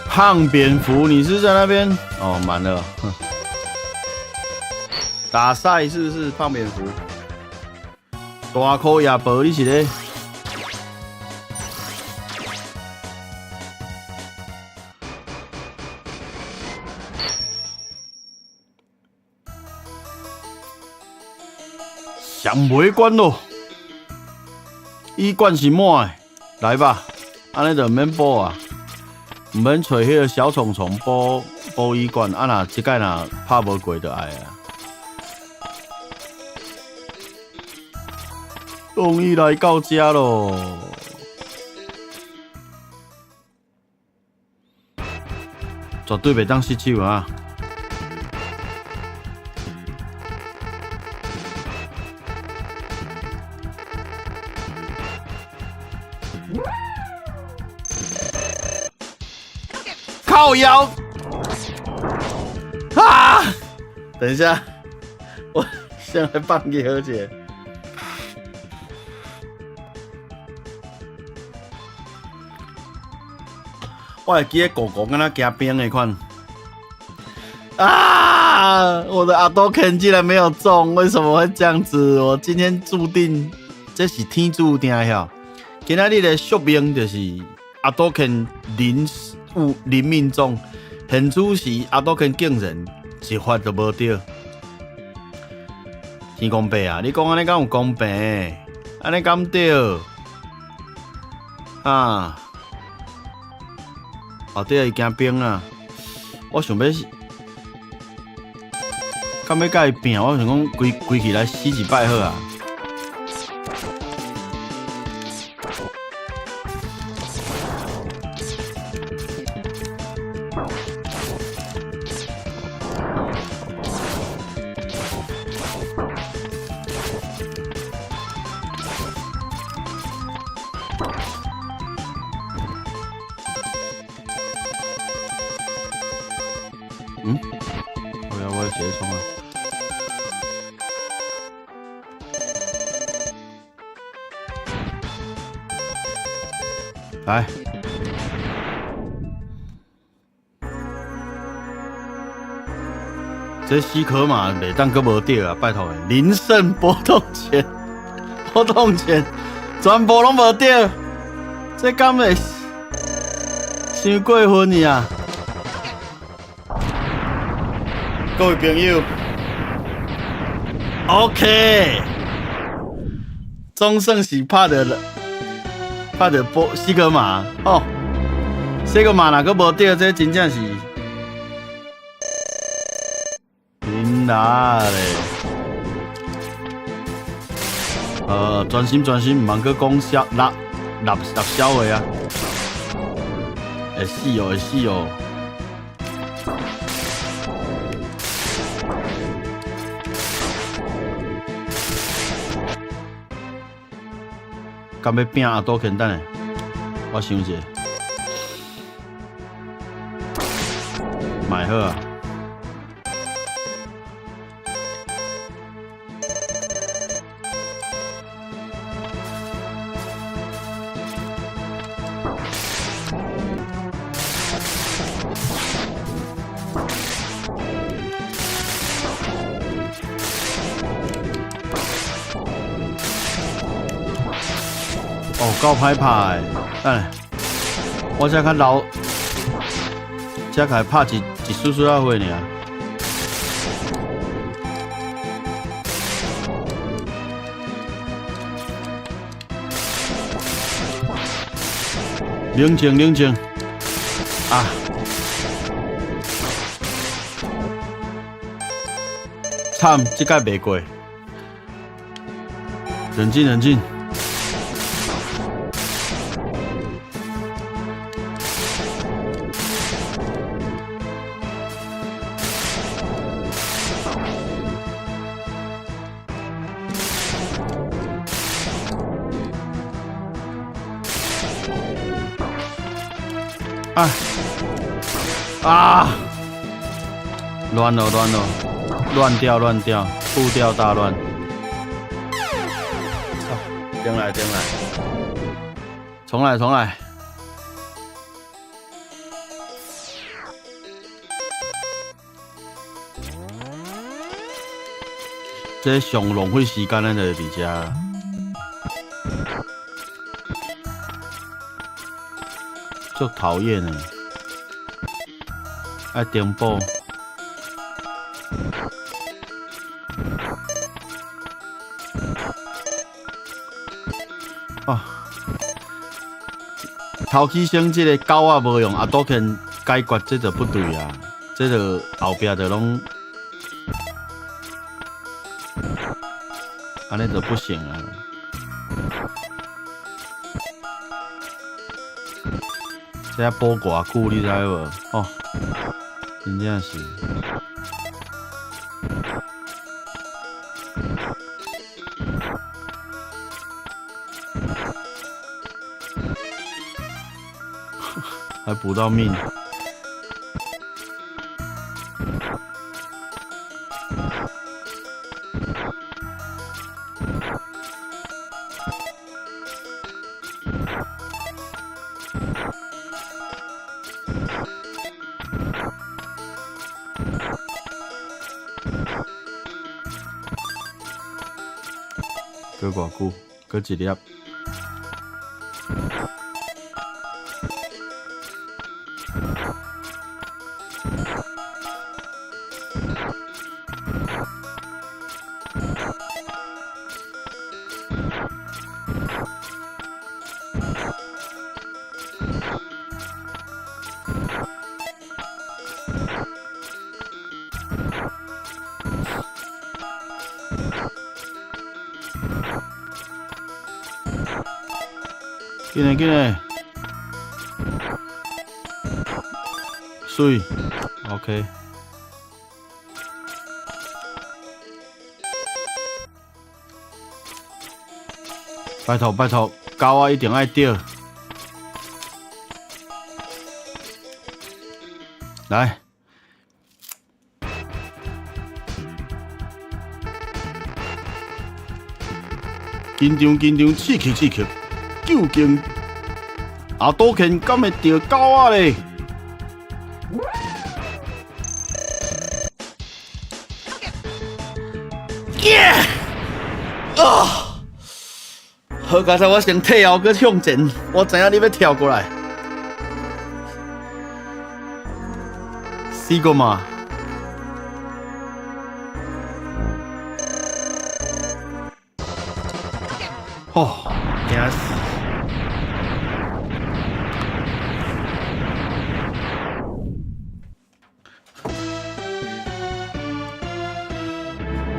Speaker 1: 胖蝙蝠，你是在那边？哦，满了。打赛是不是胖蝙蝠？大颗亚伯，你是咧？上尾关咯，一关是满的，来吧，安尼就免补啊。唔免找迄个小虫虫补保一冠，啊若即届若拍无过就爱啊。终于来到家咯！绝对袂当失手啊！靠腰啊！等一下，我先来放给何姐。我还记得狗狗跟他加冰那款。啊！我的阿多肯竟然没有中，为什么会这样子？我今天注定，这是天注定呀！今仔日的宿命就是阿多肯零命中，现此时阿多肯竟然一发都无着。天公伯啊！你讲安尼敢有公平？安尼敢对？啊！后底伊惊冰啊！我想要，敢要甲伊拼，我想讲规起来死一摆好啊！我要直接冲啊！来，这西可马袂当阁无对啊！拜托诶，零胜波动拳，全部拢无对，这敢会伤过分去啊！各位朋友 ，OK， 总算是拍到波西格玛哦，西格玛哪个无对，这真正是天哪嘞！专心，唔通去讲立消话啊！会死哦！敢要拼阿多肯等下，我想一下，买好啊！哦，够歹拍的，等下，我才较老，才开拍一丝丝仔会尔。冷静啊！惨，这届袂过。冷静。乱掉，步调大乱。进来，重来。这上浪费时间的就是伫遮。足讨厌的，爱颠簸。哦，头起先这个狗啊无用，啊都肯解决这就不对啊。这个后壁的拢，安尼就不行啊。这保偌久，你知无？哦，真正是。还补到命。搁偌久？搁一粒。紧嘞紧嘞，水 ，OK。拜托拜托，狗啊一定爱钓。来，紧张紧张，刺激刺激。究竟阿杜肯敢会钓狗仔咧？耶！啊！好，刚才我先退后，搁向前，我知影你要跳过来。试过嘛？哦，惊死！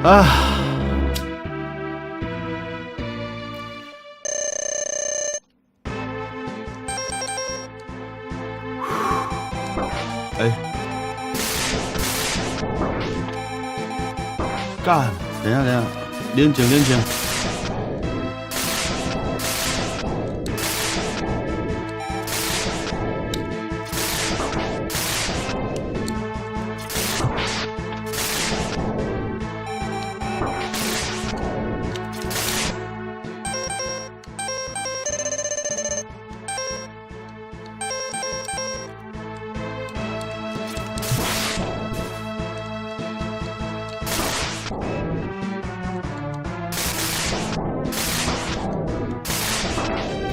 Speaker 1: 啊！哎，干！等一下，冷静冷静。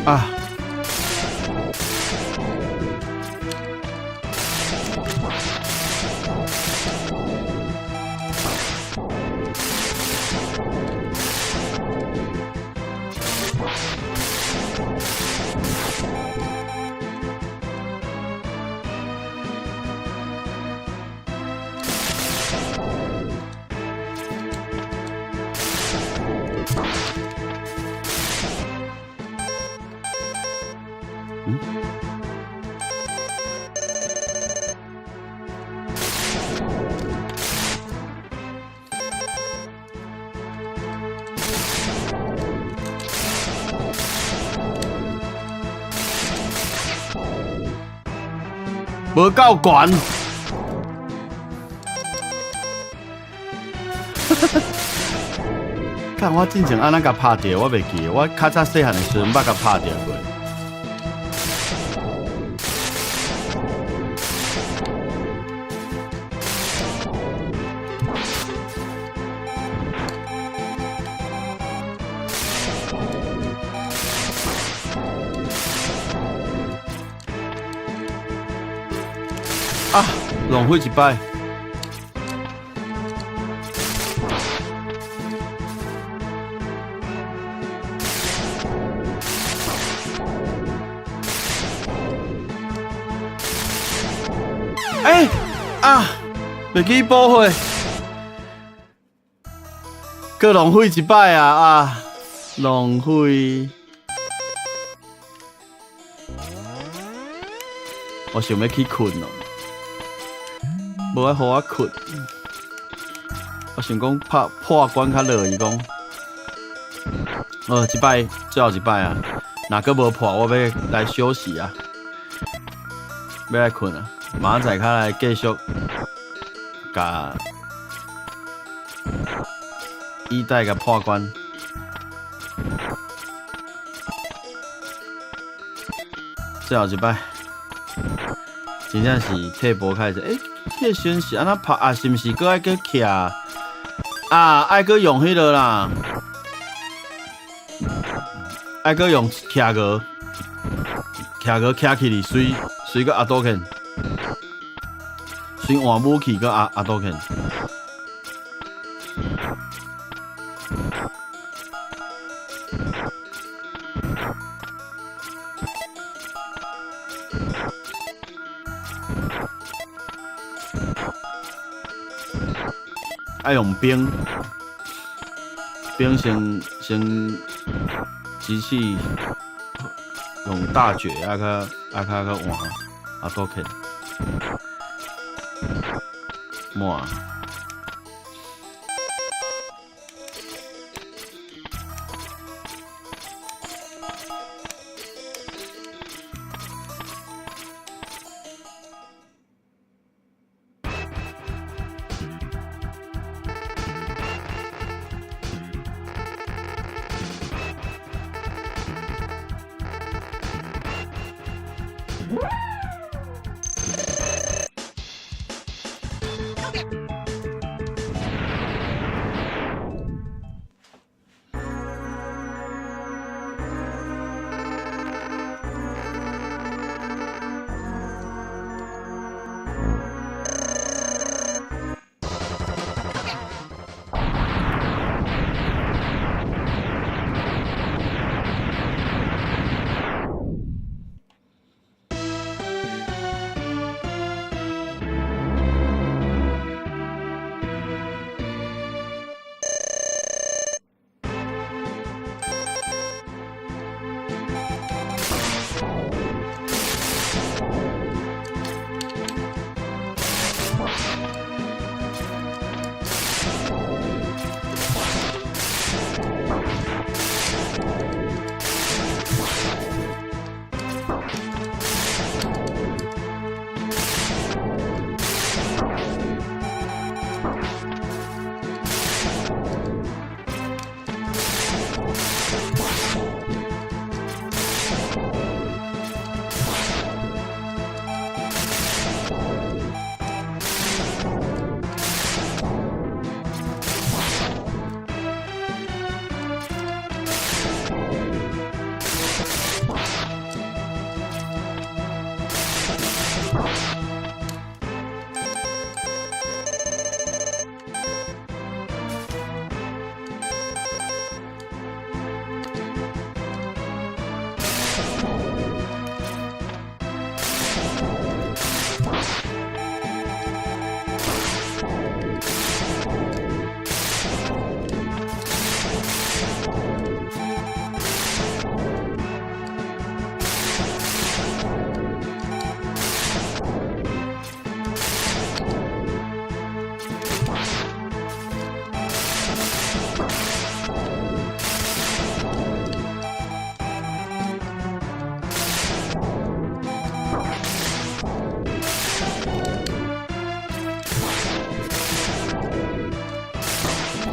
Speaker 1: 啊！无够悬，看我之前安那甲拍掉，我袂记，我较早细汉的时阵捌甲拍掉过。啊，浪费一摆。哎，啊，袂记补回，搁浪费一摆啊！浪费。我想要去困咯，无爱互我困。我想讲破关较乐伊讲，一摆最后一摆啊，若搁无破，我要来休息啊，要来困啊，明仔载较来继续甲一代甲破关。最后一摆，真正是退步开始。迄个选是安怎拍啊？是毋是搁爱搁徛啊？爱搁用迄落啦，爱搁用徛个徛起哩，随个阿多肯，随换武器个阿多肯。爱用冰先机器用大绝啊较换啊都可以满。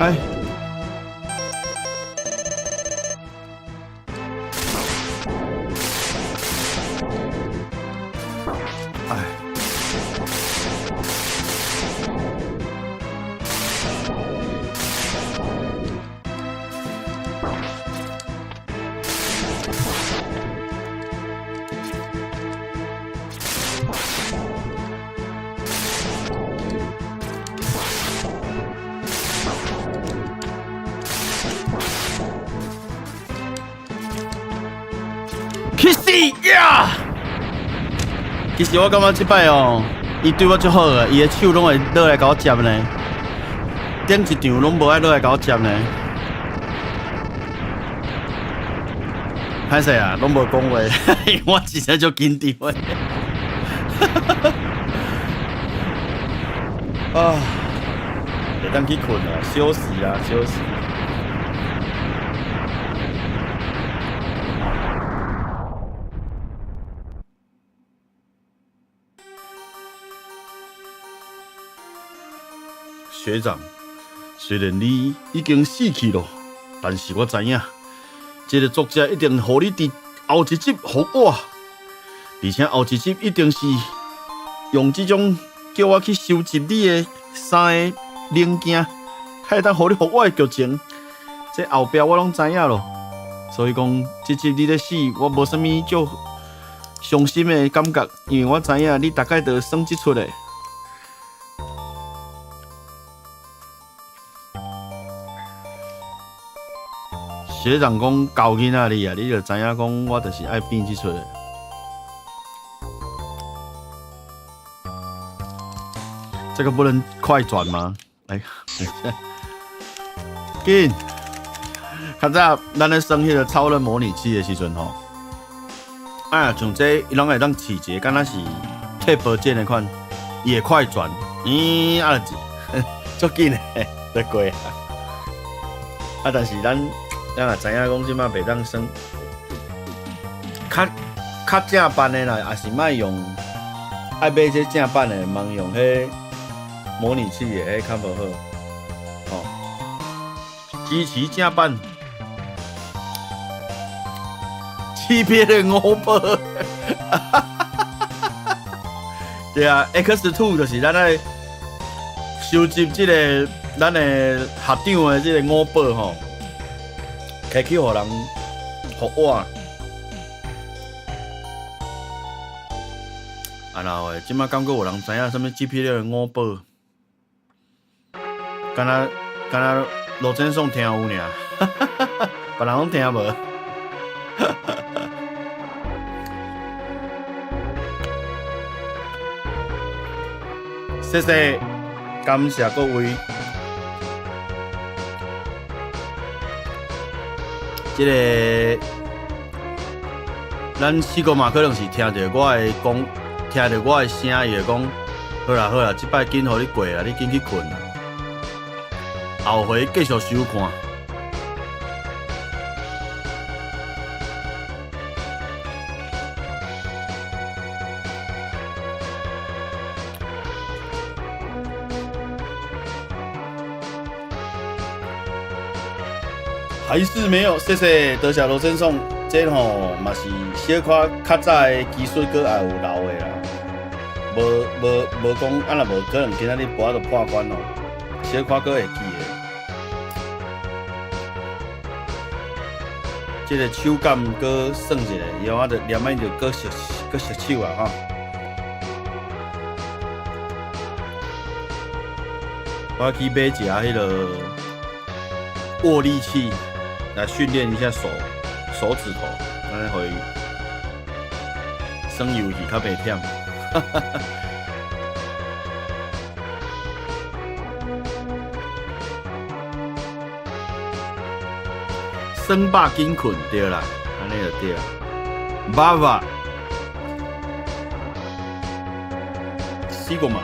Speaker 1: 哎，去死呀！其实我感觉这摆哦，伊对我足好个，伊个手拢会落来甲我接呢，顶一场拢无爱落来甲我接呢。歹势啊，拢无讲话，因为我真正足紧张的。啊，会当去困啊，休息啊，休息。学长，虽然你已经死去了，但是我知影，这个作者一定互你伫后一集复活，而且后一集一定是用这种叫我去收集你的3个零件，还当互你复活的剧情。这后壁我拢知影咯，所以讲这集你咧死，我无啥物就伤心的感觉，因为我知影你大概就算这出的。学长讲教囡仔你啊，你就知影讲我就是爱变即出的。这个不能快转吗？来，紧！较早咱咧耍迄个超人模拟器的时阵吼，啊，像这伊拢会当试一个，敢若是贴保键的款，伊会快转，啊，足紧的，就过啊。啊，但是咱也知影讲即马袂当耍，较正版的啦，也是莫用，爱买这正版的，莫用迄模拟器的，迄较无好。哦，支持正版，欺骗的5倍。对啊 ，X2 就是咱来收集即个咱的学长的即个5倍吼。开去互人复活，啊然后诶，即马感觉有人知影什么 GP 的5宝，敢若罗真颂听有尔，别人拢听无。谢谢，感谢各位。这个，咱四个嘛可能是听着我的讲，听着我的声，伊会讲，好啦好啦，即摆紧互你过啦，你紧去困啦，后回继续收看。还是没有，谢谢多谢罗先生，这吼嘛是小可较早的技术，搁也有留的啦。无讲，啊若无可能今仔日播就破关咯，小可搁会记的。这个手感搁算一下，以后我着念安就搁熟手啊哈。我去买一下迄个握力器。来训练一下手指头，安尼可以耍游戏较袂忝。耍饱紧困对啦，安尼就对啦。爸爸4个嘛，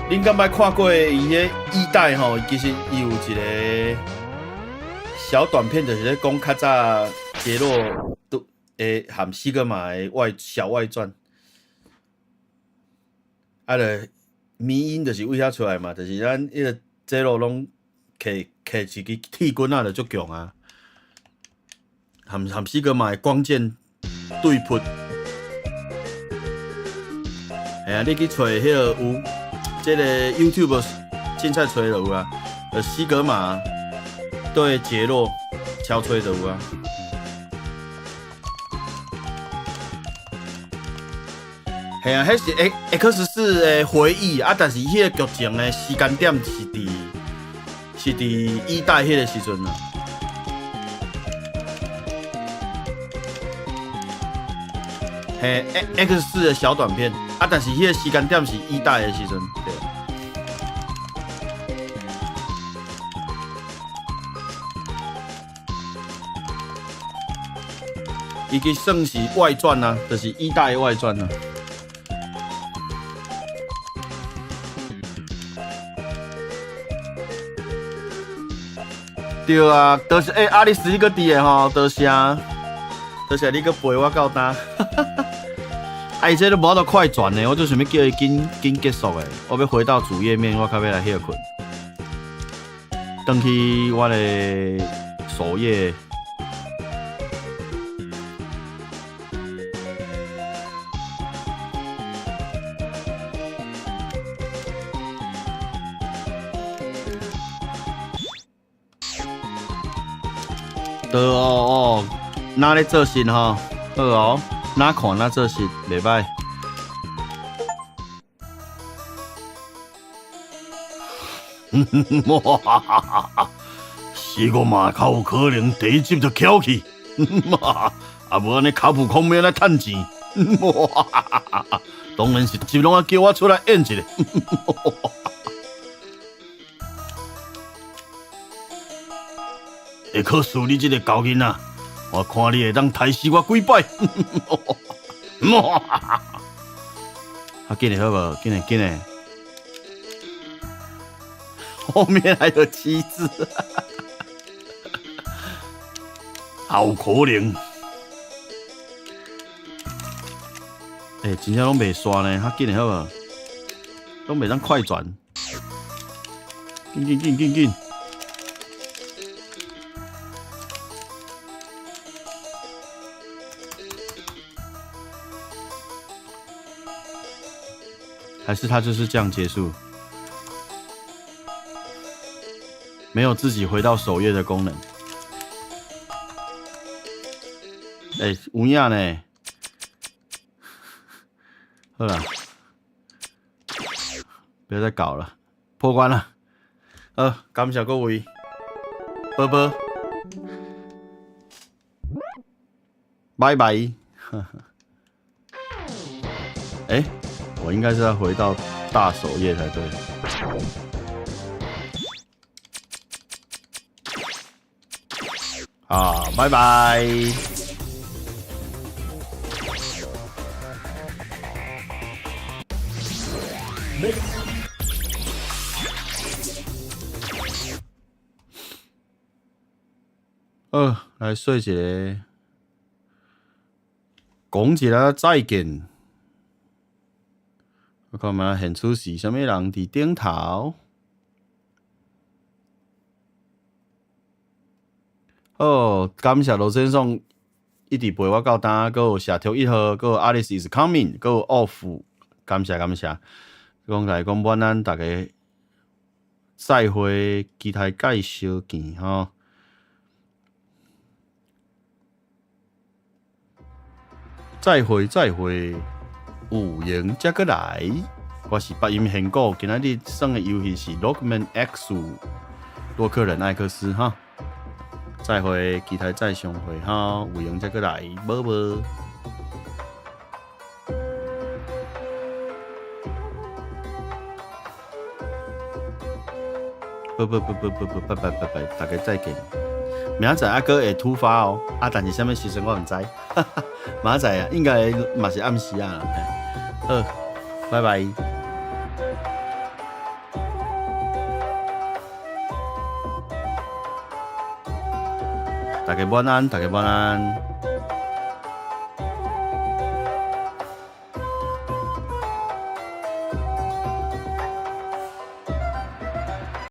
Speaker 1: 恁敢捌看过伊迄衣带吼？其实伊有一个小短片，就是咧讲较早杰洛都含4个嘛的小外传，啊咧迷因就是为遐出来嘛，就是咱迄个杰洛拢摕一支铁棍啊，就足强啊，含4个嘛的光剑对扑，哎呀，你去找迄个有。这个 YouTube 凊彩吹就有啊，西格玛对杰洛敲吹就有啊。系啊，迄是 X4的回忆啊，但是迄个剧情的时间点是伫一代迄个时阵啊。嘿 X4的小短片啊，但是迄个时间点是1代的时阵，对。伊个算是外传啊，就是1代的外传啊。对啊，都是阿里斯一个伫的吼，多谢，多谢你个陪我到呾。哎，这都无到快转的，我就想要叫伊紧结束的。我要回到主页面，我较要来歇困。登去我的首页。对哦，哪咧做事吼？好哦，哪看哪做事，袂歹。是我嘛较有可能第一集就翘去，啊无安尼卡普空要来趁钱，当然是集拢要叫我出来演一下。会可恕你这个狗囡仔，我看你会当抬死我几摆。啊，紧嘞好无？紧嘞紧嘞！后面还有7字，好可能。真正拢袂刷呢，较紧嘞好无？拢袂当快转，紧！还是他就是这样结束，没有自己回到首页的功能。有影呢。好了，不要再搞了，破关了。感谢各位，啵啵，拜拜。我应该是要回到大首页才对。好，拜拜。来说一个，讲一个再见。我看嘛，现出是啥物人伫顶头？好，感谢罗先生一直陪我到呾，还有社条1号，还有 Alice is coming， 还有 off， 感谢。讲来讲晚安，大家再会，期待介绍见吼。再会。有闲才过来，我是八音贤哥。今仔日耍的游戏是 Rockman X 洛克人艾克斯哈。再会，期待再相会哈。有闲才过来，啵啵。拜，大家再见。明仔载阿哥会突发哦，但是啥物时阵我唔知，明仔载啊，应该嘛是暗时啊。好，拜拜。大家晚安。